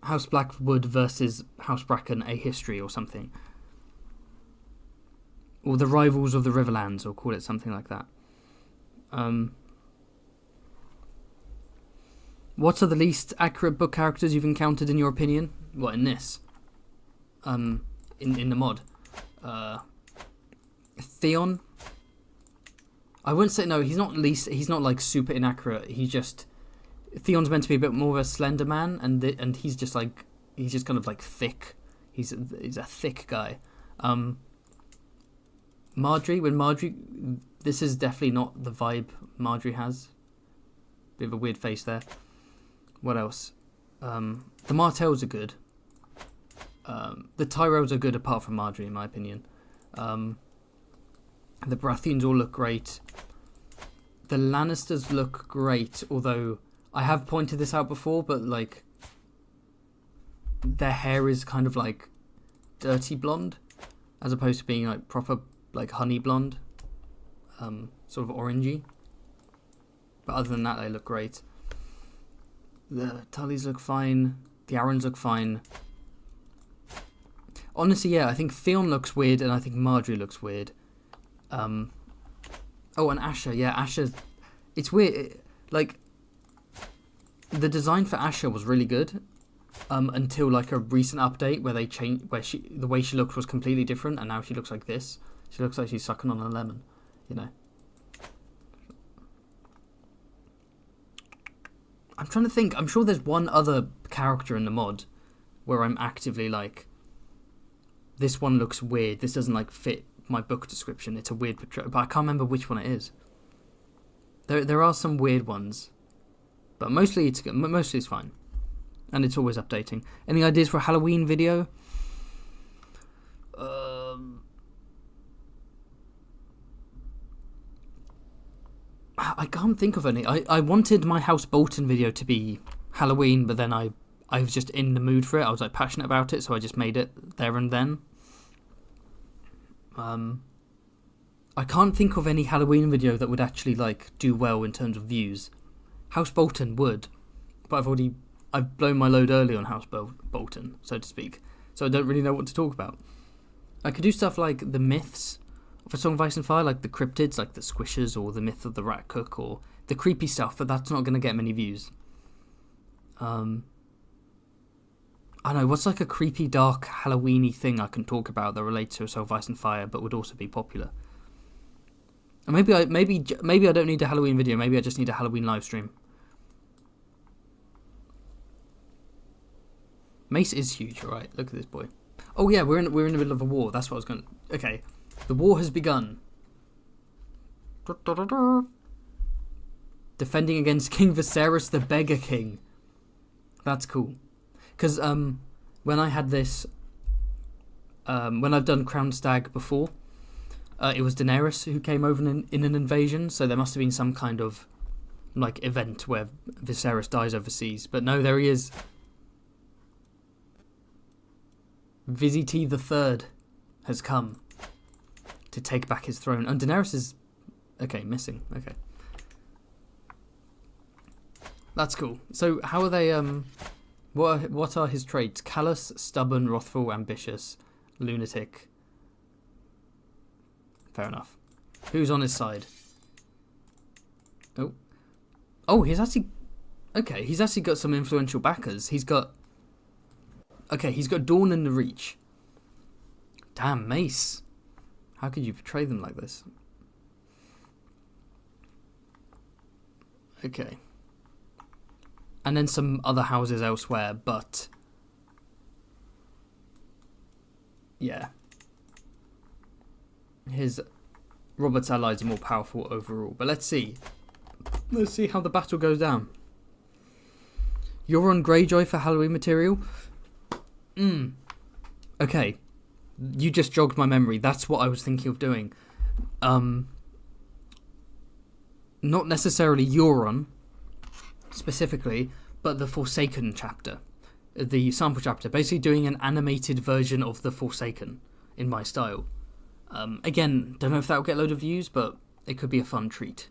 House Blackwood versus House Bracken, a history or something. Or the rivals of the Riverlands, or call it something like that. What are the least accurate book characters you've encountered in your opinion? What, in this? In the mod? Theon? I wouldn't say, no, he's not like super inaccurate. Theon's meant to be a bit more of a slender man, and he's just kind of like thick. He's a thick guy. Marjorie, this is definitely not the vibe Marjorie has. Bit of a weird face there. What else? The Martells are good. The Tyrells are good apart from Marjorie, in my opinion. The Baratheons all look great. The Lannisters look great, although I have pointed this out before, but like their hair is kind of like dirty blonde, as opposed to being like proper like honey blonde, sort of orangey. But other than that, they look great. The Tullys look fine. The Arryns look fine. Honestly, yeah, I think Theon looks weird, and I think Marjorie looks weird. Oh, and Asha, yeah, Asha. It's weird. Like, the design for Asha was really good, until like a recent update where they changed, the way she looked was completely different, and now she looks like this. She looks like she's sucking on a lemon, you know. I'm trying to think. I'm sure there's one other character in the mod where I'm actively like, this one looks weird. This doesn't like fit my book description. It's a weird portrayal, but I can't remember which one it is. There are some weird ones, but mostly it's good. Mostly it's fine, and it's always updating. Any ideas for a Halloween video? I can't think of any. I wanted my House Bolton video to be Halloween, but then I was just in the mood for it. I was like passionate about it, so I just made it there and then. I can't think of any Halloween video that would actually like do well in terms of views. House Bolton would, but I've blown my load early on House Bolton, so to speak. So I don't really know what to talk about. I could do stuff like the myths for Song of Ice and Fire, like the cryptids, like the squishers, or the myth of the rat cook, or the creepy stuff, but that's not going to get many views. I don't know, what's like a creepy, dark, Halloween-y thing I can talk about that relates to A Song of Ice and Fire, but would also be popular? And maybe I don't need a Halloween video, maybe I just need a Halloween live stream. Mace is huge, alright, look at this boy. Oh yeah, we're in the middle of a war, that's what I was going to... Okay. The war has begun. Defending against King Viserys, the Beggar King. That's cool. Because when I had this... when I've done Crown Stag before, it was Daenerys who came over in an invasion, so there must have been some kind of like event where Viserys dies overseas. But no, there he is. Vizzy the Third has come to take back his throne. And Daenerys is... Okay, missing. Okay. That's cool. So how are they? What are his traits? Callous, stubborn, wrathful, ambitious, lunatic. Fair enough. Who's on his side? Oh, he's actually... Okay, he's actually got some influential backers. He's got Dawn and the Reach. Damn, Mace. How could you portray them like this? Okay. And then some other houses elsewhere, but... Yeah. Robert's allies are more powerful overall. But let's see. Let's see how the battle goes down. You're on Greyjoy for Halloween material? Okay. You just jogged my memory. That's what I was thinking of doing. Not necessarily Euron, specifically, but the Forsaken chapter. The sample chapter. Basically doing an animated version of the Forsaken in my style. Again, don't know if that will get a load of views, but it could be a fun treat.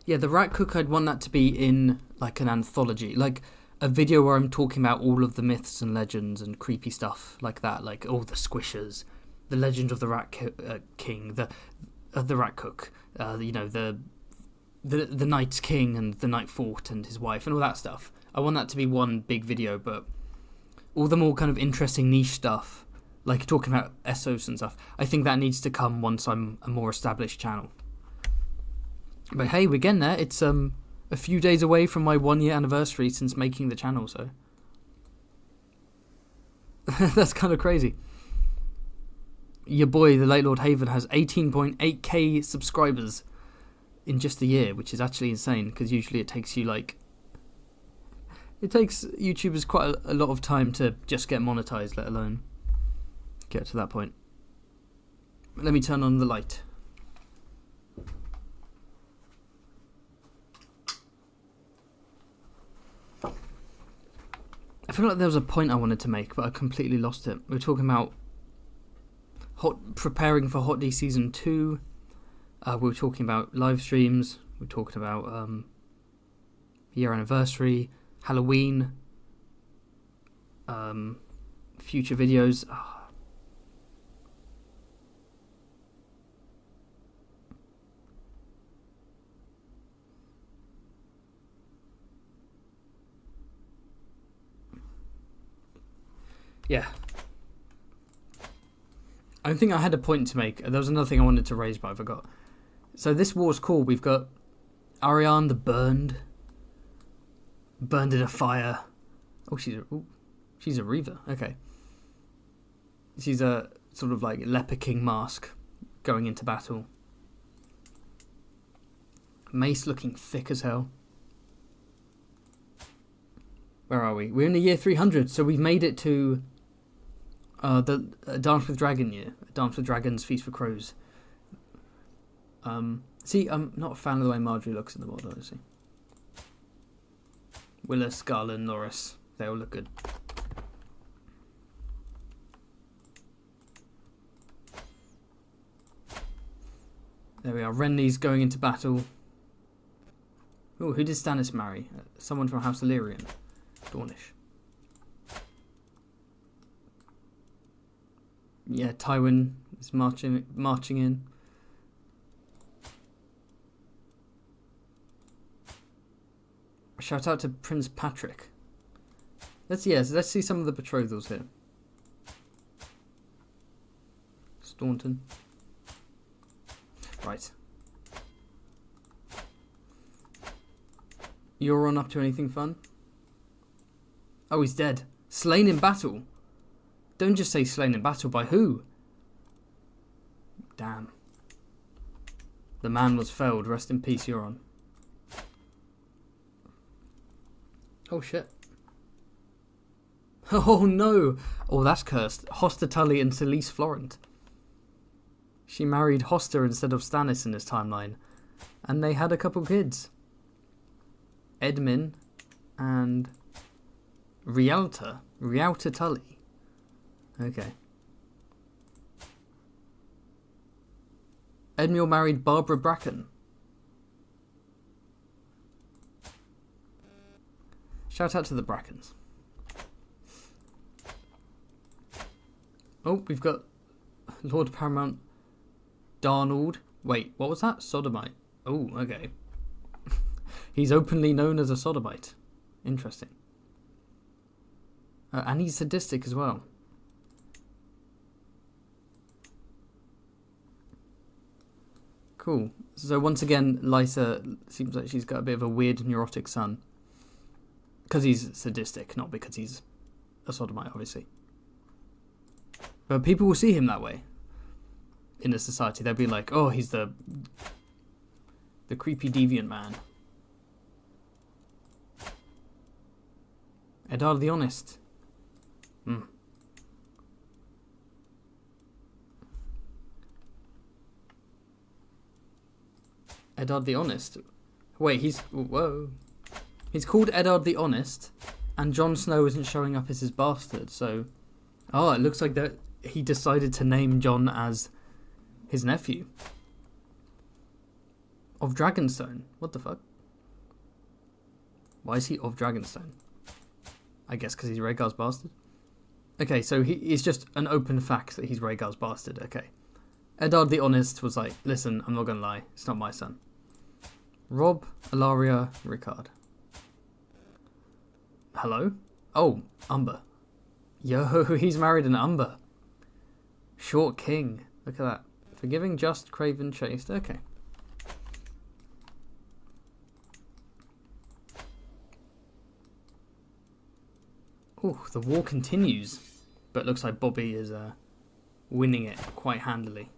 Yeah, the Rat Cook, I'd want that to be in like an anthology, like a video where I'm talking about all of the myths and legends and creepy stuff like that, like all the squishers, the legend of the Rat King, the Rat Cook, the Night's King and the Night Fort and his wife and all that stuff. I want that to be one big video, but all the more kind of interesting niche stuff, like talking about Essos and stuff, I think that needs to come once I'm a more established channel. But hey, we're getting there. It's a few days away from my 1 year anniversary since making the channel, so that's kind of crazy. Your boy, the late Lord Haven, has 18.8k subscribers in just a year, which is actually insane, because usually it takes YouTubers quite a lot of time to just get monetized, let alone get to that point. Let me turn on the light. I feel like there was a point I wanted to make, but I completely lost it. We were talking about preparing for Hot D Season 2. We were talking about live streams. We were talking about year anniversary, Halloween, future videos. Yeah. I think I had a point to make. There was another thing I wanted to raise, but I forgot. So this war's cool. We've got Ariane the Burned in a fire. Oh, she's a Reaver. Okay. She's a sort of like Leper King mask going into battle. Mace looking thick as hell. Where are we? We're in the year 300, so we've made it to the Dance with Dragon year. Dance with Dragons, Feast for Crows. See, I'm not a fan of the way Marjorie looks in the mod, honestly. Willis, Garland, Norris, they all look good. There we are. Renly's going into battle. Oh, who did Stannis marry? Someone from House Illyrian. Dornish. Yeah, Tywin is marching in. Shout out to Prince Patrick. Let's see some of the betrothals here. Staunton. Right. Euron up to anything fun? Oh, he's dead. Slain in battle. Don't just say slain in battle. By who? Damn. The man was felled. Rest in peace, Euron. Oh, shit. Oh, no. Oh, that's cursed. Hosta Tully and Selyse Florent. She married Hosta instead of Stannis in this timeline. And they had a couple kids. Edmund and Rialta Tully. Okay. Edmure married Barbara Bracken. Shout out to the Brackens. Oh, we've got Lord Paramount Darnold. Wait, what was that? Sodomite. Oh, okay. He's openly known as a sodomite. Interesting. And he's sadistic as well. Cool. So once again, Lysa seems like she's got a bit of a weird neurotic son. Because he's sadistic, not because he's a sodomite, obviously. But people will see him that way. In a society, they'll be like, oh, he's the creepy deviant man. Eddard the Honest. Eddard the Honest. Wait, whoa. He's called Eddard the Honest, and Jon Snow isn't showing up as his bastard, so... Oh, it looks like that he decided to name Jon as his nephew. Of Dragonstone. What the fuck? Why is he of Dragonstone? I guess because he's Rhaegar's bastard. Okay, so it's just an open fact that he's Rhaegar's bastard. Okay. Eddard the Honest was like, listen, I'm not going to lie. It's not my son. Rob, Ilaria, Rickard. Hello? Oh, Umber. Yo, he's married an Umber. Short King. Look at that. Forgiving, just, craven, chaste. Okay. Oh, the war continues. But it looks like Bobby is winning it quite handily.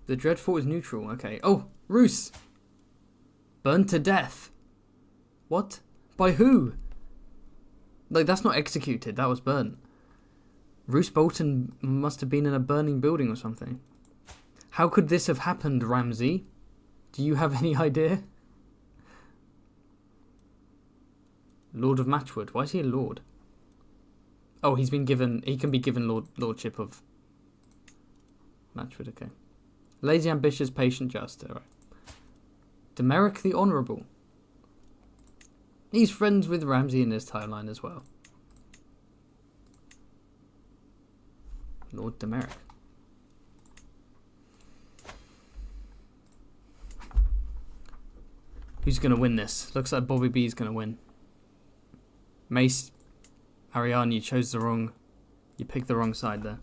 The Dreadfort is neutral. Okay. Oh, Roose. Burned to death. What? By who? Like, that's not executed. That was burnt. Roose Bolton must have been in a burning building or something. How could this have happened, Ramsay? Do you have any idea? Lord of Matchwood. Why is he a lord? Oh, he can be given lordship of Matchwood, okay. Lazy, ambitious, patient, just. Alright. Demeric the Honourable. He's friends with Ramsay in this timeline as well. Lord Demeric. Who's going to win this? Looks like Bobby B is going to win. Mace, Ariane, you picked the wrong side there.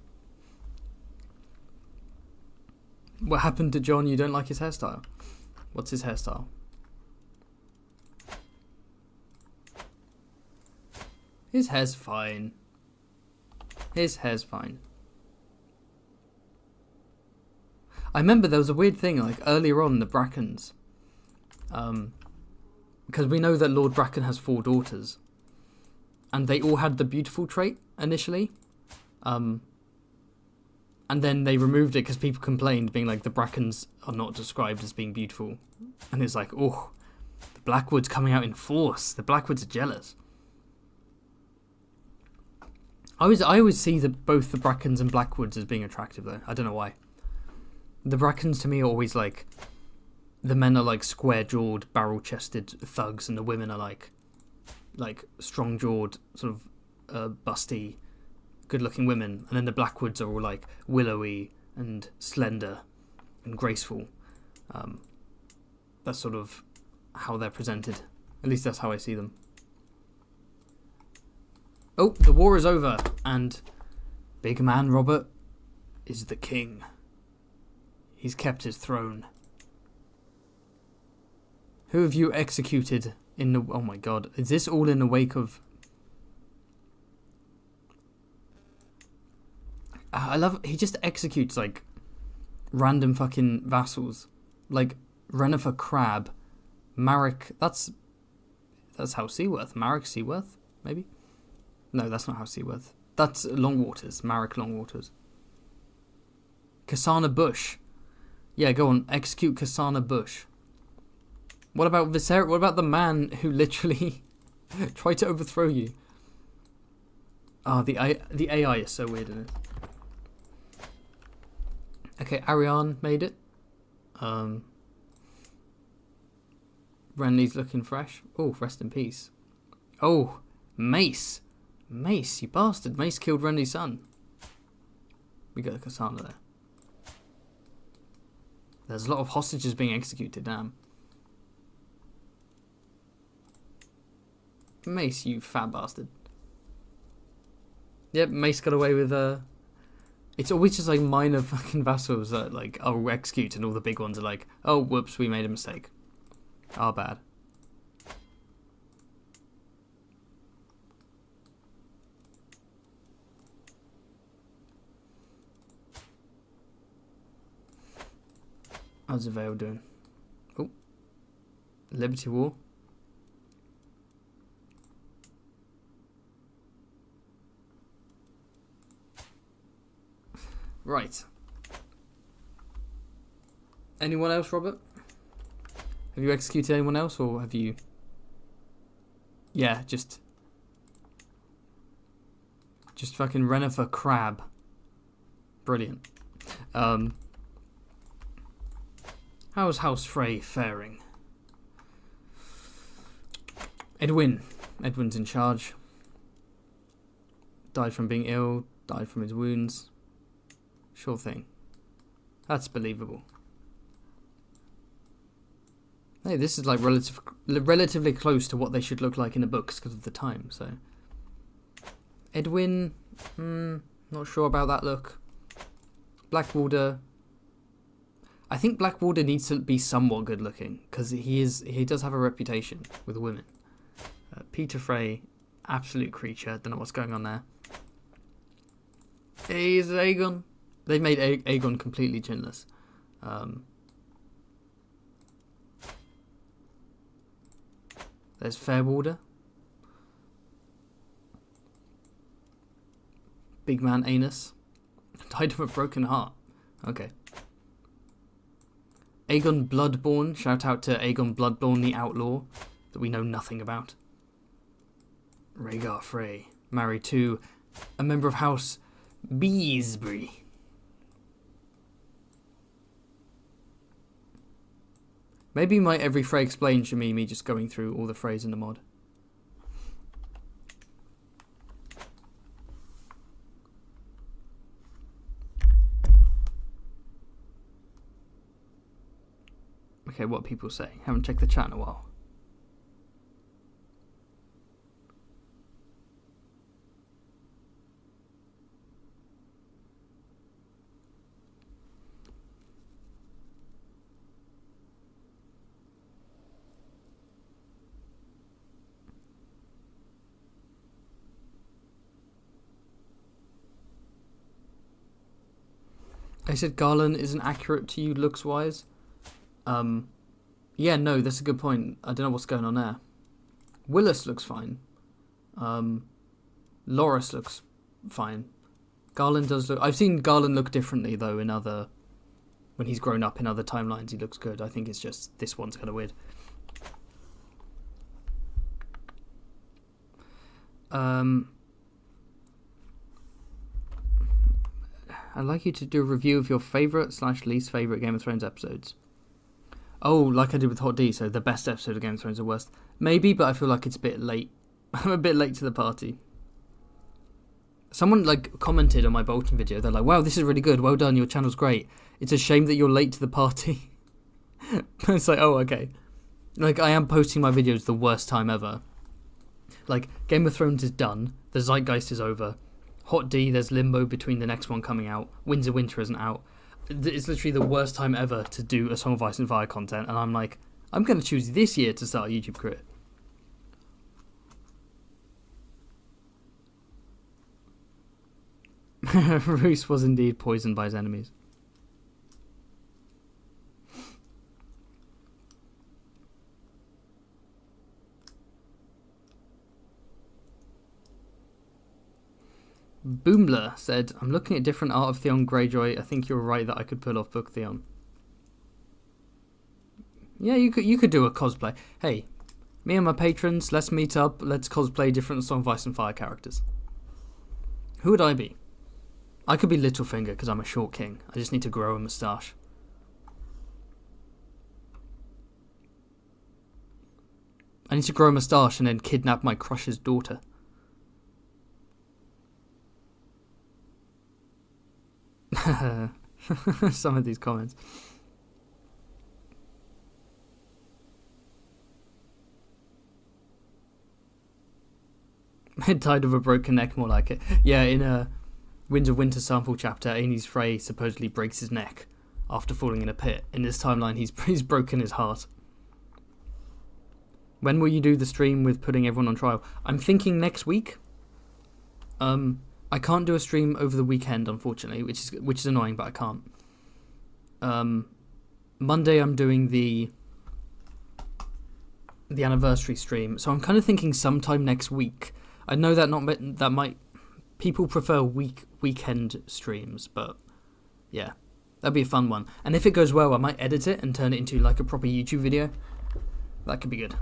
What happened to Jon? You don't like his hairstyle? What's his hairstyle? His hair's fine. His hair's fine. I remember there was a weird thing, like, earlier on, the Brackens. Because we know that Lord Bracken has 4 daughters. And they all had the beautiful trait, initially. And then they removed it because people complained, being like, the Brackens are not described as being beautiful. And it's like, oh, the Blackwood's coming out in force. The Blackwoods are jealous. I always see both the Brackens and Blackwoods as being attractive, though. I don't know why. The Brackens, to me, are always like... The men are like square-jawed, barrel-chested thugs, and the women are like strong-jawed, sort of busty, good-looking women. And then the Blackwoods are all like willowy and slender and graceful. That's sort of how they're presented. At least that's how I see them. Oh, the war is over, and big man Robert is the king. He's kept his throne. Who have you executed in the... Oh my god. Is this all in the wake of... I love... He just executes, like, random fucking vassals. Like, Renifer Crab. Marek... That's House Seaworth. Marek Seaworth, maybe? No, that's not House Seaworth. That's Longwaters. Marek Longwaters. Kasana Bush. Yeah, go on. Execute Kasana Bush. What about Viserys? What about the man who literally tried to overthrow you? Oh, the AI is so weird in it. Okay, Ariane made it. Renly's looking fresh. Oh, rest in peace. Oh, Mace. Mace, you bastard. Mace killed Renly's son. We got a Cassandra there. There's a lot of hostages being executed, damn. Mace, you fat bastard. Yep, Mace got away with it's always just like minor fucking vassals that like are execute, and all the big ones are like, oh whoops, we made a mistake. Our bad. How's the Vale doing? Oh, Liberty War. Right. Anyone else, Robert? Have you executed anyone else, or have you... Yeah, just fucking Renifer Crab. Brilliant. How's House Frey faring? Edwin. Edwin's in charge. Died from being ill, died from his wounds. Sure thing. That's believable. Hey, this is like relatively close to what they should look like in the books because of the time, so... Edwin, not sure about that look. Blackwater. I think Blackwater needs to be somewhat good looking, because he does have a reputation with women. Peter Frey, absolute creature, don't know what's going on there. Hey, is it Aegon? They've made Aegon completely chinless. There's Fairwater. Big man Anus. Died of a broken heart. Okay. Aegon Bloodborne. Shout out to Aegon Bloodborne, the outlaw, that we know nothing about. Rhaegar Frey. Married to a member of House Beesbury. Maybe my every Frey explained should be me just going through all the Freys in the mod. Okay, what people say. Haven't checked the chat in a while. I said Garland isn't accurate to you looks-wise. Yeah, no, that's a good point. I don't know what's going on there. Willis looks fine. Loras looks fine. Garland does look... I've seen Garland look differently, though, in other... When he's grown up in other timelines, he looks good. I think it's just... This one's kind of weird. I'd like you to do a review of your favourite/least favourite Game of Thrones episodes. Oh, like I did with Hot D, so the best episode of Game of Thrones, the worst. Maybe, but I feel like it's a bit late. I'm a bit late to the party. Someone like commented on my Bolton video. They're like, wow, this is really good. Well done, your channel's great. It's a shame that you're late to the party. It's like, oh, okay. Like, I am posting my videos the worst time ever. Like, Game of Thrones is done. The Zeitgeist is over. Hot D, there's limbo between the next one coming out. Winds of Winter isn't out. It's literally the worst time ever to do a Song of Ice and Fire content, and I'm like, I'm going to choose this year to start a YouTube career. Roose was indeed poisoned by his enemies. Boomler said, I'm looking at different art of Theon Greyjoy. I think you're right that I could pull off Book Theon. Yeah, you could do a cosplay. Hey, me and my patrons, let's meet up. Let's cosplay different Song of Ice and Fire characters. Who would I be? I could be Littlefinger because I'm a short king. I just need to grow a moustache. I need to grow a moustache and then kidnap my crush's daughter. Some of these comments. Died of a broken neck, more like it. Yeah, in a Winds of Winter sample chapter, Aenys Frey supposedly breaks his neck after falling in a pit. In this timeline, he's broken his heart. When will you do the stream with putting everyone on trial? I'm thinking next week. I can't do a stream over the weekend, unfortunately, which is annoying, but I can't. Monday I'm doing the anniversary stream, so I'm kind of thinking sometime next week. I know that might people prefer weekend streams, but yeah, that'd be a fun one. And if it goes well, I might edit it and turn it into like a proper YouTube video. That could be good.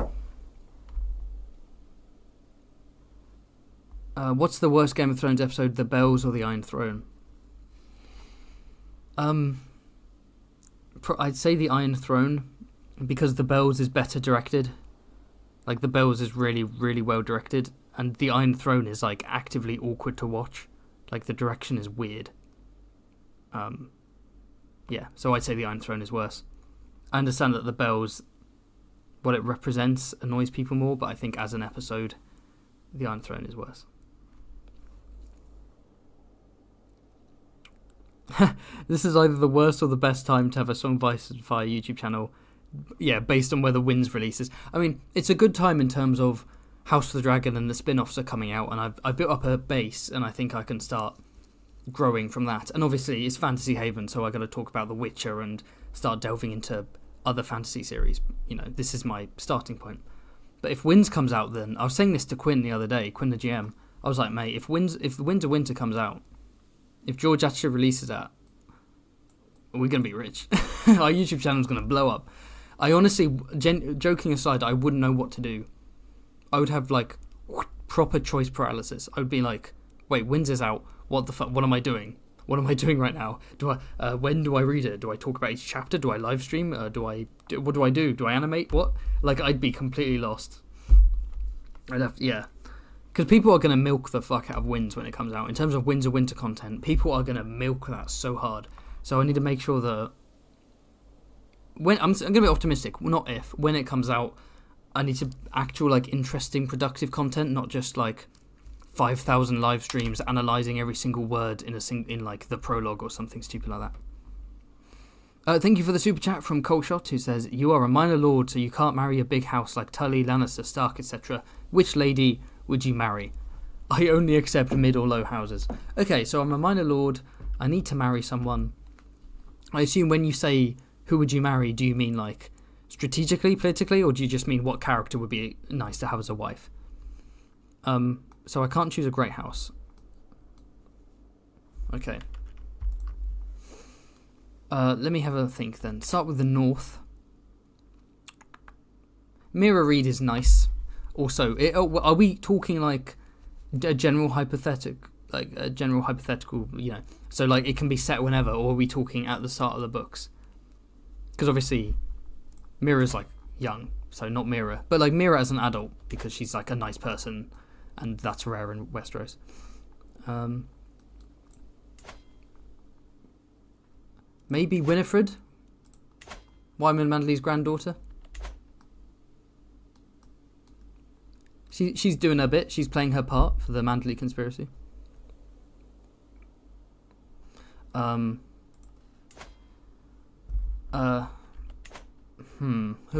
What's the worst Game of Thrones episode, The Bells or the Iron Throne? I'd say the Iron Throne, because The Bells is better directed. Like, The Bells is really, really well directed, and the Iron Throne is like actively awkward to watch. Like, the direction is weird. Yeah, so I'd say the Iron Throne is worse. I understand that The Bells, what it represents, annoys people more, but I think as an episode, the Iron Throne is worse. This is either the worst or the best time to have a Song of Ice and Fire YouTube channel. Yeah, based on whether Winds releases. I mean, it's a good time in terms of House of the Dragon and the spin-offs are coming out, and I've built up a base, and I think I can start growing from that. And obviously, it's Fantasy Haven, so I got to talk about The Witcher and start delving into other fantasy series. You know, this is my starting point. But if Winds comes out, then I was saying this to Quinn the other day, Quinn the GM. I was like, mate, if the Winds of Winter comes out, if George actually releases that, we're gonna be rich. Our YouTube channel's gonna blow up. I honestly, joking aside, I wouldn't know what to do. I would have like proper choice paralysis. I would be like, wait, Winds is out. What the fuck? What am I doing? What am I doing right now? When do I read it? Do I talk about each chapter? Do I live stream? What do I do? Do I animate? What? Like, I'd be completely lost. Yeah. Because people are going to milk the fuck out of Winds when it comes out. In terms of Winds of Winter content, people are going to milk that so hard. So I need to make sure that when I'm going to be optimistic, not if, when it comes out, I need to actual like interesting, productive content, not just like 5,000 live streams analysing every single word in like the prologue or something stupid like that. Thank you for the super chat from Coleshot, who says, you are a minor lord, so you can't marry a big house like Tully, Lannister, Stark, etc. Which lady would you marry? I only accept mid or low houses. Okay, so I'm a minor lord. I need to marry someone. I assume when you say who would you marry, do you mean like strategically, politically, or do you just mean what character would be nice to have as a wife? So I can't choose a great house. Okay. Let me have a think then. Start with the north. Mira Reed is nice. Also, are we talking like a general hypothetical, you know, so like it can be set whenever, or are we talking at the start of the books? Because obviously Mira's like young, so not Mira, but like Mira as an adult, because she's like a nice person, and that's rare in Westeros. Maybe Winifred, Wyman Manderly's granddaughter. She's doing her bit. She's playing her part for the Manderly conspiracy. Who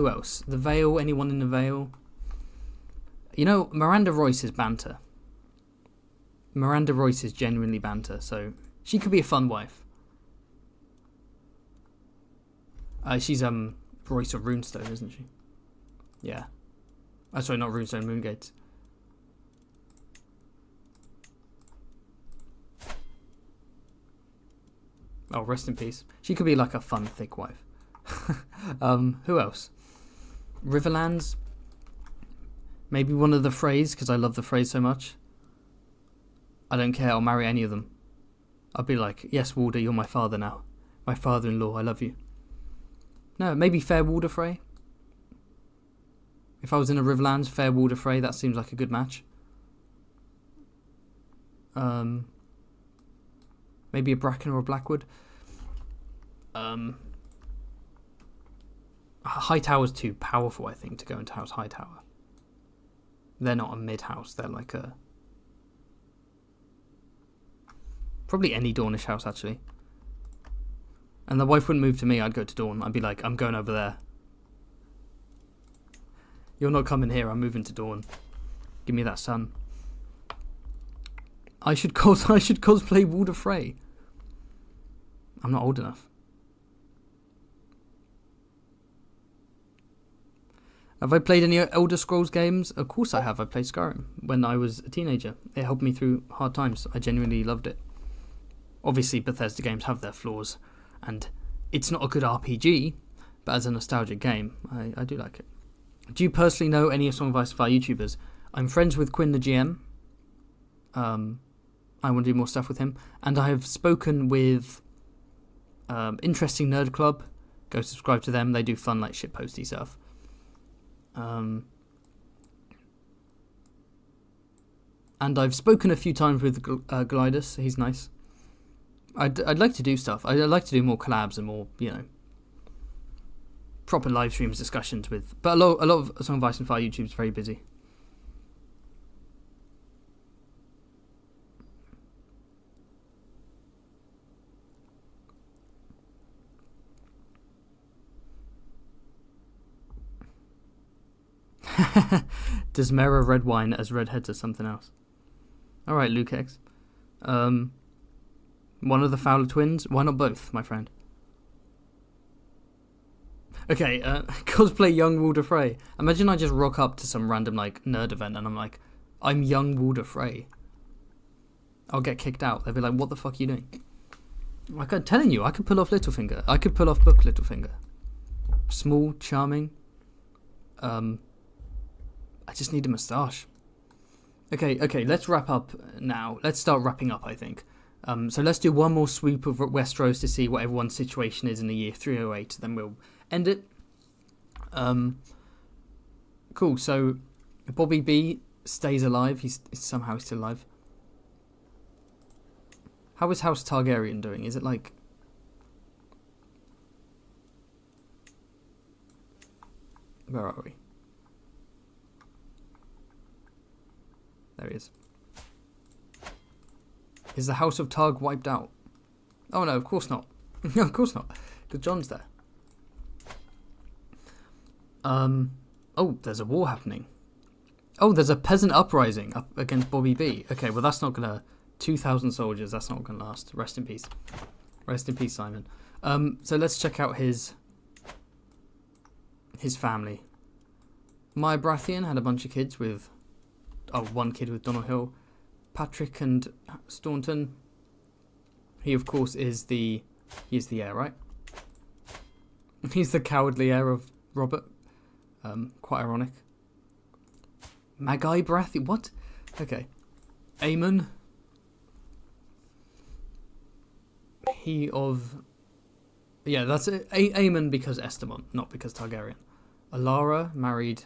else? The Vale. Anyone in the Vale? You know, Miranda Royce is banter. Miranda Royce is genuinely banter, so she could be a fun wife. She's Royce of Runestone, isn't she? Yeah. Oh, sorry, not Runestone, Moongates. Oh, rest in peace. She could be like a fun, thick wife. Who else? Riverlands. Maybe one of the Freys, because I love the Freys so much. I don't care, I'll marry any of them. I'll be like, yes, Walder, you're my father now. My father-in-law, I love you. No, maybe Fair Walder Frey. If I was in a Riverlands, Fair Walder Frey, that seems like a good match. Maybe a Bracken or a Blackwood. Hightower's too powerful, I think, to go into House Hightower. They're not a mid-house, they're like a... Probably any Dornish house, actually. And the wife wouldn't move to me, I'd go to Dorne. I'd be like, I'm going over there. You're not coming here, I'm moving to Dorne. Give me that son. I should cosplay Walder Frey. I'm not old enough. Have I played any Elder Scrolls games? Of course I have. I played Skyrim when I was a teenager. It helped me through hard times. I genuinely loved it. Obviously, Bethesda games have their flaws, and it's not a good RPG, but as a nostalgic game, I do like it. Do you personally know any of Song of Ice and Fire YouTubers? I'm friends with Quinn the GM. I want to do more stuff with him. And I have spoken with Interesting Nerd Club. Go subscribe to them. They do fun, like, shitposty stuff. And I've spoken a few times with Glidus. He's nice. I'd like to do stuff. I'd like to do more collabs and more, proper live streams, discussions with. But a lot of Song of Ice and Fire YouTube's very busy. Does Mera red wine as redheads or something else? Alright, Luke X. One of the Fowler twins? Why not both, my friend? Okay, cosplay young Walder Frey. Imagine I just rock up to some random, nerd event and I'm like, I'm young Walder Frey. I'll get kicked out. They'll be like, what the fuck are you doing? Like, I'm telling you, I could pull off Littlefinger. I could pull off Book Littlefinger. Small, charming. I just need a moustache. Okay, let's wrap up now. Let's start wrapping up, I think. So let's do one more sweep of Westeros to see what everyone's situation is in the year 308, then we'll end it. Cool, so Bobby B stays alive. He's somehow still alive. How is House Targaryen doing? Is it like... Where are we? There he is. Is the House of Targ wiped out? Oh no, of course not. Of course not. Because Jon's there. Oh, there's a war happening. Oh, there's a peasant uprising up against Bobby B. Okay, well that's not gonna... 2,000 soldiers, that's not gonna last. Rest in peace. Rest in peace, Simon. So let's check out his family. Maya Baratheon had a bunch of kids with... Oh, one kid with Donald Hill. Patrick and Staunton. He, of course, is the... He's the heir, right? He's the cowardly heir of Robert. Quite ironic. Magi Baratheon... What? Okay. Aemon. He of... Yeah, that's it. Aemon because Estamont, not because Targaryen. Alara married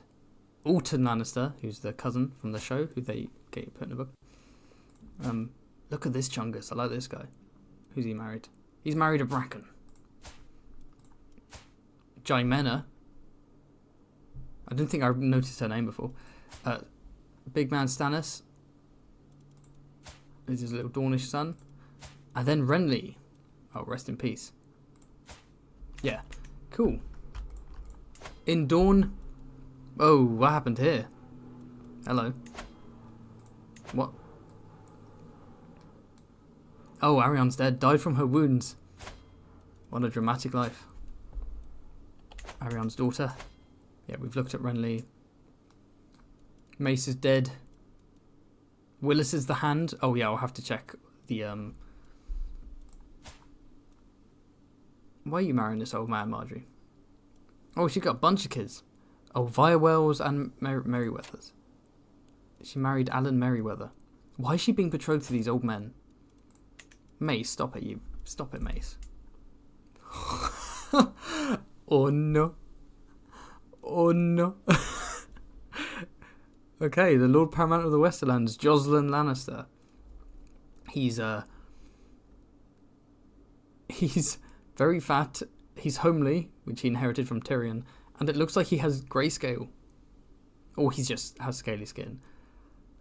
Alton Lannister, who's the cousin from the show, who they get put in a book. Look at this Chungus. I like this guy. Who's he married? He's married a Bracken. Jaimena. I don't think I noticed her name before. Big man Stannis. This is his little Dornish son. And then Renly. Oh, rest in peace. Yeah. Cool. In Dawn... Oh, what happened here? Hello. What? Oh, Arianne's dead. Died from her wounds. What a dramatic life. Arianne's daughter. Yeah, we've looked at Renly. Mace is dead. Willis is the hand. Oh yeah, I'll have to check the... Why are you marrying this old man, Marjorie? Oh, she got a bunch of kids. Oh, Via Wells and Merryweather's. She married Alan Merryweather. Why is she being betrothed to these old men? Mace, stop it, you. Stop it, Mace. Oh no. Oh no. Okay, the Lord Paramount of the Westerlands, Jocelyn Lannister. He's very fat. He's homely, which he inherited from Tyrion, and it looks like he has grayscale. Or he just has scaly skin.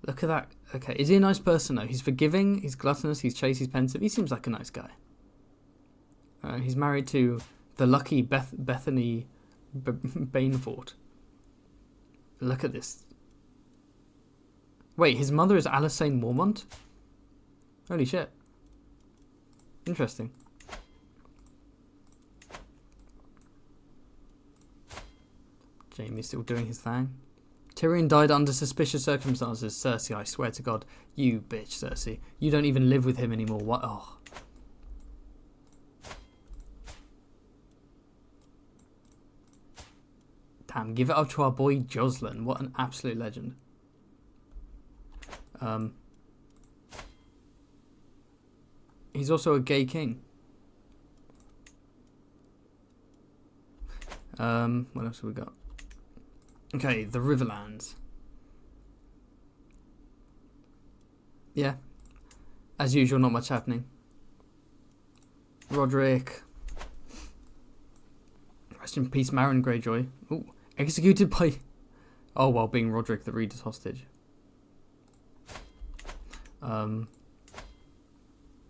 Look at that. Okay, is he a nice person though? He's forgiving, he's gluttonous, he's chaste, he's pensive. He seems like a nice guy. He's married to the lucky Bethany Bainfort. Look at this. Wait, his mother is Alysanne Mormont? Holy shit. Interesting. Jaime's still doing his thing. Tyrion died under suspicious circumstances. Cersei, I swear to God. You bitch, Cersei. You don't even live with him anymore. What? Oh. Damn, give it up to our boy Jocelyn. What an absolute legend. He's also a gay king. What else have we got? Okay, the Riverlands. Yeah. As usual, not much happening. Roderick. Rest in peace, Marin Greyjoy. Ooh, executed by... Oh, while being Roderick the Reader's hostage.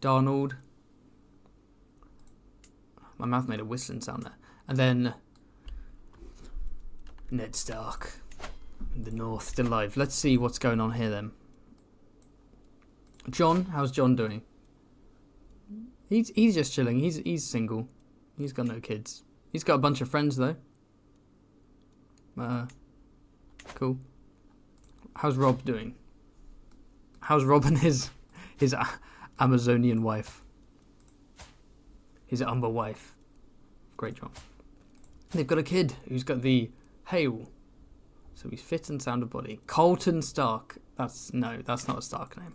Darnold. My mouth made a whistling sound there. And then... Ned Stark. In the north, still alive. Let's see what's going on here then. Jon, how's Jon doing? He's just chilling. He's single. He's got no kids. He's got a bunch of friends though. Cool. How's Rob doing? How's Rob and his Amazonian wife? His Umber wife. Great job. They've got a kid who's got the Hail. So he's fit and sound of body. Colton Stark. That's not a Stark name.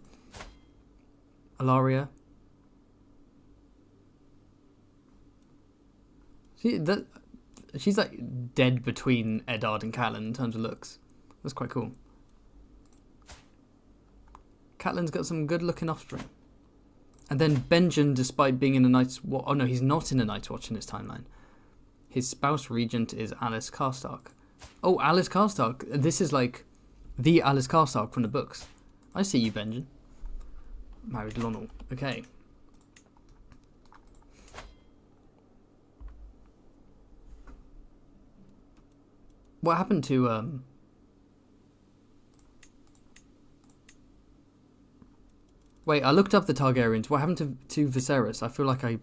Alaria. She's like dead between Eddard and Catelyn in terms of looks. That's quite cool. Catelyn's got some good looking offspring. And then Benjen, despite being in a Night's Watch... Oh no, he's not in a Night's Watch in his timeline. His spouse regent is Alice Karstark. Oh, Alice Karstark. This is like the Alice Karstark from the books. I see you, Benjen. Married Lonel. Okay. What happened to Wait, I looked up the Targaryens. What happened to Viserys? I feel like I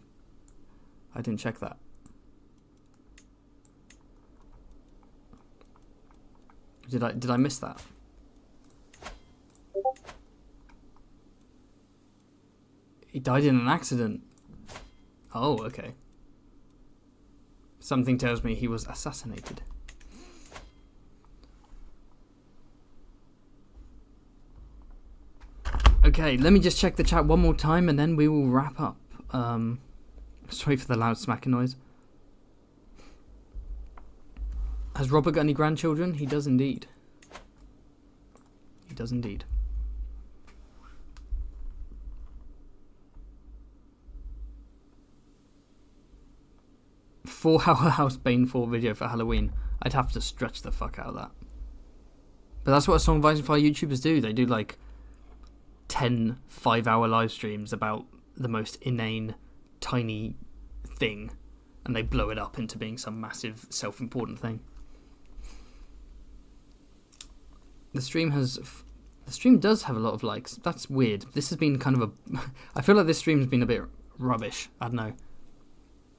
didn't check that. Did I miss that? He died in an accident. Oh, okay. Something tells me he was assassinated. Okay, let me just check the chat one more time and then we will wrap up. Sorry for the loud smacking noise. Has Robert got any grandchildren? He does indeed. He does indeed. Four-hour House Baneful video for Halloween. I'd have to stretch the fuck out of that. But that's what Song of Ice and Fire YouTubers do. They do like 10 5-hour live streams about the most inane, tiny thing. And they blow it up into being some massive, self-important thing. The stream does have a lot of likes. That's weird. This has been kind of a... I feel like this stream has been a bit rubbish. I don't know.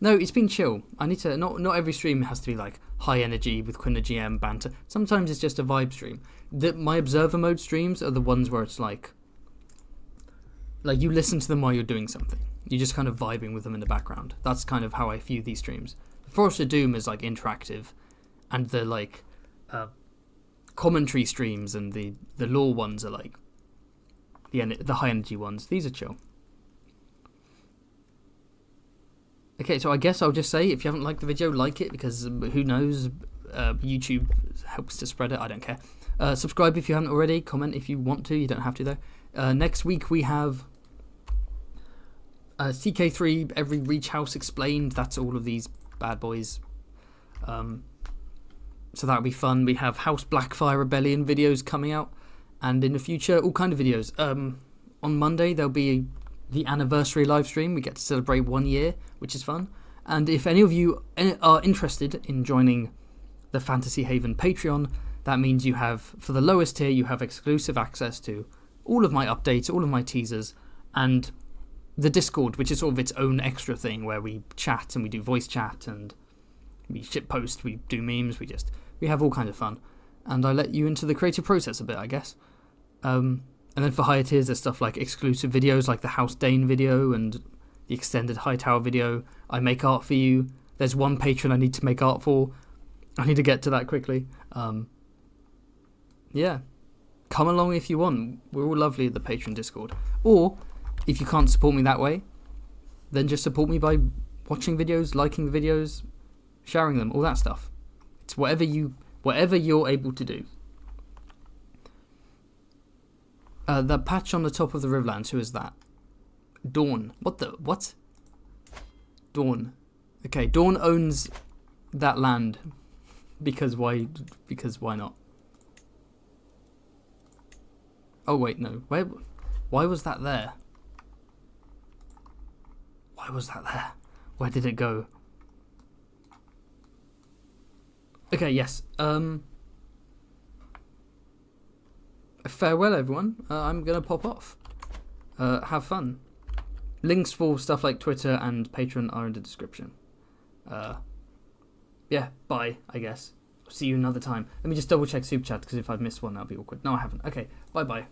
No, it's been chill. I need to... Not every stream has to be like high energy with Quinna GM banter. Sometimes it's just a vibe stream. My observer mode streams are the ones where it's like you listen to them while you're doing something. You're just kind of vibing with them in the background. That's kind of how I view these streams. Forest of Doom is like interactive, and the like commentary streams and the lore ones are like the high energy ones. These are chill. Okay, so I guess I'll just say, if you haven't liked the video, like it, because who knows, YouTube helps to spread it. I don't care. Subscribe if you haven't already. Comment if you want to. You don't have to, though. Next week we have CK3, every Reach House explained. That's all of these bad boys. So that'll be fun. We have House Blackfire Rebellion videos coming out, and in the future, all kind of videos. On Monday, there'll be the anniversary live stream. We get to celebrate 1 year, which is fun. And if any of you are interested in joining the Fantasy Haven Patreon, that means you have, for the lowest tier, you have exclusive access to all of my updates, all of my teasers, and the Discord, which is sort of its own extra thing where we chat and we do voice chat and we shitpost, we do memes, we have all kinds of fun. And I let you into the creative process a bit, I guess. And then for higher tiers, there's stuff like exclusive videos, like the House Dane video and the extended Hightower video. I make art for you. There's one patron I need to make art for. I need to get to that quickly. Yeah. Come along if you want. We're all lovely at the Patreon Discord. Or, if you can't support me that way, then just support me by watching videos, liking the videos, sharing them, all that stuff. It's whatever you're able to do. That patch on the top of the Riverlands, who is that? Dawn. What? Dawn. Okay, Dawn owns that land. Because why not? Oh wait, no. Why was that there? Why was that there? Where did it go? Okay, yes. Farewell, everyone. I'm going to pop off. Have fun. Links for stuff like Twitter and Patreon are in the description. Yeah, bye, I guess. See you another time. Let me just double check Super Chat, because if I've missed one, that'll be awkward. No, I haven't. Okay, bye-bye.